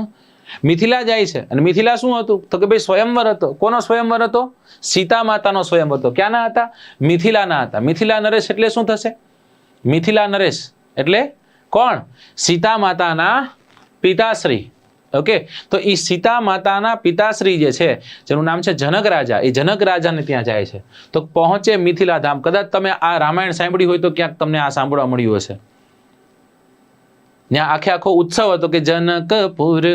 મિથિલા જાય છે અને મિથિલા શું હતું તો કે ભાઈ સ્વયંવર હતો. કોનો સ્વયંવર હતો? સીતા માતાનો સ્વયંવર હતો. ક્યાંના હતા? મિથિલાના હતા. મિથિલા નરેશ એટલે શું થશે? મિથિલા નરેશ એટલે કોણ? સીતા માતાના પિતાશ્રી. ઓકે, તો એ સીતા માતાના પિતાશ્રી જે છે જેનું નામ છે જનક રાજા, એ જનક રાજાને ત્યાં જાય છે. તો પહોંચે મિથિલા ધામ. કદાચ તમે આ રામાયણ સાંભળ્યું હોય તો ક્યાંક તમને આ સાંભળવા મળ્યું હશે. ત્યાં આખે આખો ઉત્સવ હતો કે જનકપુર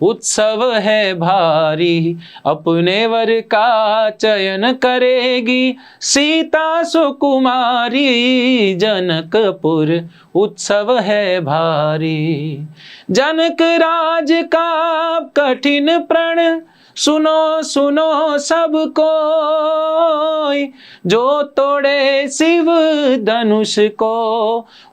ઉત્સવ હૈ ભારી, અપને વર કા ચયન કરેગી સીતા સુકુમારી, જનકપુર उत्सव है भारी, जनक राज का कठिन प्रण सुनो सुनो सबको, जो तोड़े शिव धनुष को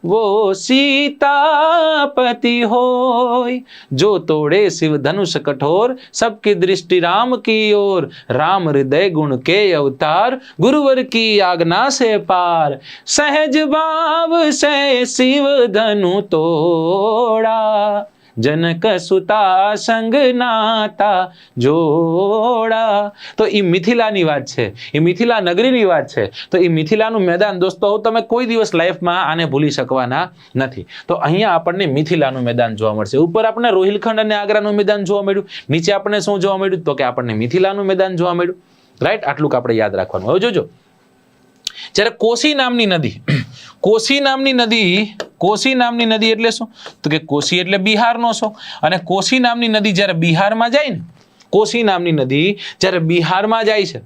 वो सीतापति होय, जो तोड़े शिव धनुष कठोर सबकी दृष्टि राम की ओर, राम हृदय गुण के अवतार गुरुवर की आज्ञा से पार, सहज भाव से शिव धनु तोड़ा, जनक सुता संग नाता जोड़ा. તો એ મિથિલાની વાત છે, એ મિથિલા નગરીની વાત છે. તો એ મિથિલાનું મેદાન દોસ્તો તમે કોઈ દિવસ લાઈફમાં આને ભૂલી શકવાના નથી. તો અહીંયા આપણને મિથિલાનું મેદાન જોવા મળશે. ઉપર આપણને રોહિલખંડ અને આગ્રાનું મેદાન જોવા મળ્યું, નીચે આપણને શું જોવા મળ્યું તો કે આપણને મિથિલાનું મેદાન જોવા મળ્યું. રાઈટ, આટલું આપણે યાદ રાખવાનું. હવે જોજો, જ્યારે કોસી નામની નદી, કોસી નામની નદી, કોસી નામની નદી એટલે શું તો કે કોસી એટલે બિહારનો છો, અને કોસી નામની નદી જ્યારે બિહારમાં જાય ને, કોસી નામની નદી જ્યારે બિહારમાં જાય છે,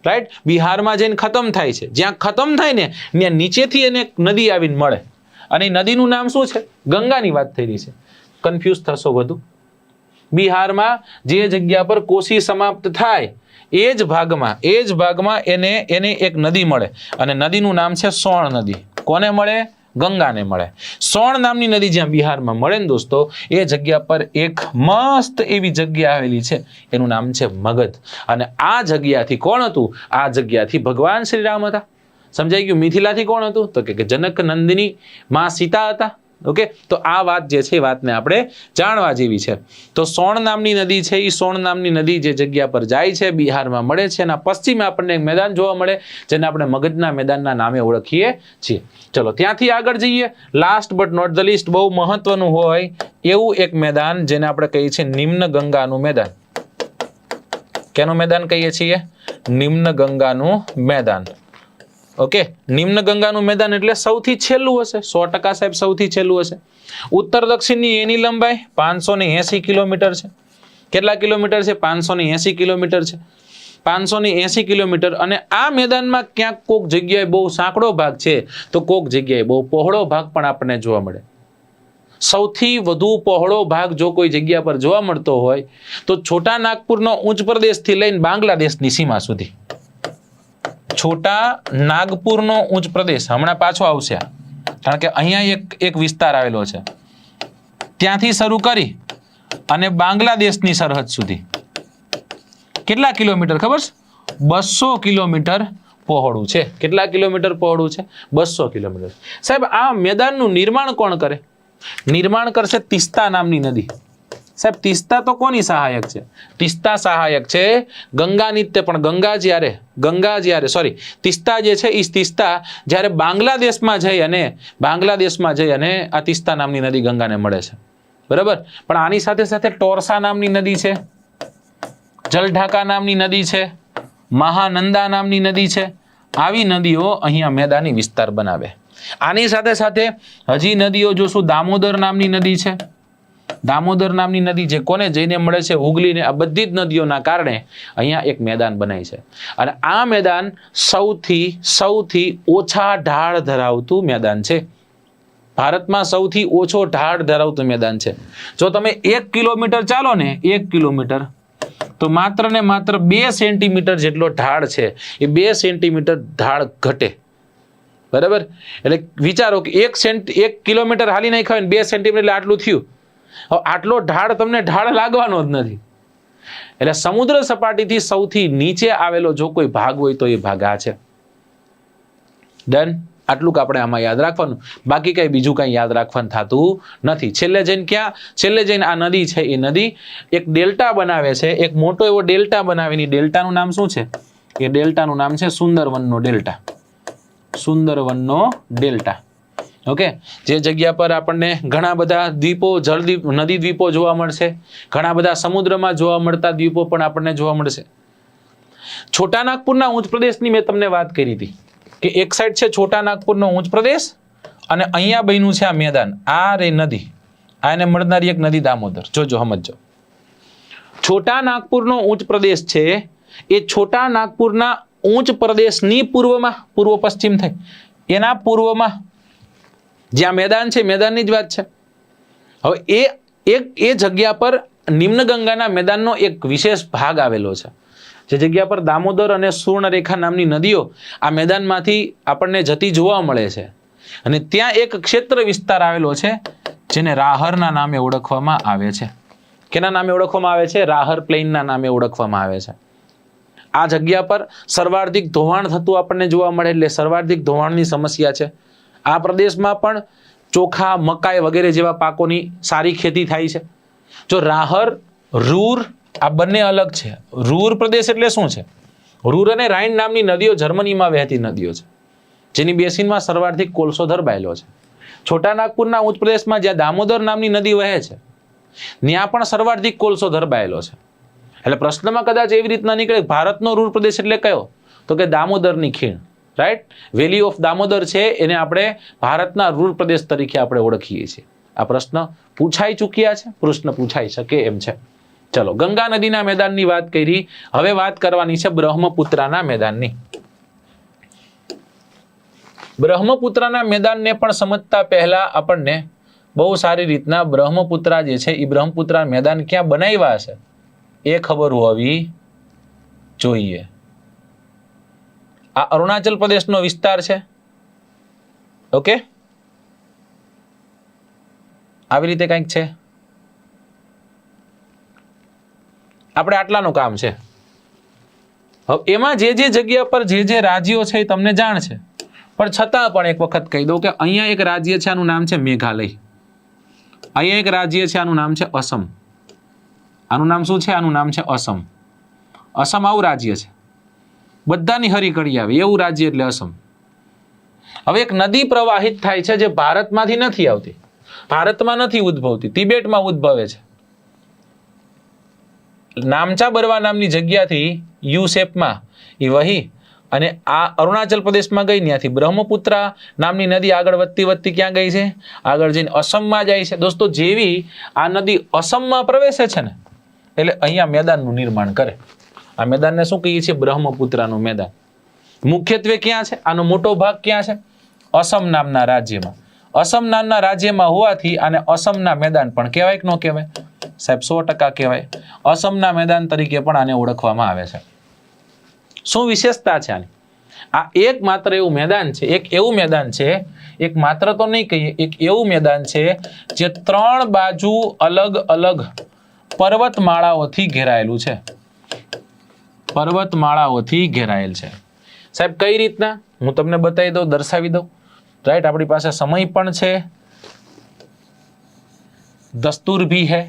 રાઈટ, બિહારમાં જઈને ખતમ થાય છે. જ્યાં ખતમ થાય ને ત્યાં નીચેથી એને નદી આવીને મળે, અને એ નદીનું નામ શું છે? ગંગાની વાત થઈ રહી છે. કન્ફ્યુઝ થશો વધુ. બિહારમાં જે જગ્યા પર કોસી સમાપ્ત થાય એ જ ભાગમાં એને એક નદી મળે, અને નદીનું નામ છે સોણ નદી. કોને મળે? ગંગાને મળે. સોણ નામની નદી જ્યાં બિહારમાં મળે ને દોસ્તો, એ જગ્યા પર એક મસ્ત એવી જગ્યા આવેલી છે, એનું નામ છે મગધ. અને આ જગ્યાથી કોણ હતું? આ જગ્યાથી ભગવાન શ્રી રામ હતા. સમજાઈ ગયું? મિથિલાથી કોણ હતું તો કે જનક નંદિની માં સીતા હતા. ઓકે, તો આ વાત જે છે એ વાતને આપણે જાણવા જેવી છે. તો સોણ નામની નદી છે, એ સોણ નામની નદી જે જગ્યા પર જાય છે બિહારમાં મળે છે, એના પશ્ચિમે આપણને એક મેદાન જોવા મળે જેને આપણે મગધના મેદાનના નામે ઓળખીએ છીએ. ચલો ત્યાંથી આગળ જઈએ. Last but not the least, બહુ મહત્વનું હોય એવું એક મેદાન જેને આપણે કહીએ છીએ નિમ્ન ગંગાનું મેદાન. કેનું મેદાન કહીએ છીએ? નિમ્ન ગંગાનું મેદાન. ઓકે, નિમ્ન ગંગાનું મેદાન એટલે સૌથી છેલ્લું હશે, 100% સાહેબ સૌથી છેલ્લું હશે. ઉત્તર દક્ષિણની એની લંબાઈ 580 કિલોમીટર છે. કેટલા કિલોમીટર છે? 580 કિલોમીટર છે. 580 કિલોમીટર. અને આ મેદાનમાં ક્યાંક કોક જગ્યાએ બહુ સાંકડો ભાગ છે, તો કોક જગ્યાએ બહુ પહોળો ભાગ પણ આપણને જોવા મળે. સૌથી વધુ પહોળો ભાગ જો કોઈ જગ્યા પર જોવા મળતો હોય તો છોટા નાગપુરનો ઉચ્ચ પ્રદેશથી લઈને બાંગ્લાદેશની સીમા સુધી. છોટા નાગપુરનો ઉચ્ચ પ્રદેશ હમણાં પાછો આવશે, કારણ કે અહીંયા એક વિસ્તાર આવેલો છે, ત્યાંથી શરૂ કરી અને બાંગ્લાદેશની સરહદ સુધી કેટલા કિલોમીટર ખબર છે? 200 કિલોમીટર પહોળું છે. કેટલા કિલોમીટર પહોળું છે? 200 કિલોમીટર. સાહેબ આ મેદાનનું નિર્માણ કોણ કરે? નિર્માણ કરશે તીસ્તા નામની નદી. સાહેબ તીસ્તા તો કોની સહાયક છે? તીસ્તા સહાયક છે ગંગાની. પણ તીસ્તા જે છે એ તીસ્તા જ્યારે બાંગ્લાદેશમાં જઈ અને આ તીસ્તા નામની નદી ગંગાને મળે છે, બરાબર. પણ આની સાથે સાથે ટોરસા નામની નદી છે, જલઢાકા નામની નદી છે, મહાનંદા નામની નદી છે. આવી નદીઓ અહીંયા મેદાની વિસ્તાર બનાવે. આની સાથે સાથે હજી નદીઓ જોશું. દામોદર નામની નદી છે. દામોદર નામની નદી જે કોને જઈને મળે છે? હુગલીને. આ બધી જ નદીઓના કારણે અહીંયા એક મેદાન બનાય છે. અને આ મેદાન સૌથી ઓછા ઢાળ ધરાવતું મેદાન છે. ભારતમાં સૌથી ઓછો ઢાળ ધરાવતું મેદાન છે. જો તમે 1 કિલોમીટર ચાલો ને, 1 કિલોમીટર, તો માત્ર ને માત્ર 2 સેન્ટીમીટર જેટલો ઢાળ છે. એ 2 સેન્ટીમીટર ઢાળ ઘટે, બરાબર. એટલે વિચારો કે 1 કિલોમીટર હાલી નાખ્યા ને 2 સેન્ટીમીટર એટલે આટલું થયું. આટલો ઢાળ તમને ઢાળ લાગવાનો જ નથી. એટલે સમુદ્ર સપાટીથી સૌથી નીચે આવેલો જો કોઈ ભાગ હોય તો એ ભાગ આ છે. ડન. આટલું આપણે આમાં યાદ રાખવાનું, બાકી કઈ બીજું કઈ યાદ રાખવાનું થતું નથી. છેલ્લે જઈને આ નદી છે એ નદી એક ડેલ્ટા બનાવે છે, એક મોટો એવો ડેલ્ટા બનાવીને ડેલ્ટાનું નામ શું છે? એ ડેલ્ટાનું નામ છે સુંદરવનનો ડેલ્ટા. સુંદરવનનો ડેલ્ટા. ઓકે, જે જગ્યા પર આપણને ઘણા બધા દ્વીપો, જળદ્વીપ, નદી દ્વીપો જોવા મળશે, ઘણા બધા સમુદ્રમાં જોવા મળતા દ્વીપો પણ આપણને જોવા મળશે. છોટાનાગપુરના ઉચ્ચ પ્રદેશની મેં તમને વાત કરી હતી કે એક સાઈડ છે છોટાનાગપુરનો ઉચ્ચ પ્રદેશ અને અહીંયા બન્યું છે આ મેદાન. આ રે નદી, આને મળનારી એક નદી દામોદર. જોજો, સમજો. છોટાનાગપુરનો ઉચ્ચ પ્રદેશ છે એ છોટાનાગપુરના ઉચ્ચ પ્રદેશની પૂર્વમાં, પૂર્વ પશ્ચિમ થઈ એના પૂર્વમાં જ્યાં મેદાન છે, મેદાનની જ વાત છે. હવે એ જગ્યા પર નિમ્નગંગાના મેદાનનો એક વિશેષ ભાગ આવેલો છે, જે જગ્યા પર દામોદર અને સુવર્ણરેખા નામની નદીઓ આ મેદાનમાંથી આપણને જતી જોવા મળે છે. અને ત્યાં એક ક્ષેત્ર વિસ્તાર આવેલો છે જેને રાહરના નામે ઓળખવામાં આવે છે. કેના નામે ઓળખવામાં આવે છે? રાહર પ્લેનના નામે ઓળખવામાં આવે છે. આ જગ્યા પર સર્વાધિક ધોવાણ થતું આપણને જોવા મળે, એટલે સર્વાધિક ધોવાણની સમસ્યા છે. આ પ્રદેશમાં પણ ચોખા, મકાઈ વગેરે જેવા પાકોની સારી ખેતી થાય છે. જો રાહર, રૂર આ બંને અલગ છે. રૂર પ્રદેશ એટલે શું છે? રૂર અને રાઇન નામની નદીઓ જર્મનીમાં વહેતી નદીઓ છે, જેની બેસિનમાં સર્વાધિક કોલસો ધરબાયેલો છે. છોટાનાગપુરના ઉચ્ચ પ્રદેશમાં જ્યાં દામોદર નામની નદી વહે છે ત્યાં પણ સર્વાધિક કોલસો ધરબાયેલો છે. એટલે પ્રશ્નમાં કદાચ એવી રીતના નીકળે ભારતનો રૂર પ્રદેશ એટલે કયો? તો કે દામોદરની ખીણ. રાઈટ, વેલી ઓફ દામોદર છે એને આપણે ભારતના રૂર પ્રદેશ તરીકે આપણે ઓળખીએ છીએ. આ પ્રશ્ન પૂછાઈ ચૂક્યા છે, પ્રશ્ન પૂછાઈ શકે એમ છે. ચલો, ગંગા નદીના મેદાનની વાત કરી, હવે વાત કરવાની છે બ્રહ્મપુત્રના મેદાનની. બ્રહ્મપુત્રના મેદાનને પણ સમજતા પહેલા આપણને બહુ સારી રીતના બ્રહ્મપુત્રા જે છે એ બ્રહ્મપુત્રા મેદાન ક્યાં બનાવ્યા છે એ ખબર હોવી જોઈએ. આ અરુણાચલ પ્રદેશનો વિસ્તાર છે. ઓકે, આવી રીતે કંઈક છે. આપણે આટલાનું કામ છે. હવે એમાં જે જગ્યા પર જે રાજ્યો છે એ તમને જાણ છે, પણ છતાં પણ એક વખત કહી દઉં કે અહીંયા એક રાજ્ય છે, આનું નામ છે મેઘાલય. અહીંયા એક રાજ્ય છે, આનું નામ છે અસમ. આનું નામ શું છે? આનું નામ છે અસમ. અસમ આવું રાજ્ય છે, બધાની હરી કરી આવે એવું રાજ્ય એટલે અસમ. હવે એક નદી પ્રવાહિત થાય છે જે ભારતમાંથી નથી આવતી, ભારતમાં નથી ઉદ્ભવતી, તિબેટમાં ઉદ્ભવે છે. નામચા બરવા નામની જગ્યાથી યુ શેપમાં એ વહી અને આ અરુણાચલ પ્રદેશમાં ગઈ, ત્યાંથી બ્રહ્મપુત્રા નામની નદી આગળ વધતી ક્યાં ગઈ છે? આગળ જઈને અસમમાં જાય છે. દોસ્તો, જેવી આ નદી અસમમાં પ્રવેશે છે ને એટલે અહીંયા મેદાનનું નિર્માણ કરે. આ મેદાનને શું કહીએ છીએ? બ્રહ્મપુત્રાનું મેદાન. મુખ્યત્વે ક્યાં છે? આનો મોટો ભાગ ક્યાં છે? અસમ નામના રાજ્યમાં. અસમ નામના રાજ્યમાં હોવાથી આને અસમના મેદાન પણ કહેવાય કે ન કહેવાય? સાહેબ 100% કહેવાય. અસમના મેદાન તરીકે પણ આને ઓળખવામાં આવે છે. શું વિશેષતા છે આની? આ એક માત્ર એવું મેદાન છે, એક માત્ર તો નહીં કહીએ, એક એવું મેદાન છે જે 3 બાજુ અલગ અલગ પર્વતમાળાઓથી ઘેરાયેલું છે. પર્વતમાળાઓથી ઘેરાયેલ છે. સાહેબ કઈ રીતના? હું તમને બતાવી દઉં, દર્શાવી દઉં. રાઈટ, આપણી પાસે સમય પણ છે, દસ્તુર ભી હે.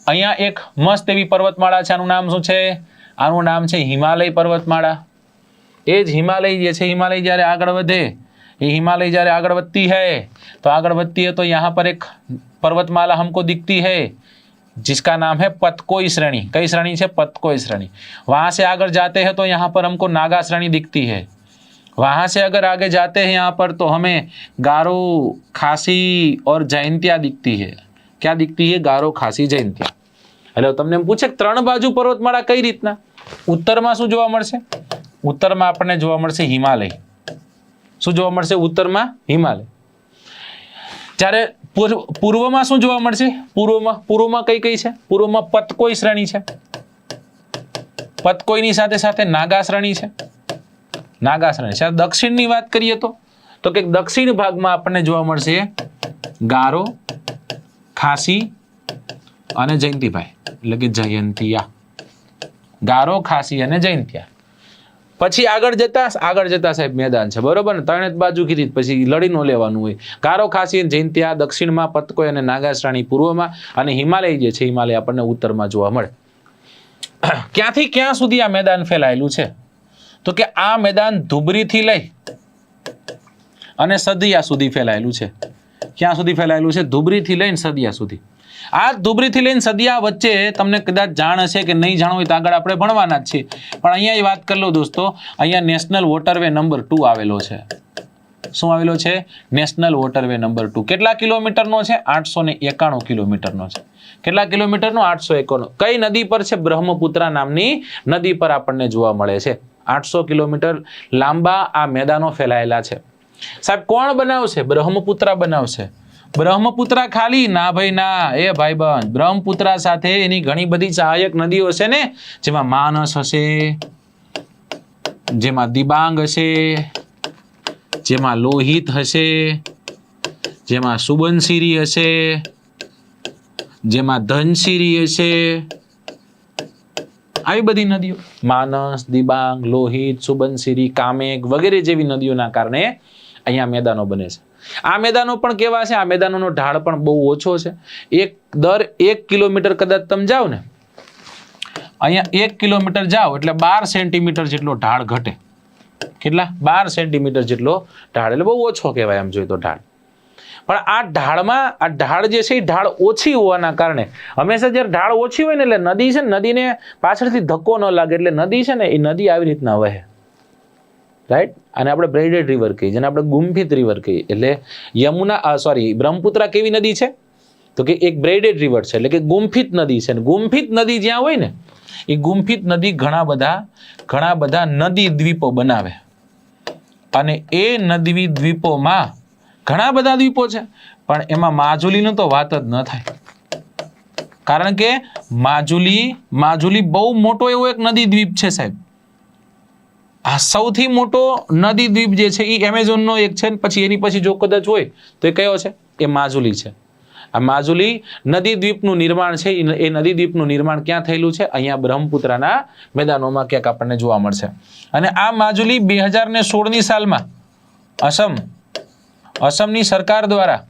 અહીંયા એક મસ્ત એવી પર્વતમાળા છે, આનું નામ શું છે? આનું નામ છે હિમાલય પર્વતમાળા. એ જ હિમાલય જે છે, હિમાલય જ્યારે આગળ વધે, ये हिमालय જ્યારે આગળ વધતી है तो આગળ વધती है तो यहाँ पर एक पर्वतमाला हमको दिखती है जिसका नाम है पतकोई श्रेणी. कई श्रेणी है? पतकोई श्रेणी. वहां से आगे जाते हैं तो यहाँ पर हमको नागा श्रेणी दिखती है. वहां से अगर आगे जाते हैं यहाँ पर तो हमें गारो, खासी और जयंतिया दिखती है. क्या दिखती है? गारो, खासी, जयंतिया. એટલે તમને પૂછે 3 બાજુ પર્વતમાળા કઈ રીતના? ઉત્તરમાં શું જોવા મળશે? ઉત્તરમાં આપણને જોવા મળશે હિમાલય. શું જોવા મળશે? ઉત્તરમાં હિમાલય. જ્યારે પૂર્વમાં શું જોવા મળશે? પૂર્વમાં કઈ છે? પૂર્વમાં પતકોઈ શ્રેણી છે. પતકોઈની સાથે સાથે નાગા શ્રેણી છે. નાગા શ્રેણી છે. દક્ષિણની વાત કરીએ તો કે દક્ષિણ ભાગમાં આપણને જોવા મળશે ગારો, ખાસી અને જયંતિભાઈ એટલે કે જયંતિયા. ગારો, ખાસી અને જયંતિયા. પછી આગળ જતા સાહેબ મેદાન છે, બરોબર ને? ત્રણે જ બાજુ કીધી, પછી લડી નો લેવાનું હોય. ગારો ખાસી જૈંતિયા દક્ષિણમાં, પતકોય અને નાગાશ્રાણી પૂર્વમાં, અને હિમાલય જે છે હિમાલય આપણને ઉત્તરમાં જોવા મળે. ક્યાંથી ક્યાં સુધી આ મેદાન ફેલાયેલું છે? તો કે આ મેદાન ધુબરીથી લઈ અને સદિયા સુધી ફેલાયેલું છે. ક્યાં સુધી ફેલાયેલું છે? ધુબરીથી લઈને સદિયા સુધી. આ ધુબરીથી લઈને સદિયા વચ્ચે તમને કદાચ જાણ હશે કે નહીં જાણ હોય તો આગળ આપણે ભણવાના જ છીએ, પણ અહીંયા વાત કરી લો દોસ્તો. અહીંયા નેશનલ વોટરવે નંબર 2 આવેલો છે. શું આવેલો છે? National waterway number 2. કેટલા કિલોમીટરનો છે? 891 કિલોમીટરનો છે. કેટલા કિલોમીટરનો? 891. કઈ નદી પર છે? બ્રહ્મપુત્રા નામની નદી પર આપણને જોવા મળે છે. 800 કિલોમીટર લાંબા આ મેદાનો ફેલાયેલા છે. સાહેબ કોણ બનાવશે? બ્રહ્મપુત્રા બનાવશે. બ્રહ્મપુત્રા ખાલી ના ભાઈ ના, એ ભાઈબંધ, બ્રહ્મપુત્રા સાથે એની ઘણી બધી સહાયક નદીઓ છે ને, જેમાં માનસ હશે, જેમાં દિબાંગ હશે, જેમાં લોહિત હશે, જેમાં સુબનસિરી હશે, જેમાં ધનસિરી હશે. આવી બધી નદીઓ, માનસ, દિબાંગ, લોહિત, સુબનસિરી, કામેગ વગેરે જેવી નદીઓના કારણે અહીંયા મેદાનો બને છે. આ મેદાનો પણ કેવા છે? આ મેદાનોનો ઢાળ પણ બહુ ઓછો છે. દર 1 કિલોમીટર કદાચ તમે જાઓ ને, અહીંયા 1 કિલોમીટર જાઓ એટલે 12 સેન્ટીમીટર જેટલો ઢાળ ઘટે. કેટલા? 12 સેન્ટીમીટર જેટલો ઢાળ, એટલે બહુ ઓછો કહેવાય એમ જોઈએ તો ઢાળ. પણ આ ઢાળ જે છે એ ઢાળ ઓછી હોવાના કારણે હંમેશા જ્યારે ઢાળ ઓછી હોય ને એટલે નદી છે ને, નદીને પાછળથી ધક્કો ન લાગે એટલે નદી છે ને એ નદી આવી રીતના વહે, રાઈટ? અને આપણે બ્રેડેડ રિવર કહીએ, જેને આપણે ગુંફિત રિવર કહીએ. એટલે બ્રહ્મપુત્રા કેવી નદી છે? તો કે એક બ્રેડેડ રિવર છે, એટલે કે ગુંફિત નદી છે. ગુંફિત નદી જ્યાં હોય ને, એ ગુંફિત નદી ઘણા બધા નદી દ્વીપો બનાવે, અને એ નદી દ્વીપોમાં ઘણા બધા દ્વીપો છે, પણ એમાં માજુલીનું તો વાત જ ન થાય. કારણ કે માજુલી બહુ મોટો એવો એક નદી દ્વીપ છે સાહેબ. આ સૌથી મોટો નદી દ્વીપ જે છે એ એમેઝોનનો એક છે, પછી એની પછી જો કદાચ હોય તો એ કયો છે? એ માજુલી છે. આ માજુલી નદી દ્વીપનું નિર્માણ છે, એ નદી દ્વીપનું નિર્માણ ક્યાં થયેલું છે? અહીંયા બ્રહ્મપુત્રાના મેદાનોમાં ક્યાંક આપણને જોવા મળશે. અને આ માજુલી 2016ની સાલમાં અસમની સરકાર દ્વારા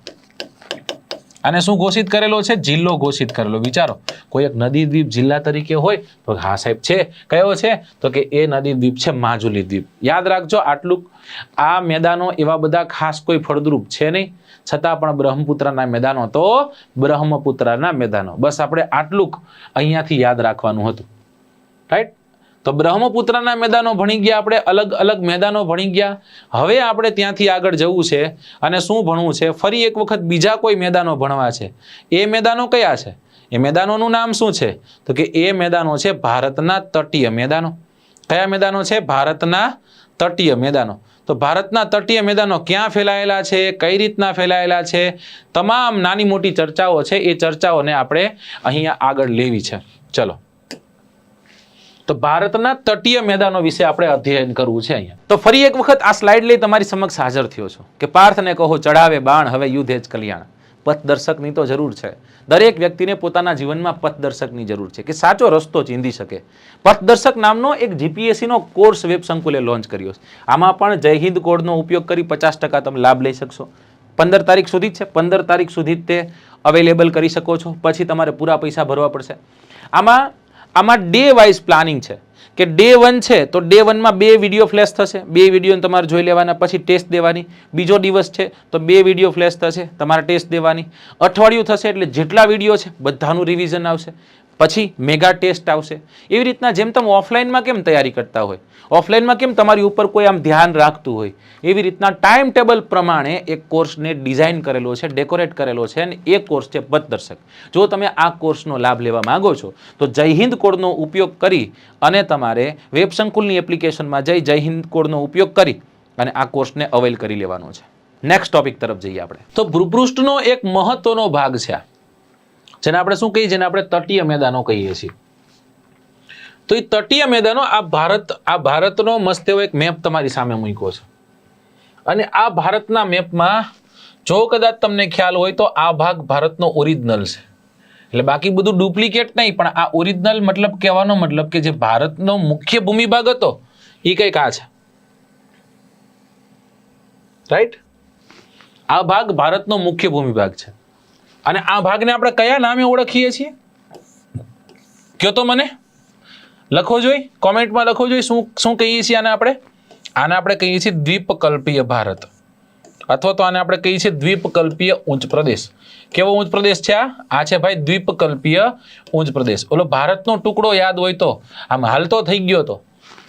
આને શું ઘોષિત કરેલો છે? જિલ્લો ઘોષિત કરેલો. વિચારો, કોઈ એક નદી દ્વીપ જિલ્લા તરીકે હોય તો હા સાહેબ છે. કયો છે? તો કે એ નદી દ્વીપ છે માજુલી દ્વીપ. યાદ રાખજો આટલું. આ મેદાનો એવા બધા ખાસ કોઈ ફળદ્રુપ છે નહીં, છતાં પણ બ્રહ્મપુત્રના મેદાનો તો બ્રહ્મપુત્રના મેદાનો. બસ આપણે આટલું અહીંયાથી યાદ રાખવાનું હતું, રાઈટ? તો બ્રહ્મપુત્રના મેદાનો ભણી ગયા આપણે, અલગ અલગ મેદાનો ભણી ગયા. હવે આપણે ત્યાંથી આગળ જવું છે અને શું ભણવું છે? ફરી એક વખત બીજા કોઈ મેદાનો ભણવા છે. એ મેદાનો કયા છે? એ મેદાનોનું નામ શું છે? તો કે એ મેદાનો છે ભારતના તટીય મેદાનો. કયા મેદાનો છે? ભારતના તટીય મેદાનો. તો ભારતના તટીય મેદાનો ક્યાં ફેલાયેલા છે, કઈ રીતના ફેલાયેલા છે, તમામ નાની મોટી ચર્ચાઓ છે, એ ચર્ચાઓને આપણે અહીંયા આગળ લેવી છે. ચલો, તો ભારતના તટીય મેદાનો વિશે આપણે અધ્યયન કરવું છે અહીંયા. તો ફરી એક વખત આ સ્લાઇડ લઈ તમારી સમક્ષ હાજર થયો છું કે પાર્થને કહો ચડાવે બાણ, હવે યુદ્ધ જ કલ્યાણ. પથદર્શકની તો જરૂર છે. દરેક વ્યક્તિને પોતાના જીવનમાં પથદર્શકની જરૂર છે કે સાચો રસ્તો ચીંધી શકે. પથદર્શક નામનો એક જીપીએસસીનો કોર્સ વેબ સંકુલે લોન્ચ કર્યો છે. આમાં પણ જય હિન્દ કોડનો ઉપયોગ કરી 50% તમે લાભ લઈ શકશો. 15 તારીખ સુધી જ છે. 15 તારીખ સુધી જ તે અવેલેબલ કરી શકો છો. પછી તમારે પૂરા પૈસા ભરવા પડશે. આમાં ડે વાઇઝ પ્લાનિંગ છે કે ડે 1 છે તો ડે 1માં 2 વિડીયો ફ્લેશ થશે. 2 વિડીયો તમારે જોઈ લેવાના, પછી ટેસ્ટ દેવાની. બીજો દિવસ છે તો 2 વિડીયો ફ્લેશ થશે, તમારે ટેસ્ટ દેવાની. અઠવાડિયું થશે એટલે જેટલા વિડીયો છે બધાનું રિવિઝન આવશે. પછી મેગા ટેસ્ટ આવશે. એવી રીતના જેમ તમે ઓફલાઈનમાં કેમ તૈયારી કરતા હોય, ઓફલાઈનમાં કેમ તમારી ઉપર કોઈ આમ ધ્યાન રાખતું હોય, એવી રીતના ટાઈમ ટેબલ પ્રમાણે એક કોર્સને ડિઝાઇન કરેલો છે, ડેકોરેટ કરેલો છે, અને એ કોર્સ છે પથદર્શક. જો તમે આ કોર્સનો લાભ લેવા માંગો છો તો જય હિન્દ કોડનો ઉપયોગ કરી અને તમારે વેબ સંકુલની એપ્લિકેશનમાં જય હિન્દ કોડનો ઉપયોગ કરી અને આ કોર્સને અવેલ કરી લેવાનો છે. નેક્સ્ટ ટોપિક તરફ જઈએ આપણે. તો ભૂપૃષ્ઠનો એક મહત્વનો ભાગ છે જેને આપણે શું કહીએ, જેને આપણે તટીય મેદાનો કહીએ છીએ. તો એ તટીય મેદાનો આ ભારતનો મસ્ત એવો એક મેપ તમારી સામે મૂક્યો છે. અને આ ભારતના મેપમાં જો કદાચ તમને ખ્યાલ હોય તો આ ભાગ ભારતનો ઓરિજિનલ છે. એટલે બાકી બધું ડુપ્લિકેટ નહીં, પણ આ ઓરિજિનલ મતલબ કહેવાનો મતલબ કે જે ભારતનો મુખ્ય ભૂમિભાગ હતો એ કંઈક આ છે, રાઈટ? આ ભાગ ભારતનો મુખ્ય ભૂમિભાગ છે અને આ ભાગને આપણે કયા નામે ઓળખીએ છીએ? કયો તો મને, લખો જોઈએ, કોમેન્ટમાં લખો જોઈએ શું શું કહીએ છીએ આને આપણે કહીએ છીએ દ્વીપકલ્પીય ભારત, અથવા તો આને આપણે કહીએ છીએ દ્વીપકલ્પીય ઉચ્ચ પ્રદેશ. કેવો ઉચ્ચ પ્રદેશ છે આ છે ભાઈ દ્વીપકલ્પીય ઉચ્ચ પ્રદેશ. ઓલો ભારતનો ટુકડો યાદ હોય તો આમ હાલતો થઈ ગયો તો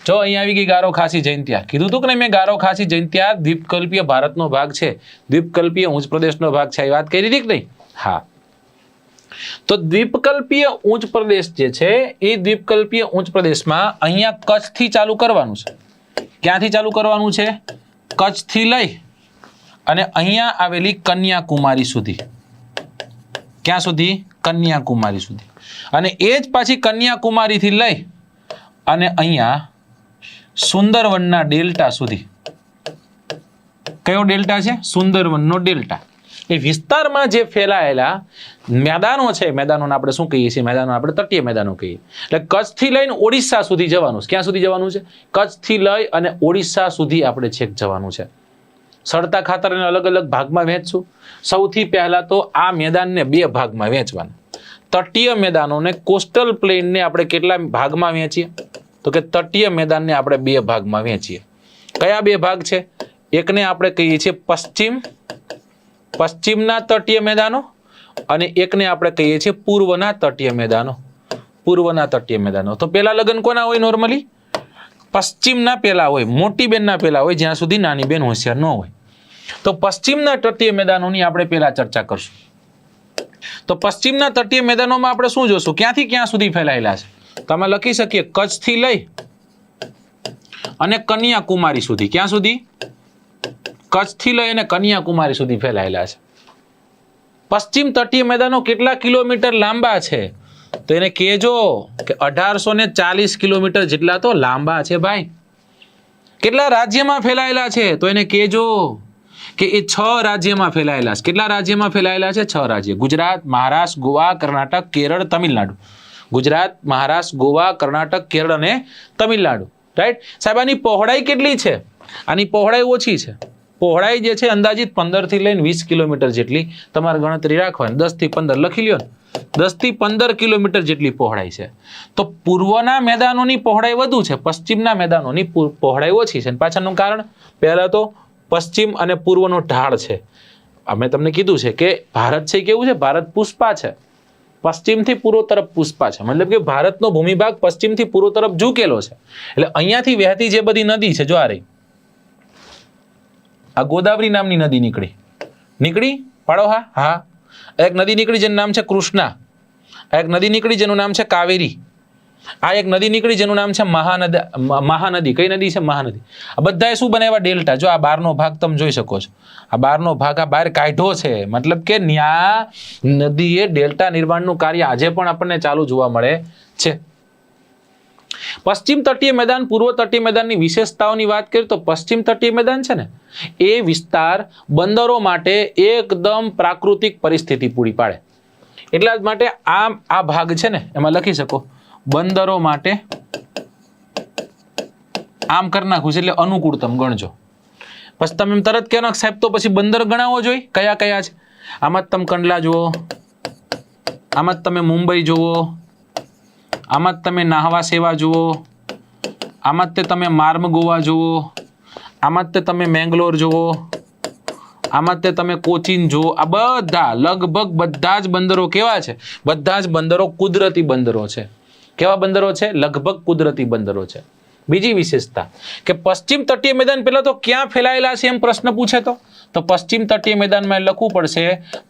જો અહીંયા આવી ગઈ ગારો ખાસી જયંતિયા, કીધું તું કે નહીં મેં ગારો ખાસી જયંતિયા દ્વીપકલ્પીય ભારતનો ભાગ છે, દ્વીપકલ્પીય ઉચ્ચ પ્રદેશનો ભાગ છે, એ વાત કરી હતી કે નહીં? હા. તો દ્વીપકલ્પીય ઉચ્ચ પ્રદેશ જે છે એ દ્વીપકલ્પીય ઉચ્ચ પ્રદેશમાં અહીંયા કચ્છથી ચાલુ કરવાનું છે. ક્યાંથી ચાલુ કરવાનું છે? કચ્છથી લઈ અને અહીંયા આવેલી કન્યાકુમારી સુધી. ક્યાં સુધી? કન્યાકુમારી સુધી. અને એ જ પાછી કન્યાકુમારીથી લઈ અને અહીંયા સુંદરવનના ડેલ્ટા સુધી. કયો ડેલ્ટા છે? સુંદરવનનો ડેલ્ટા. એ વિસ્તારમાં જે ફેલાયેલા મેદાનો છે, મેદાનોને આપણે શું કહીએ છીએ? મેદાનો આપણે તટીય મેદાનો કહીએ. એટલે કચ્છથી લઈને ઓડિશા સુધી જવાનું છે. ક્યાં સુધી જવાનું છે? કચ્છથી લઈ અને ઓડિશા સુધી આપણે છેક જવાનું છે. સડતા ખાતરને અલગ અલગ ભાગમાં વહેંચશું. સૌથી પહેલા તો આ મેદાનને બે ભાગમાં વહેંચવાના. તટીય મેદાનોને, કોસ્ટલ પ્લેનને આપણે કેટલા ભાગમાં વહેંચીએ? તો કે તટીય મેદાનને આપણે બે ભાગમાં વહેંચીએ. કયા બે ભાગ છે? એકને આપણે કહીએ છીએ પશ્ચિમના તટીય મેદાનો અને એકને આપણે કહીએ છીએ પૂર્વના તટીય મેદાનો. પૂર્વના તટીય મેદાનો. તો પેલા લગ્ન કોના હોય? નોર્મલી પશ્ચિમના પેલા હોય, મોટી બેનના પેલા હોય, જ્યાં સુધી નાની બેન હોશિયાર ન હોય. તો પશ્ચિમના તટીય મેદાનોની આપણે પેલા ચર્ચા કરશું. તો પશ્ચિમના તટીય મેદાનોમાં આપણે શું જોશું? ક્યાંથી ક્યાં સુધી ફેલાયેલા છે? તમે લખી શકીએ કચ્છથી લઈ અને કન્યાકુમારી સુધી. ક્યાં સુધી? કચ્છથી લઈ અને કન્યાકુમારી સુધી ફેલાયેલા છે. પશ્ચિમ તટીય મેદાનો કેટલા કિલોમીટર લાંબા છે? તો એને કહેજો કે 1840 કિલોમીટર જેટલા તો લાંબા છે ભાઈ. કેટલા રાજ્યમાં ફેલાયેલા છે? તો એને કહેજો કે એ 6 રાજ્યમાં ફેલાયેલા છે. કેટલા રાજ્યમાં ફેલાયેલા છે? 6 રાજ્ય. ગુજરાત, મહારાષ્ટ્ર, ગોવા, કર્ણાટક, કેરળ, તમિલનાડુ. ગુજરાત, મહારાષ્ટ્ર, ગોવા, કર્ણાટક, કેરળ અને તમિલનાડુ. રાઈટ સાહેબ? આની પહોળાઈ કેટલી છે? આની પહોળાઈ ઓછી છે. પહોળાઈ જે છે અંદાજિત 15 થી લઈને 20 કિલોમીટર જેટલી તમારે ગણતરી રાખવાની. 10 થી 15 લખી લ્યો ને. 10 થી 15 કિલોમીટર જેટલી પહોળાઈ છે. તો પૂર્વના મેદાનોની પહોળાઈ વધુ છે, પશ્ચિમના મેદાનોની પહોળાઈ ઓછી છે. પાછળનું કારણ પહેલા તો પશ્ચિમ અને પૂર્વનો ઢાળ છે. અમે તમને કીધું છે કે ભારત છે કેવું છે? ભારત પુષ્પા છે. પશ્ચિમથી પૂર્વ તરફ પુષ્પા છે. મતલબ કે ભારતનો ભૂમિભાગ પશ્ચિમથી પૂર્વ તરફ ઝૂકેલો છે. એટલે અહીંયાથી વહેતી જે બધી નદી છે, જો આ રહી, આ ગોદાવરી નામની નદી નીકળી પાડો. હા. એક નદી નીકળી જેનું નામ છે કૃષ્ણા. એક નદી નીકળી જેનું નામ છે કાવેરી. આ એક નદી નીકળી જેનું નામ છે મહાનદી. કઈ નદી છે? મહાનદી. આ બધાએ શું બનાવ્યા? ડેલ્ટા. જો આ બહારનો ભાગ તમે જોઈ શકો છો. આ બહારનો ભાગ આ બહાર કાઢ્યો છે. મતલબ કે ન્યા નદીએ ડેલ્ટા નિર્માણનું કાર્ય આજે પણ આપણને ચાલુ જોવા મળે છે. પશ્ચિમ તટીય મેદાન, પૂર્વ તટીય મેદાનની વિશેષતાઓની વાત કરીએ તો પશ્ચિમ તટીય મેદાન છે ને એ વિસ્તાર બંદરો માટે એકદમ પ્રાકૃતિક પરિસ્થિતિ પૂરી પાડે. એટલા જ માટે આ ભાગ છે ને એમાં લખી શકો બંદરો માટે આમ કરી નાખું છે એટલે અનુકૂળતમ ગણજો. પછી તમે એમ તરત કહો સાહેબ તો પછી બંદર ગણાવો જોઈએ. કયા કયા છે? આમાં જ તમે કંડલા જુઓ, આમાં જ તમે મુંબઈ જુઓ, આમાં જ તમે નાહવા સેવા જુઓ, આમાં જ તમે માર્મ ગોવા જુઓ, આમાં જ તમે મેંગલોર જુઓ, આમાં જ તમે કોચીન જુઓ. આ બધા લગભગ બધા જ બંદરો કેવા છે? બધા જ બંદરો કુદરતી બંદરો છે. કેવા બંદરો છે? લગભગ કુદરતી બંદરો છે. બીજી વિશેષતા કે પશ્ચિમ તટીય મેદાન પહેલા તો ક્યાં ફેલાયેલા છે એમ પ્રશ્ન પૂછે તો પશ્ચિમ તટીય મેદાનમાં લખવું પડશે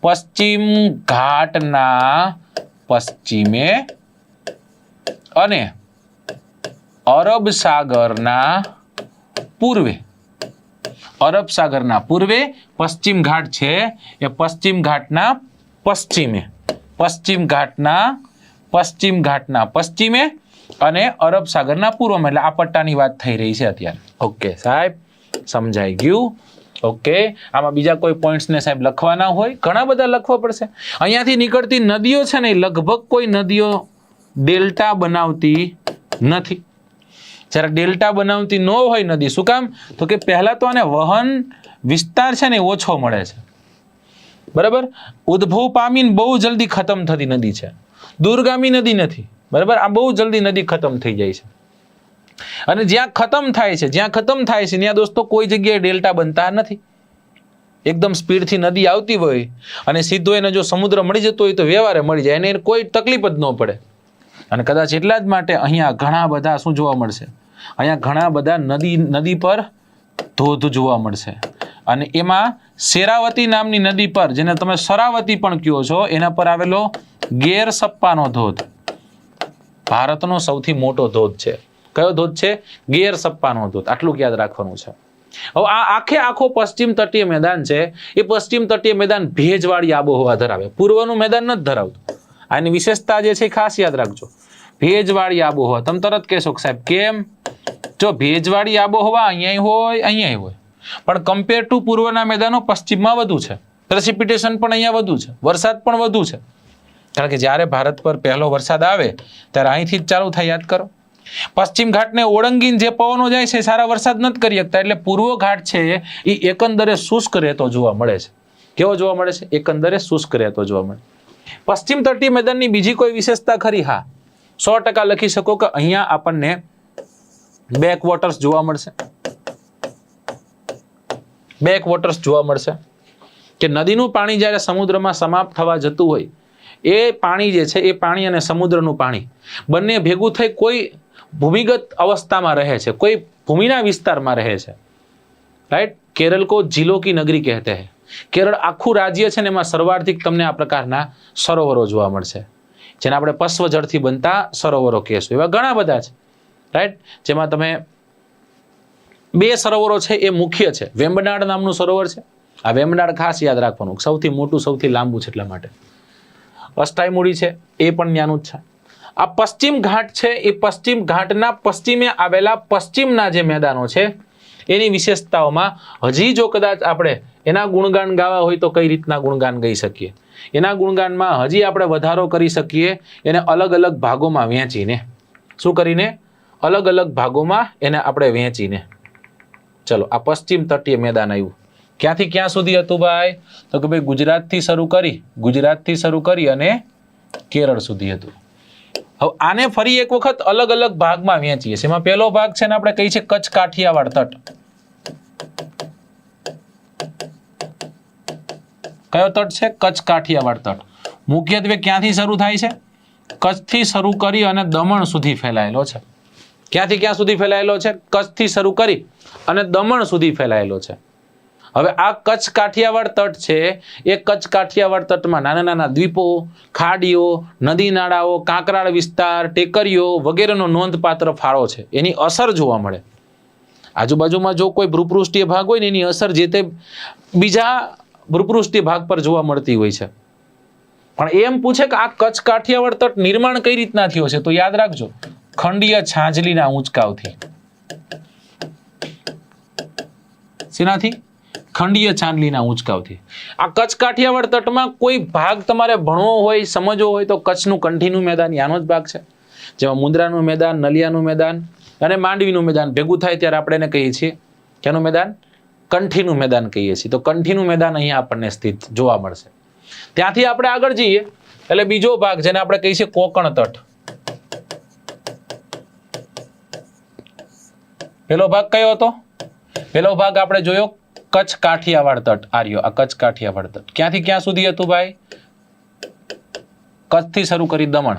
પશ્ચિમ ઘાટના પશ્ચિમે અને અરબ સાગરના પૂર્વે. અરબ સાગરના પૂર્વે પશ્ચિમ ઘાટ છે એ પશ્ચિમ ઘાટના પશ્ચિમે. પશ્ચિમ ઘાટના પશ્ચિમે અને અરબ સાગરના પૂર્વમાં. એટલે આ પટ્ટાની વાત થઈ રહી છે અત્યારે. ઓકે સાહેબ, સમજાઈ ગયું? ઓકે. આમાં બીજા કોઈ પોઈન્ટ્સ ને સાહેબ લખવાના હોય? ઘણા બધા લખવા પડશે. અહીંયાથી નીકળતી નદીઓ છે ને લગભગ કોઈ નદીઓ ડેલ્ટા બનાવતી નથી. જ્યારે ડેલ્ટા બનાવતી ન હોય નદી, શું કામ? તો કે પહેલા તો આને વહન વિસ્તાર છે ને ઓછો મળે છે, બરાબર. ઉદ્ભવ પામીને બહુ જલ્દી ખતમ થતી નદી છે, દૂરગામી નદી નથી, બરાબર. આ બહુ જલ્દી નદી ખતમ થઈ જાય છે. અને જ્યાં ખતમ થાય છે ત્યાં દોસ્તો કોઈ જગ્યાએ ડેલ્ટા બનતા નથી. એકદમ સ્પીડથી નદી આવતી હોય અને સીધો એને જો સમુદ્ર મળી જતો હોય તો વ્યવહારે મળી જાય, એને કોઈ તકલીફ જ ન પડે. અને કદાચ એટલા જ માટે અહીંયા ઘણા બધા શું જોવા મળશે? અહીંયા ઘણા બધા નદી પર ધોધ જોવા મળશે. અને એમાં શેરાવતી નામની નદી પર, જેને તમે શરાવતી પણ કહો છો, એના પર આવેલો ગેર સપ્પાનો ધોધ ભારતનો સૌથી મોટો ધોધ છે. કયો ધોધ છે? ગેર સપ્પાનો ધોધ. આટલું યાદ રાખવાનું છે. હવે આ આખો પશ્ચિમ તટીય મેદાન છે, એ પશ્ચિમ તટીય મેદાન ભેજવાળી આબોહવા ધરાવે, પૂર્વનું મેદાન નથી ધરાવતું. આની વિશેષતા જે છે ખાસ યાદ રાખજો, ભેજવાળી આબોહવા. તમે તરત કહેશો કે સાહેબ કેમ? જો ભેજવાળી આબોહવા અહીંયા હોય, પણ કમ્પેર ટુ પૂર્વના મેદાનો પશ્ચિમમાં વધુ છે, પ્રેસિપિટેશન પણ અહીંયા વધુ છે, વરસાદ પણ વધુ છે. કારણ કે જ્યારે ભારત પર પહેલો વરસાદ આવે ત્યારે અહીંથી જ ચાલુ થાય. યાદ કરો, પશ્ચિમ ઘાટને ઓળંગીને જે પવનો જાય છે સારા વરસાદ નથી કરી શકતા, એટલે પૂર્વ ઘાટ છે એ એકંદરે શુષ્ક રહેતો જોવા મળે છે. કેવો જોવા મળે છે? એકંદરે શુષ્ક રહેતો જોવા મળે. પશ્ચિમ તટીય મેદાનની બીજી કોઈ વિશેષતા ખરી? હા, 100% લખી શકો કે અહીંયા આપણને બેક વોટર્સ જોવા મળશે. બેક વોટર્સ જોવા મળશે કે નદીનું પાણી જ્યારે સમુદ્રમાં સમાપ્ત થવા જતું હોય, એ પાણી જે છે, એ પાણી અને સમુદ્રનું પાણી બંને ભેગું થઈ કોઈ ભૂમિગત અવસ્થામાં રહે છે, કોઈ ભૂમિના વિસ્તારમાં રહે છે. રાઈટ? કેરળ કો झीलों की नगरी કહેતે હૈ. કેરળ આખું રાજ્ય છે ને એમાં સર્વાધિક તમને આ પ્રકારના સરોવરો જોવા મળશે, જેને આપણે પશ્વ જળથી બનતા સરોવરો કહેશું. એવા ઘણા બધા છે, રાઈટ? જેમાં તમે 2 સરોવરો છે એ મુખ્ય છે. વેમ્બનાડ નામનું સરોવર છે. આ વેમ્બનાડ ખાસ યાદ રાખવાનું, સૌથી મોટું, સૌથી લાંબુ છે એટલા માટે. અષ્ટાઈમુડી છે એ પણ ત્યાંનું જ છે. આ પશ્ચિમ ઘાટ છે એ પશ્ચિમ ઘાટના પશ્ચિમે આવેલા પશ્ચિમના જે મેદાનો છે એની વિશેષતાઓમાં હજી જો કદાચ આપણે એના ગુણગાન ગાવા હોય તો કઈ રીતના ગુણગાન ગાઈ શકીએ? એના ગુણગાનમાં હજી આપણે વધારો કરી શકીએ એને અલગ અલગ ભાગોમાં વહેંચીને. શું કરીને? અલગ અલગ ભાગોમાં એને આપણે વહેંચીને. ચલો, આ પશ્ચિમ તટીય મેદાન આવ્યું. ક્યાંથી ક્યાં સુધી હતું ભાઈ? તો કે ભાઈ ગુજરાતથી શરૂ કરી અને કેરળ સુધી હતું. હવે આને ફરી એક વખત અલગ અલગ ભાગમાં વહેંચીએ છીએ. એમાં પહેલો ભાગ છે ને આપણે કહીએ છીએ કચ્છ કાઠિયાવાડ તટ. કયો તટ છે? કચ્છ કાઠિયાવાડ તટ. મુખ્યત્વે ક્યાંથી શરૂ થાય છે? કચ્છથી શરૂ કરી અને દમણ સુધી ફેલાયેલો છે. ક્યાંથી ક્યાં સુધી ફેલાયેલો છે? કચ્છથી શરૂ કરી અને દમણ સુધી ફેલાયેલો છે. હવે આ કચ્છ કાઠિયાવાડ તટ છે એ કચ્છ કાઠિયાવાડ તટમાં નાના નાના દ્વીપો, ખાડીઓ, નદી નાળાઓ, કાંકરાળ વિસ્તાર, ટેકરીઓ વગેરેનો નોંધપાત્ર ફાળો છે. એની અસર જોવા મળે. આજુબાજુમાં જો કોઈ ભૂપૃષ્ઠીય ભાગ હોય ને એની અસર જે તે બીજા ભૂપૃષ્ઠીય ભાગ પર જોવા મળતી હોય છે. પણ એમ પૂછે કે આ કચ્છ કાઠિયાવાડ તટ નિર્માણ કઈ રીતના થયો છે? તો યાદ રાખજો, ખંડીય છાંજલીના ઊંચકાવથી. શેનાથી? ખંડીય છાંજલીના ઊંચકાવથી. આ કચ્છ કાઠિયાવાડ તટમાં કોઈ ભાગ તમારે ભણવો હોય, સમજવો હોય તો કચ્છનું કંઠીનું મેદાન યાનો જ ભાગ છે, જેમાં મુંદ્રાનું મેદાન, નલિયાનું મેદાન અને માંડવીનું મેદાન ભેગું થાય ત્યારે આપણે એને કહીએ છીએ કેનું મેદાન? કંઠીનું મેદાન કહીએ છીએ. તો કંઠીનું મેદાન અહીંયા આપણને સ્થિત જોવા મળશે. ત્યાંથી આપણે આગળ જઈએ એટલે બીજો ભાગ જેને આપણે કહીએ છીએ કોકણ તટ. પેલો ભાગ કયો હતો? પેલો ભાગ આપણે જોયો કચ્છ કાઠિયાવાડ તટ. આર્યો આ કચ્છ કાઠિયાવાડ તટ ક્યાંથી ક્યાં સુધી હતું ભાઈ? કચ્છથી શરૂ કરી દમણ.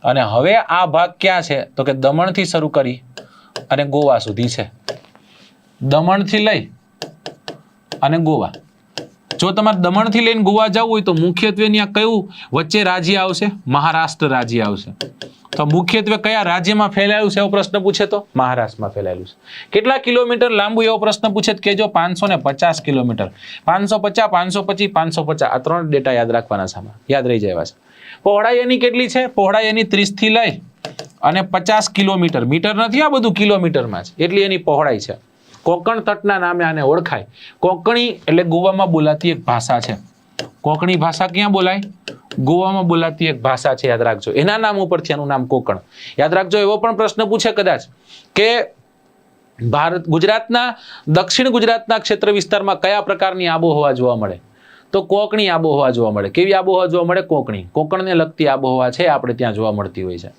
અને હવે આ ભાગ ક્યાં છે? તો કે દમણથી શરૂ કરી અને ગોવા સુધી છે. દમણથી લઈ અને ગોવા. જો તમારે દમણથી લઈને ગોવા જવું હોય તો મુખ્યત્વે ત્યાં કયું વચ્ચે રાજ્ય આવશે? મહારાષ્ટ્ર રાજ્ય આવશે. તો મુખ્યત્વે કયા રાજ્યમાં ફેલાયેલું છે એવો પ્રશ્ન પૂછે તો મહારાષ્ટ્રમાં ફેલાયેલું છે. કેટલા કિલોમીટર લાંબુ એવો પ્રશ્ન પૂછે તો કહેજો 550 કિલોમીટર. 550, 525, 550 આ 3 ડેટા યાદ રાખવાના છે. યાદ રહી જાય છે. પહોળાઈ એની કેટલી છે? પહોળાઈ એની 30 થી લઈ અને 50 કિલોમીટર. મીટર નથી, આ બધું કિલોમીટરમાં છે. એટલી એની પહોળાઈ છે. કોંકણ તટના નામે આને ઓળખાય. કોંકણી એટલે ગોવામાં બોલાતી એક ભાષા છે. કોકણી ભાષા ક્યાં બોલાય? ગોવામાં બોલાતી એક ભાષા છે, યાદ રાખજો. એના નામ ઉપરથી આનું નામ કોકણ. યાદ રાખજો. એવો પણ પ્રશ્ન પૂછે કદાચ કે ગુજરાતના દક્ષિણ ગુજરાતના ક્ષેત્ર વિસ્તારમાં કયા પ્રકારની આબોહવા જોવા મળે? તો કોકણી આબોહવા જોવા મળે. કેવી આબોહવા જોવા મળે? કોકણી. કોકણને લગતી આબોહવા છે, આપણે ત્યાં જોવા મળતી હોય છે.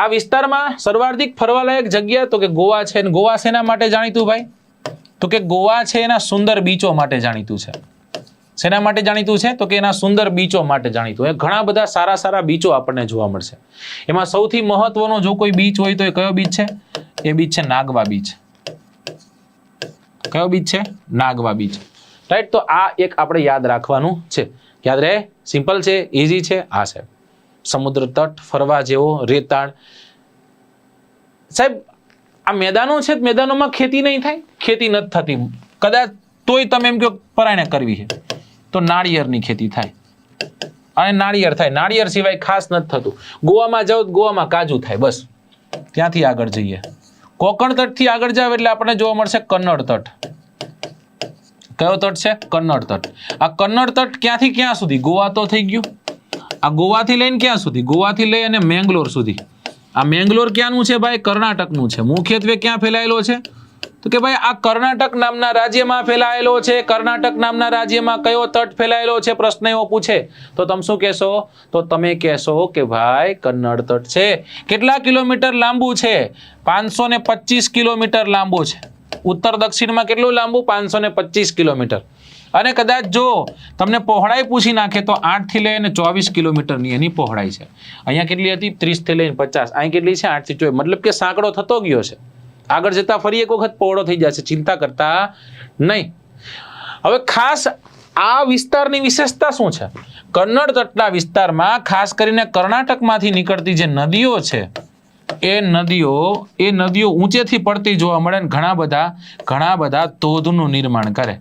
આ વિસ્તારમાં સર્વાધિક ફરવાલાયક જગ્યા તો કે ગોવા છે. ગોવા શેના માટે જાણીતું ભાઈ? તો કે ગોવા છે એના સુંદર બીચો માટે જાણીતું છે. શેના માટે જાણીતું છે? તો કે એના સુંદર બીચો માટે જાણીતું. એ ઘણા બધા સારા સારા બીચો આપણને જોવા મળશે. એમાં સૌથી મહત્વનો જો કોઈ બીચ હોય તો એ કયો બીચ છે? એ બીચ છે નાગવા બીચ. કયો બીચ છે? નાગવા બીચ. રાઈટ. તો આ એક આપણે યાદ રાખવાનું છે. યાદ રહે? સિમ્પલ છે, ઇઝી છે. આ છે સમુદ્ર તટ, ફરવા જેવો, રેતાળ. સાહેબ આ મેદાનો છે, મેદાનોમાં ખેતી નહીં થાય? ખેતી નથી થતી કદાચ, તોય તમે એમ કહો પરાયણે કરવી છે તો નાળિયેરની ખેતી થાય અને નાળિયેર થાય. નાળિયેર સિવાય ખાસ નથી થતું. ગોવામાં જાઓ, ગોવામાં કાજુ થાય. બસ ત્યાંથી આગળ જઈએ. કોકણ તટથી આગળ જાવ એટલે આપણને જોવા મળશે કન્નડ તટ. કયો તટ છે? કન્નડ તટ. આ કન્નડ તટ ક્યાંથી ક્યાં સુધી? ગોવા તો થઈ ગયું. આ ગોવાથી લઈને ક્યાં સુધી? ગોવાથી લઈ અને મેંગ્લોર સુધી. આ મેંગ્લોર ક્યાંનું છે ભાઈ? કર્ણાટકનું છે. મુખ્યત્વે ક્યાં ફેલાયેલો છે? તો કે ભાઈ આ કર્ણાટક નામના રાજ્યમાં ફેલાયેલો છે. કર્ણાટક નામના રાજ્યમાં કયો તટ ફેલાયેલો છે? પ્રશ્ન એવો પૂછે તો તમે શું કહેશો? તો તમે કહેશો કે ભાઈ કન્નડ તટ છે. કેટલા કિલોમીટર લાંબુ છે? 525 કિલોમીટર લાંબુ છે. ઉત્તર દક્ષિણમાં કેટલું લાંબુ? 525 કિલોમીટર. અને કદાચ જો તમને પહોળાઈ પૂછી નાખે તો 8 થી લઈને 24 કિલોમીટરની એની પહોળાઈ છે. અહીંયા કેટલી હતી? 30 થી લઈને 50. અહીં કેટલી છે? 8 થી 24. મતલબ કે સાંકડો થતો ગયો છે. આગળ જતા ફરી એક વખત પહોળો થઈ જશે. ચિંતા કરતા નહીં. હવે ખાસ આ વિસ્તારની વિશેષતા શું છે? કન્નડ તટના વિસ્તારમાં ખાસ કરીને કર્ણાટકમાંથી નીકળતી જે નદીઓ છે એ નદીઓ ઊંચેથી પડતી જોવા મળે ને ઘણા બધા ધોધનું નિર્માણ કરે.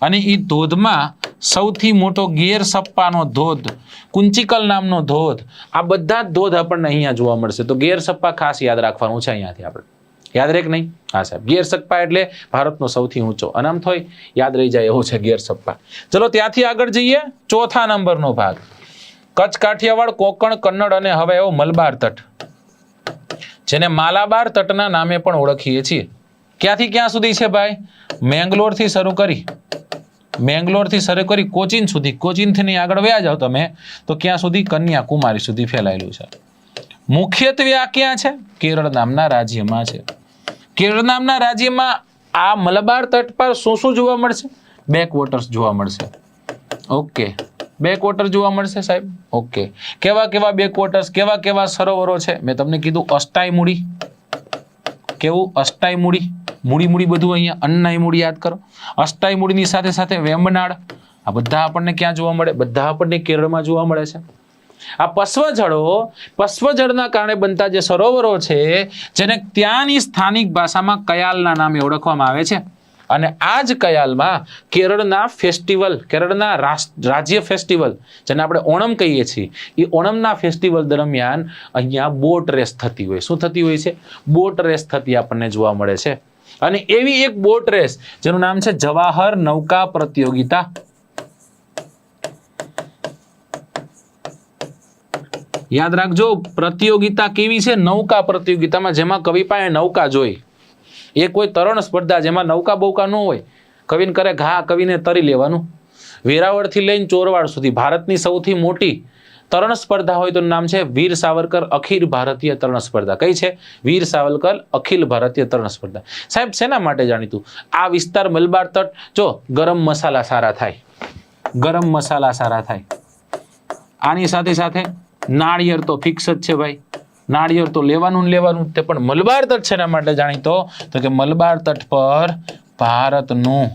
અને એ ધોધમાં સૌથી મોટો ગેર સપ્પાનો ધોધ, કુંચિકલ નામનો ધોધ, આ બધા જ ધોધ આપણને અહીંયા જોવા મળશે. તો ગેર સપ્પા ખાસ યાદ રાખવાનું છે. અહીંયાથી આપણે યાદ રહે કે નહીં? હા સાહેબ, ગેર સપ્પા એટલે ભારતનો સૌથી ઊંચો અનામત હોય, યાદ રહી જાય એવું છે ગેર સપ્પા. ચલો ત્યાંથી આગળ જઈએ. ચોથા નંબરનો ભાગ કચ્છ, કાઠિયાવાડ, કોકણ, કન્નડ અને હવે એવો મલબાર તટ, જેને માલાબાર તટના નામે પણ ઓળખીએ છીએ. ક્યાંથી ક્યાં સુધી છે ભાઈ? મેંગ્લોરથી શરૂ કરી કોચીન સુધી. કોચીનથી આગળ વયા જાઓ તમે તો ક્યાં સુધી? કન્યાકુમારી સુધી ફેલાયેલું છે. મુખ્યત્વે આ ક્યાં છે? કેરળ નામના રાજ્યમાં છે. કેરળ નામના રાજ્યમાં આ મલબાર તટ પર શું શું જોવા મળશે? બેકવોટર્સ જોવા મળશે. ઓકે, બેકવોટર જોવા મળશે સાહેબ. ઓકે, કેવા બેકવોટર્સ, કેવા સરોવરો છે? મેં તમને કીધું અષ્ટાઈમૂડી. કેવું? અષ્ટાઈમૂડી. મૂડી બધું અહીંયા અન્નાઈમૂડી યાદ કરો. અષ્ટાઈમૂડીની સાથે સાથે વેમ્બનાડ. આ બધા આપણને ક્યાં જોવા મળે? બધા આપણને કેરળમાં જોવા મળે છે. આ પશ્વજળના કારણે બનતા જે સરોવરો છે જેને ત્યાંની સ્થાનિક ભાષામાં કયાલના નામે ઓળખવામાં આવે છે. અને આ જ કયાલમાં કેરળના રાજ્ય ફેસ્ટિવલ જેને આપણે ઓણમ કહીએ છીએ, એ ઓણમના ફેસ્ટિવલ દરમિયાન અહીંયા બોટ રેસ થતી હોય. શું થતી હોય છે? બોટ રેસ થતી આપણને જોવા મળે છે. અને એવી એક બોટ રેસ જેનું નામ છે જવાહર નૌકા પ્રતિયોગિતા. યાદ રાખજો, પ્રતિયોગિતા કેવી છે? નૌકા પ્રતિયોગિતામાં, જેમાં કવિ પાસે નૌકા જોઈ. એ કોઈ તરણ સ્પર્ધા જેમાં નૌકા બૌકા ન હોય. કવિને કરે ઘા, કવિને તરી લેવાનું. વેરાવળથી લઈને ચોરવાડ સુધી ભારતની સૌથી મોટી તરણ સ્પર્ધા હોય તો નામ છે વીર સાવરકર અખિલ ભારતીય તરણ સ્પર્ધા. કઈ છે? વીર સાવરકર અખિલ ભારતીય તરણ સ્પર્ધા. સાહેબ શેના માટે જાણીતું? આ વિસ્તાર મલબાર તટ, જો ગરમ મસાલા સારા થાય. આની સાથે નાળિયેર તો ફિક્સ જ છે ભાઈ. નાળિયેર તો લેવાનું તે પણ મલબાર તટ શેના માટે જાણીતો? તો કે મલબાર તટ પર ભારતનું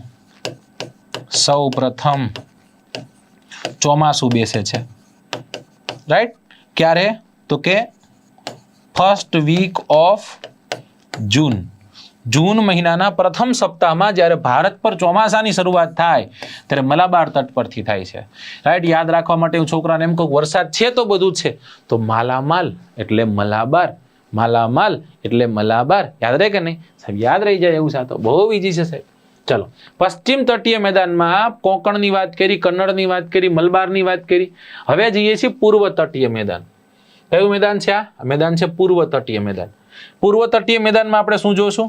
સૌ પ્રથમ ચોમાસું બેસે છે. રાઈટ? ક્યારે? તો કે ફર્સ્ટ વીક ઓફ જૂન મહિનાના પ્રથમ સપ્તાહમાં જ્યારે ભારત પર ચોમાસાની શરૂઆત થાય ત્યારે મલાબાર તટ પરથી થાય છે. રાઈટ? યાદ રાખવા માટે હું છોકરાને એમ કહું વરસાદ છે તો બધું જ છે, તો માલામાલ એટલે મલાબાર, યાદ રહે કે નહીં સાહેબ? યાદ રહી જાય એવું છે. તો બહુ ઈઝી છે સાહેબ. ચલો, પશ્ચિમ તટીય મેદાનમાં કોંકણની વાત કરી, કન્નડની વાત કરી, મલબારની વાત કરી. હવે જઈએ છીએ પૂર્વ તટીય મેદાન. કયું મેદાન છે? આ મેદાન છે પૂર્વ તટીય મેદાન. પૂર્વ તટીય મેદાનમાં આપણે શું જોશું?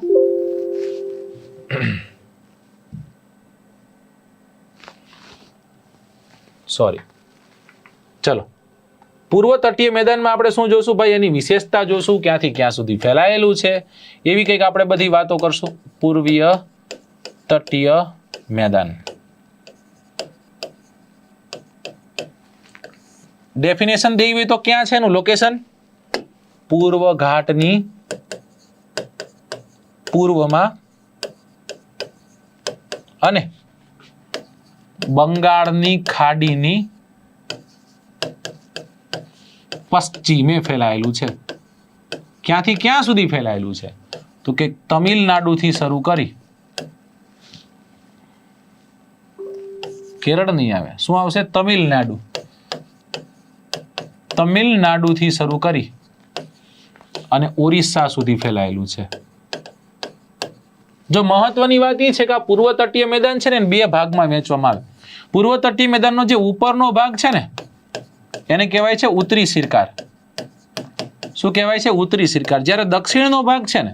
સોરી, ચલો, પૂર્વ તટીય મેદાનમાં આપણે શું જોશું ભાઈ? એની વિશેષતા જોશું, ક્યાંથી ક્યાં સુધી ફેલાયેલું છે, એવી કંઈક આપણે બધી વાતો કરશું. પૂર્વીય તટીય મેદાન. ડેફિનેશન દેવી હોય તો ક્યાં છે એનું લોકેશન? પૂર્વ ઘાટની પૂર્વમાં અને બંગાળની ખાડીની પશ્ચિમે ફેલાયેલું છે. ક્યાંથી ક્યાં સુધી ફેલાયેલું છે? તો કે તમિલનાડુથી શરૂ કરી, કેરળ નહીં આવે, શું આવશે? તમિલનાડુ. તમિલનાડુથી શરૂ કરી અને ઓરિસ્સા સુધી ફેલાયેલું છે. જો મહત્વની વાત એ છે કે આ પૂર્વ તટીય મેદાન છે ને બે ભાગમાં વહેંચવામાં આવે. પૂર્વ તટીય મેદાનનો જે ઉપરનો ભાગ છે ને એને કહેવાય છે ઉત્તરી સિરકાર. શું કહેવાય છે? ઉત્તરી સિરકાર. જ્યારે દક્ષિણનો ભાગ છે ને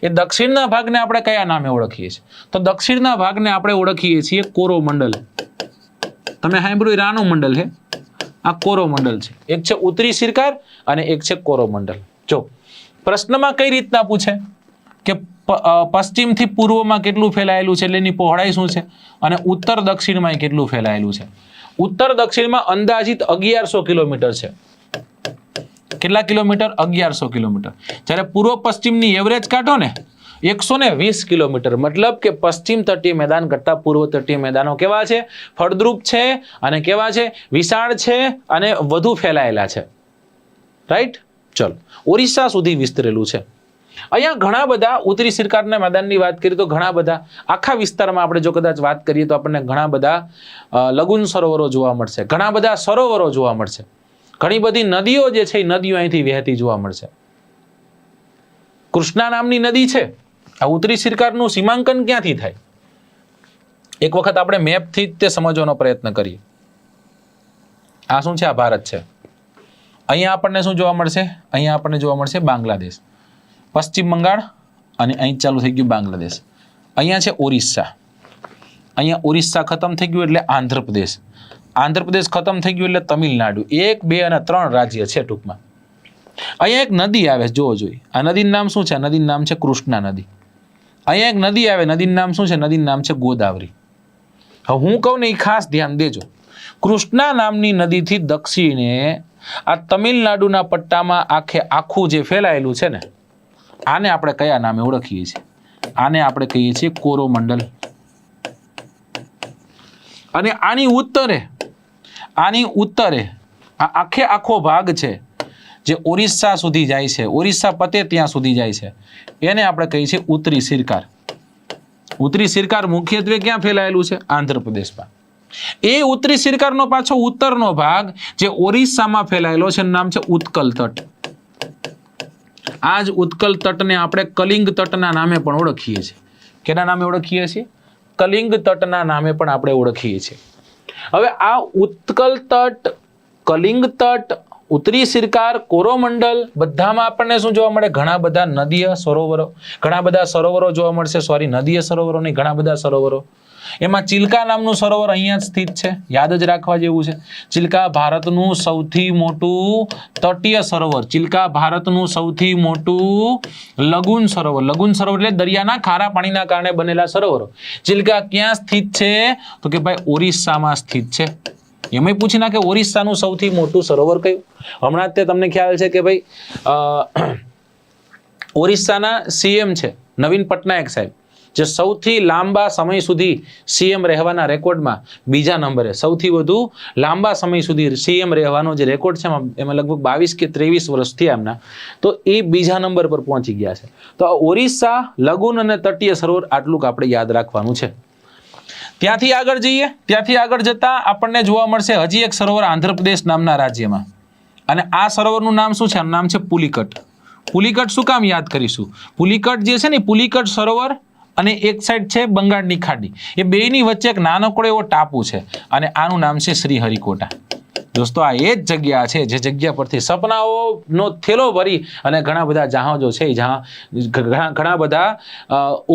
એ દક્ષિણના ભાગને આપણે કયા નામે ઓળખીએ છીએ? તો દક્ષિણના ભાગને આપણે ઓળખીએ છીએ કોરોમંડલ. તમે સાંભળ્યું રાનું મંડલ છે, આ કોરોમંડલ છે. એક છે ઉત્તરી સિરકાર અને એક છે કોરોમંડલ. જો પ્રશ્નમાં કઈ રીતના પૂછે કે પશ્ચિમથી પૂર્વમાં કેટલું ફેલાયેલું છે એટલે એની પહોળાઈ શું છે, અને ઉત્તર દક્ષિણમાં કેટલું ફેલાયેલું છે. ઉત્તર દક્ષિણમાં અંદાજિત 1100 કિલોમીટર છે. કેટલા કિલોમીટર? 1100 કિલોમીટર. જ્યારે પૂર્વ પશ્ચિમની એવરેજ કાઢો ને 120 કિલોમીટર. મતલબ કે પશ્ચિમ તટીય મેદાન કરતા પૂર્વ તટીય મેદાનો કેવા છે? ફળદ્રુપ છે અને કેવા છે? વિશાળ છે અને વધુ ફેલાયેલા છે. રાઈટ? ચલો, ઓરિસ્સા સુધી વિસ્તરેલું છે. અહીંયા ઘણા બધા ઉત્તરી સિરકારના મેદાનની વાત કરીએ તો ઘણા બધા આખા વિસ્તારમાં આપણે જો કદાચ વાત કરીએ તો આપણને ઘણા બધા લઘુન સરોવરો જોવા મળશે, ઘણા બધા સરોવરો જોવા મળશે, ઘણી બધી નદીઓ જે છે એ નદીઓ અહીંથી વહેતી જોવા મળશે. કૃષ્ણા નામની નદી છે. આ ઉત્તરી સિરકારનું સીમાંકન ક્યાંથી થાય? એક વખત આપણે મેપથી જ તે સમજવાનો પ્રયત્ન કરીએ. આ શું છે? આ ભારત છે. અહીંયા આપણને શું જોવા મળશે? અહીંયા આપણને જોવા મળશે બાંગ્લાદેશ, પશ્ચિમ બંગાળ અને અહીં ચાલુ થઈ ગયું બાંગ્લાદેશ. અહીંયા છે ઓરિસ્સા. અહીંયા ઓરિસ્સા ખતમ થઈ ગયું એટલે આંધ્રપ્રદેશ. આંધ્રપ્રદેશ ખતમ થઈ ગયું એટલે તમિલનાડુ. 1, 2 અને 3 રાજ્ય છે ટૂંકમાં. અહીંયા એક નદી આવે, જોવો જોઈએ. આ નદીનું નામ શું છે? નદીનું નામ છે કૃષ્ણા નદી. અહીંયા એક નદી આવે, નદીનું નામ શું છે? નદીનું નામ છે ગોદાવરી. હવે હું કહું ને એ ખાસ ધ્યાન દેજો. કૃષ્ણા નામની નદીથી દક્ષિણે આ તમિલનાડુના પટ્ટામાં આખું જે ફેલાયેલું છે ને, આને આપણે કયા નામે ઓળખીએ છીએ? આને આપણે કહીએ છીએ કોરોમંડલ. અને આની ઉત્તરે આ આખો ભાગ છે જે ઓરિસ્સા સુધી જાય છે, ઓરિસ્સા પતે ત્યાં સુધી જાય છે, એને આપણે કહીએ છીએ ઉત્તરી સિરકાર. ઉત્તરી સિરકાર મુખ્યત્વે ક્યાં ફેલાયેલું છે? આંધ્રપ્રદેશમાં. એ ઉત્તરી સિરકારનો પાછો ઉત્તરનો ભાગ જે ઓરિસ્સામાં ફેલાયેલો છે નામ છે ઉત્કલ તટ. આ જ ઉત્કલ તટને આપણે કલિંગ તટના નામે પણ ઓળખીએ છીએ. કેના નામે ઓળખીએ છીએ? કલિંગ તટના નામે પણ આપણે ઓળખીએ છીએ. હવે આ ઉત્કલ તટ, કલિંગ તટ, ઉત્તરી સિરકાર, કોરોમંડલ બધામાં આપણને શું જોવા મળે? ઘણા બધા નદીય સરોવરો, ઘણા બધા સરોવરો જોવા મળશે. સોરી, નદીય સરોવરો નહીં, ઘણા બધા સરોવરો. એમાં ચિલ્કા નામનું સરોવર અહીંયા જ સ્થિત છે, યાદ જ રાખવા જેવું છે. ચિલ્કા ભારતનું સૌથી મોટું તટીય સરોવર, ચિલ્કા ભારતનું સૌથી મોટું લઘુન સરોવર. લઘુન સરોવર એટલે દરિયાના ખારા પાણીના કારણે બનેલા સરોવરો. ચિલ્કા ક્યાં સ્થિત છે? તો કે ભાઈ ઓરિસ્સામાં સ્થિત છે. એમાં પૂછી નાખે ઓરિસ્સાનું સૌથી મોટું સરોવર કયું? હમણાં જ તે તમને ખ્યાલ છે કે ભાઈ ઓરિસ્સાના સીએમ છે નવીન પટનાયક સાહેબ, જે સૌથી લાંબા સમય સુધી સીએમ રહેવાના રેકોર્ડમાં બીજા નંબરે, સૌથી વધુ લાંબા સમય સુધી સીએમ રહેવાનો જે રેકોર્ડ છે એમાં લગભગ 22 કે 23 વર્ષ થયા એમના, તો એ બીજા નંબર પર પહોંચી ગયા છે. તો આ ઓરિસ્સા, લઘુન અને તટીય સરોવર આટલું આપણે યાદ રાખવાનું છે. ત્યાંથી આગળ જઈએ, ત્યાંથી આગળ જતા આપણને જોવા મળશે હજી એક સરોવર આંધ્રપ્રદેશ નામના રાજ્યમાં, અને આ સરોવરનું નામ શું છે? નામ છે પુલિકટ. પુલિકટ શું કામ યાદ કરીશું? પુલિકટ જે છે ને, પુલિકટ સરોવર અને એક સાઈડ છે બંગાળની ખાડી. એ બેયની વચ્ચે એક નાનકડો એવો ટાપુ છે અને આનું નામ છે શ્રીહરિકોટા. દોસ્તો આ એ જ જગ્યા છે જે જગ્યા પરથી સપનાઓનો થેલો ભરી અને ઘણા બધા જહાજો છે ઘણા બધા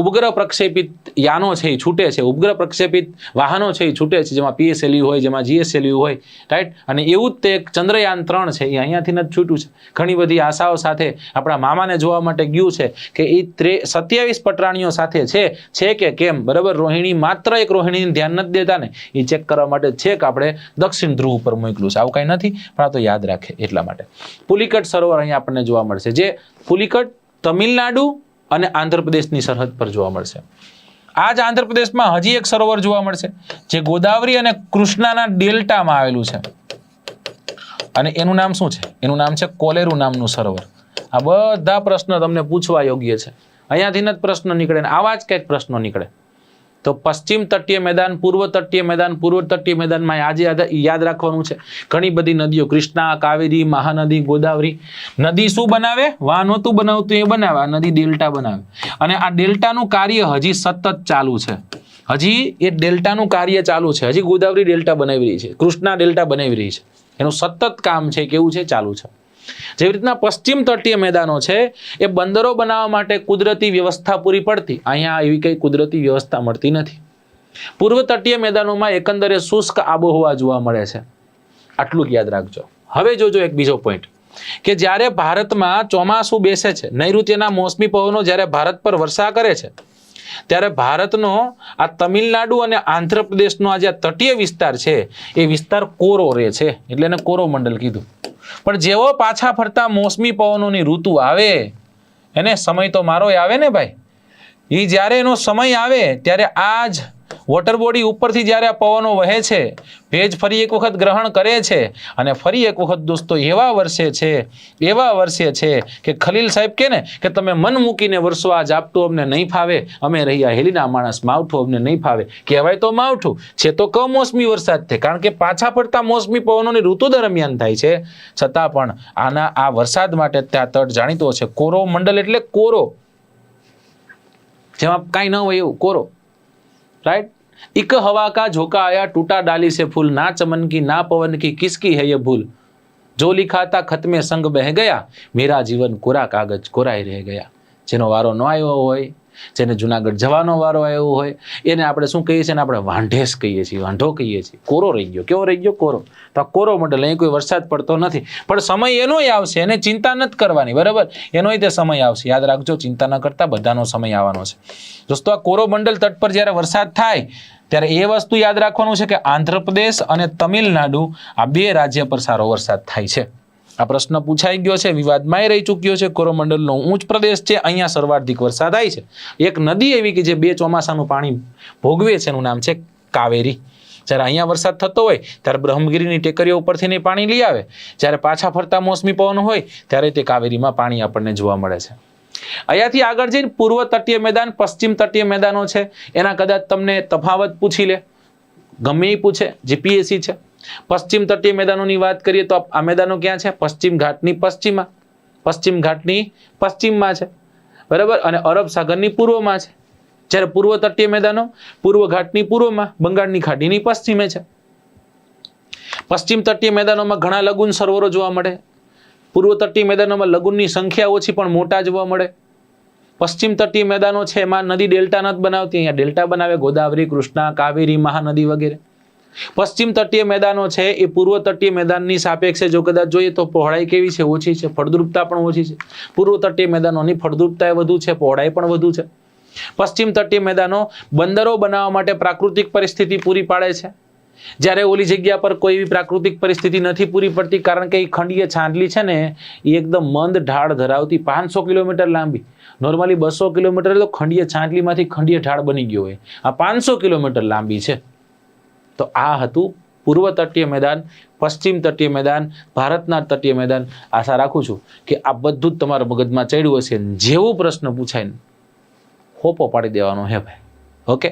ઉપગ્રહ પ્રક્ષેપિત યાનો છે એ છૂટે છે, ઉપગ્રહ પ્રક્ષેપિત વાહનો છે એ છૂટે છે, જેમાં PSLV હોય, જેમાં GSLV હોય, રાઈટ. અને એવું જ તે એક ચંદ્રયાન 3 છે એ અહીંયાથી જ છૂટ્યું છે. ઘણી બધી આશાઓ સાથે આપણા મામાને જોવા માટે ગયું છે કે એ 27 પટરાણીઓ સાથે છે કે કેમ, બરાબર. રોહિણી માત્ર એક રોહિણીને ધ્યાન નથી દેતા ને, એ ચેક કરવા માટે છે કે આપણે દક્ષિણ ધ્રુવ ઉપર મોકલું. આવું કઈ નથી, પણ આ તો યાદ રાખે એટલા માટે. પુલિકટ સરોવર અહીંયા આપણને જોવા મળશે, જે પુલિકટ તમિલનાડુ અને આંધ્રપ્રદેશની સરહદ પર જોવા મળશે. આ જ આંધ્રપ્રદેશમાં હજી એક સરોવર જોવા મળશે જે ગોદાવરી અને કૃષ્ણાના ડેલ્ટામાં આવેલું છે અને એનું નામ શું છે? એનું નામ છે કોલેરુ નામનું સરોવર. આ બધા પ્રશ્ન તમને પૂછવા યોગ્ય છે. અહીંયાથી જ પ્રશ્ન નીકળે ને આવા જ કંઈક પ્રશ્નો નીકળે. તો પશ્ચિમ તટીય મેદાન, પૂર્વ તટીય મેદાન, પૂર્વ તટીય મેદાનમાં આજે યાદ રાખવાનું છે ઘણી બધી નદીઓ, કૃષ્ણા, કાવેરી, મહાનદી, ગોદાવરી. નદી શું બનાવે? વાહ નહોતું બનાવતું એ બનાવે, આ નદી ડેલ્ટા બનાવે. અને આ ડેલ્ટાનું કાર્ય હજી સતત ચાલુ છે. હજી એ ડેલ્ટાનું કાર્ય ચાલુ છે. હજી ગોદાવરી ડેલ્ટા બનાવી રહી છે, કૃષ્ણા ડેલ્ટા બનાવી રહી છે. એનું સતત કામ છે, કેવું છે? ચાલુ છે. જેવી રીતના પશ્ચિમ તટીય મેદાનો છે એ બંદરો બનાવવા માટે કુદરતી વ્યવસ્થા પૂરી પડતી, અહીંયા એવી કઈ કુદરતી વ્યવસ્થા મળતી નથી. પૂર્વ તટીય મેદાનોમાં એકંદરે શુષ્ક આબોહવા જોવા મળે છે. આટલું યાદ રાખજો. હવે જોજો એક બીજો પોઈન્ટ કે જ્યારે ભારતમાં ચોમાસું બેસે છે, નૈઋત્યના મોસમી પવનો જ્યારે ભારત પર વર્ષા કરે છે, ત્યારે ભારતનો આ તમિલનાડુ અને આંધ્રપ્રદેશનો આ જે તટીય વિસ્તાર છે એ વિસ્તાર કોરો રહે છે, એટલે એને કોરોમંડલ કીધું. પણ જેવો પાછા ફરતા મોસમી પવનોની ઋતુ આવે, એને સમય તો મારો આવે ને ભાઈ. એ જ્યારે એનો સમય આવે ત્યારે આ જ વોટર બોડી ઉપરથી જ્યારે આ પવનો વહે છે, ભેજ ફરી એક વખત ગ્રહણ કરે છે અને ફરી એક વખત દોસ્તો એવા વર્ષે છે કે ખલીલ સાહેબ કે ને કે તમે મન મૂકીને વરસો આ ઝાપટું અમને નહીં ફાવે, અમે રહ્યા હેલીના માણસ, માવઠું અમને નહીં ફાવે. કહેવાય તો માવઠું છે તો કમોસમી વરસાદ છે, કારણ કે પાછા ફરતા મોસમી પવનોની ઋતુ દરમિયાન થાય છે. છતાં પણ આ વરસાદ માટે ત્યાં તટ જાણીતો છે. કોરો મંડલ એટલે કોરો, જેમાં કાંઈ ન હોય એવું કોરો, राइट. इक हवा का झोंका आया, टूटा डाली से फूल, ना चमन की ना पवन की, किसकी है ये भूल, जो लिखा था खत में संग बह गया, मेरा जीवन कोरा कागज कोराई रह गया. જેનો વારો ન આવ્યો હોય, જેને જુનાગઢ જવાનો વારો આવ્યો હોય, એને આપણે શું કહીએ છીએ? આપણે વાંઢેસ કહીએ છીએ, વાંઢો કહીએ છીએ. કોરો રહી ગયો. કેવો રહી ગયો? કોરો. તો આ કોરો મંડળ, અહીં કોઈ વરસાદ પડતો નથી, પણ સમય એનોય આવશે, એને ચિંતા નથી કરવાની, બરાબર. એનોય તે સમય આવશે, યાદ રાખજો. ચિંતા ન કરતા બધાનો સમય આવવાનો છે દોસ્તો. આ કોરો મંડળ તટ પર જ્યારે વરસાદ થાય ત્યારે એ વસ્તુ યાદ રાખવાનું છે કે આંધ્રપ્રદેશ અને તમિલનાડુ આ બે રાજ્ય પર સારો વરસાદ થાય છે. આ પ્રશ્ન પૂછાઈ ગયો છે, વિવાદમાં રહી ચૂક્યો છે. કોરોમંડલનો ઊંચ પ્રદેશ છે, અહીંયા સર્વાધિક વરસાદ થાય છે. એક નદી એવી કે જે બે ચોમાસાનું પાણી ભોગવે છે, એનું નામ છે કાવેરી. જ્યારે અહીંયા વરસાદ થતો હોય ત્યારે બ્રહ્મગીરીની ટેકરીઓ ઉપરથી પાણી લઈ આવે, જ્યારે પાછા ફરતા મોસમી પવન હોય ત્યારે તે કાવેરીમાં પાણી આપણને જોવા મળે છે. અહીંયાથી આગળ જઈને પૂર્વ તટીય મેદાન, પશ્ચિમ તટીય મેદાનો છે, એના કદાચ તમને તફાવત પૂછી લે, ગમે એ પૂછે, GPSC છે. પશ્ચિમ તટીય મેદાનોની વાત કરીએ તો આ મેદાનો ક્યાં છે? પશ્ચિમ ઘાટની પશ્ચિમમાં છે, બરાબર, અને અરબ સાગરની પૂર્વમાં છે. જ્યારે પૂર્વ તટીય મેદાનો પૂર્વ ઘાટની પૂર્વમાં, બંગાળની ખાડીની પશ્ચિમે છે. પશ્ચિમ તટીય મેદાનોમાં ઘણા લઘુન સરોવરો જોવા મળે. પૂર્વ તટીય મેદાનોમાં લઘુનની સંખ્યા ઓછી પણ મોટા જોવા મળે. પશ્ચિમ તટીય મેદાનો છે એમાં નદી ડેલ્ટા નથી બનાવતી, અહીંયા ડેલ્ટા બનાવે, ગોદાવરી, કૃષ્ણા, કાવેરી, મહાનદી વગેરે. પશ્ચિમ તટીય મેદાનો છે એ પૂર્વ તટીય મેદાનની સાપેક્ષે જો કદાચ જોઈએ તો પહોળાઈ કેવી છે? ઓછી છે, ફળદ્રુપતા પણ ઓછી છે. પૂર્વ તટીય મેદાનોની ફળદ્રુપતા વધુ છે, પહોળાઈ પણ વધુ છે. પશ્ચિમ તટીય મેદાનો બંદરો બનાવવા માટે પ્રાકૃતિક પરિસ્થિતિ પૂરી પાડે છે, જ્યારે ઓલી જગ્યા પર કોઈ એવી પ્રાકૃતિક પરિસ્થિતિ નથી પૂરી પડતી, કારણ કે એ ખંડીય છાંડલી છે ને એ એકદમ મંદ ઢાળ ધરાવતી, 500 કિલોમીટર લાંબી. નોર્મલી 200 કિલોમીટર તો ખંડીય છાંડલીમાંથી ખંડીય ઢાળ બની ગયો હોય, આ 500 કિલોમીટર લાંબી છે. તો આ હતું પૂર્વ તટીય મેદાન, પશ્ચિમ તટીય મેદાન, ભારતના તટીય મેદાન. આશા રાખું છું કે આ બધું જ તમારા મગજમાં ચડ્યું હશે. જેવો પ્રશ્ન પૂછાય ને હોપો પાડી દેવાનો હે ભાઈ. ઓકે.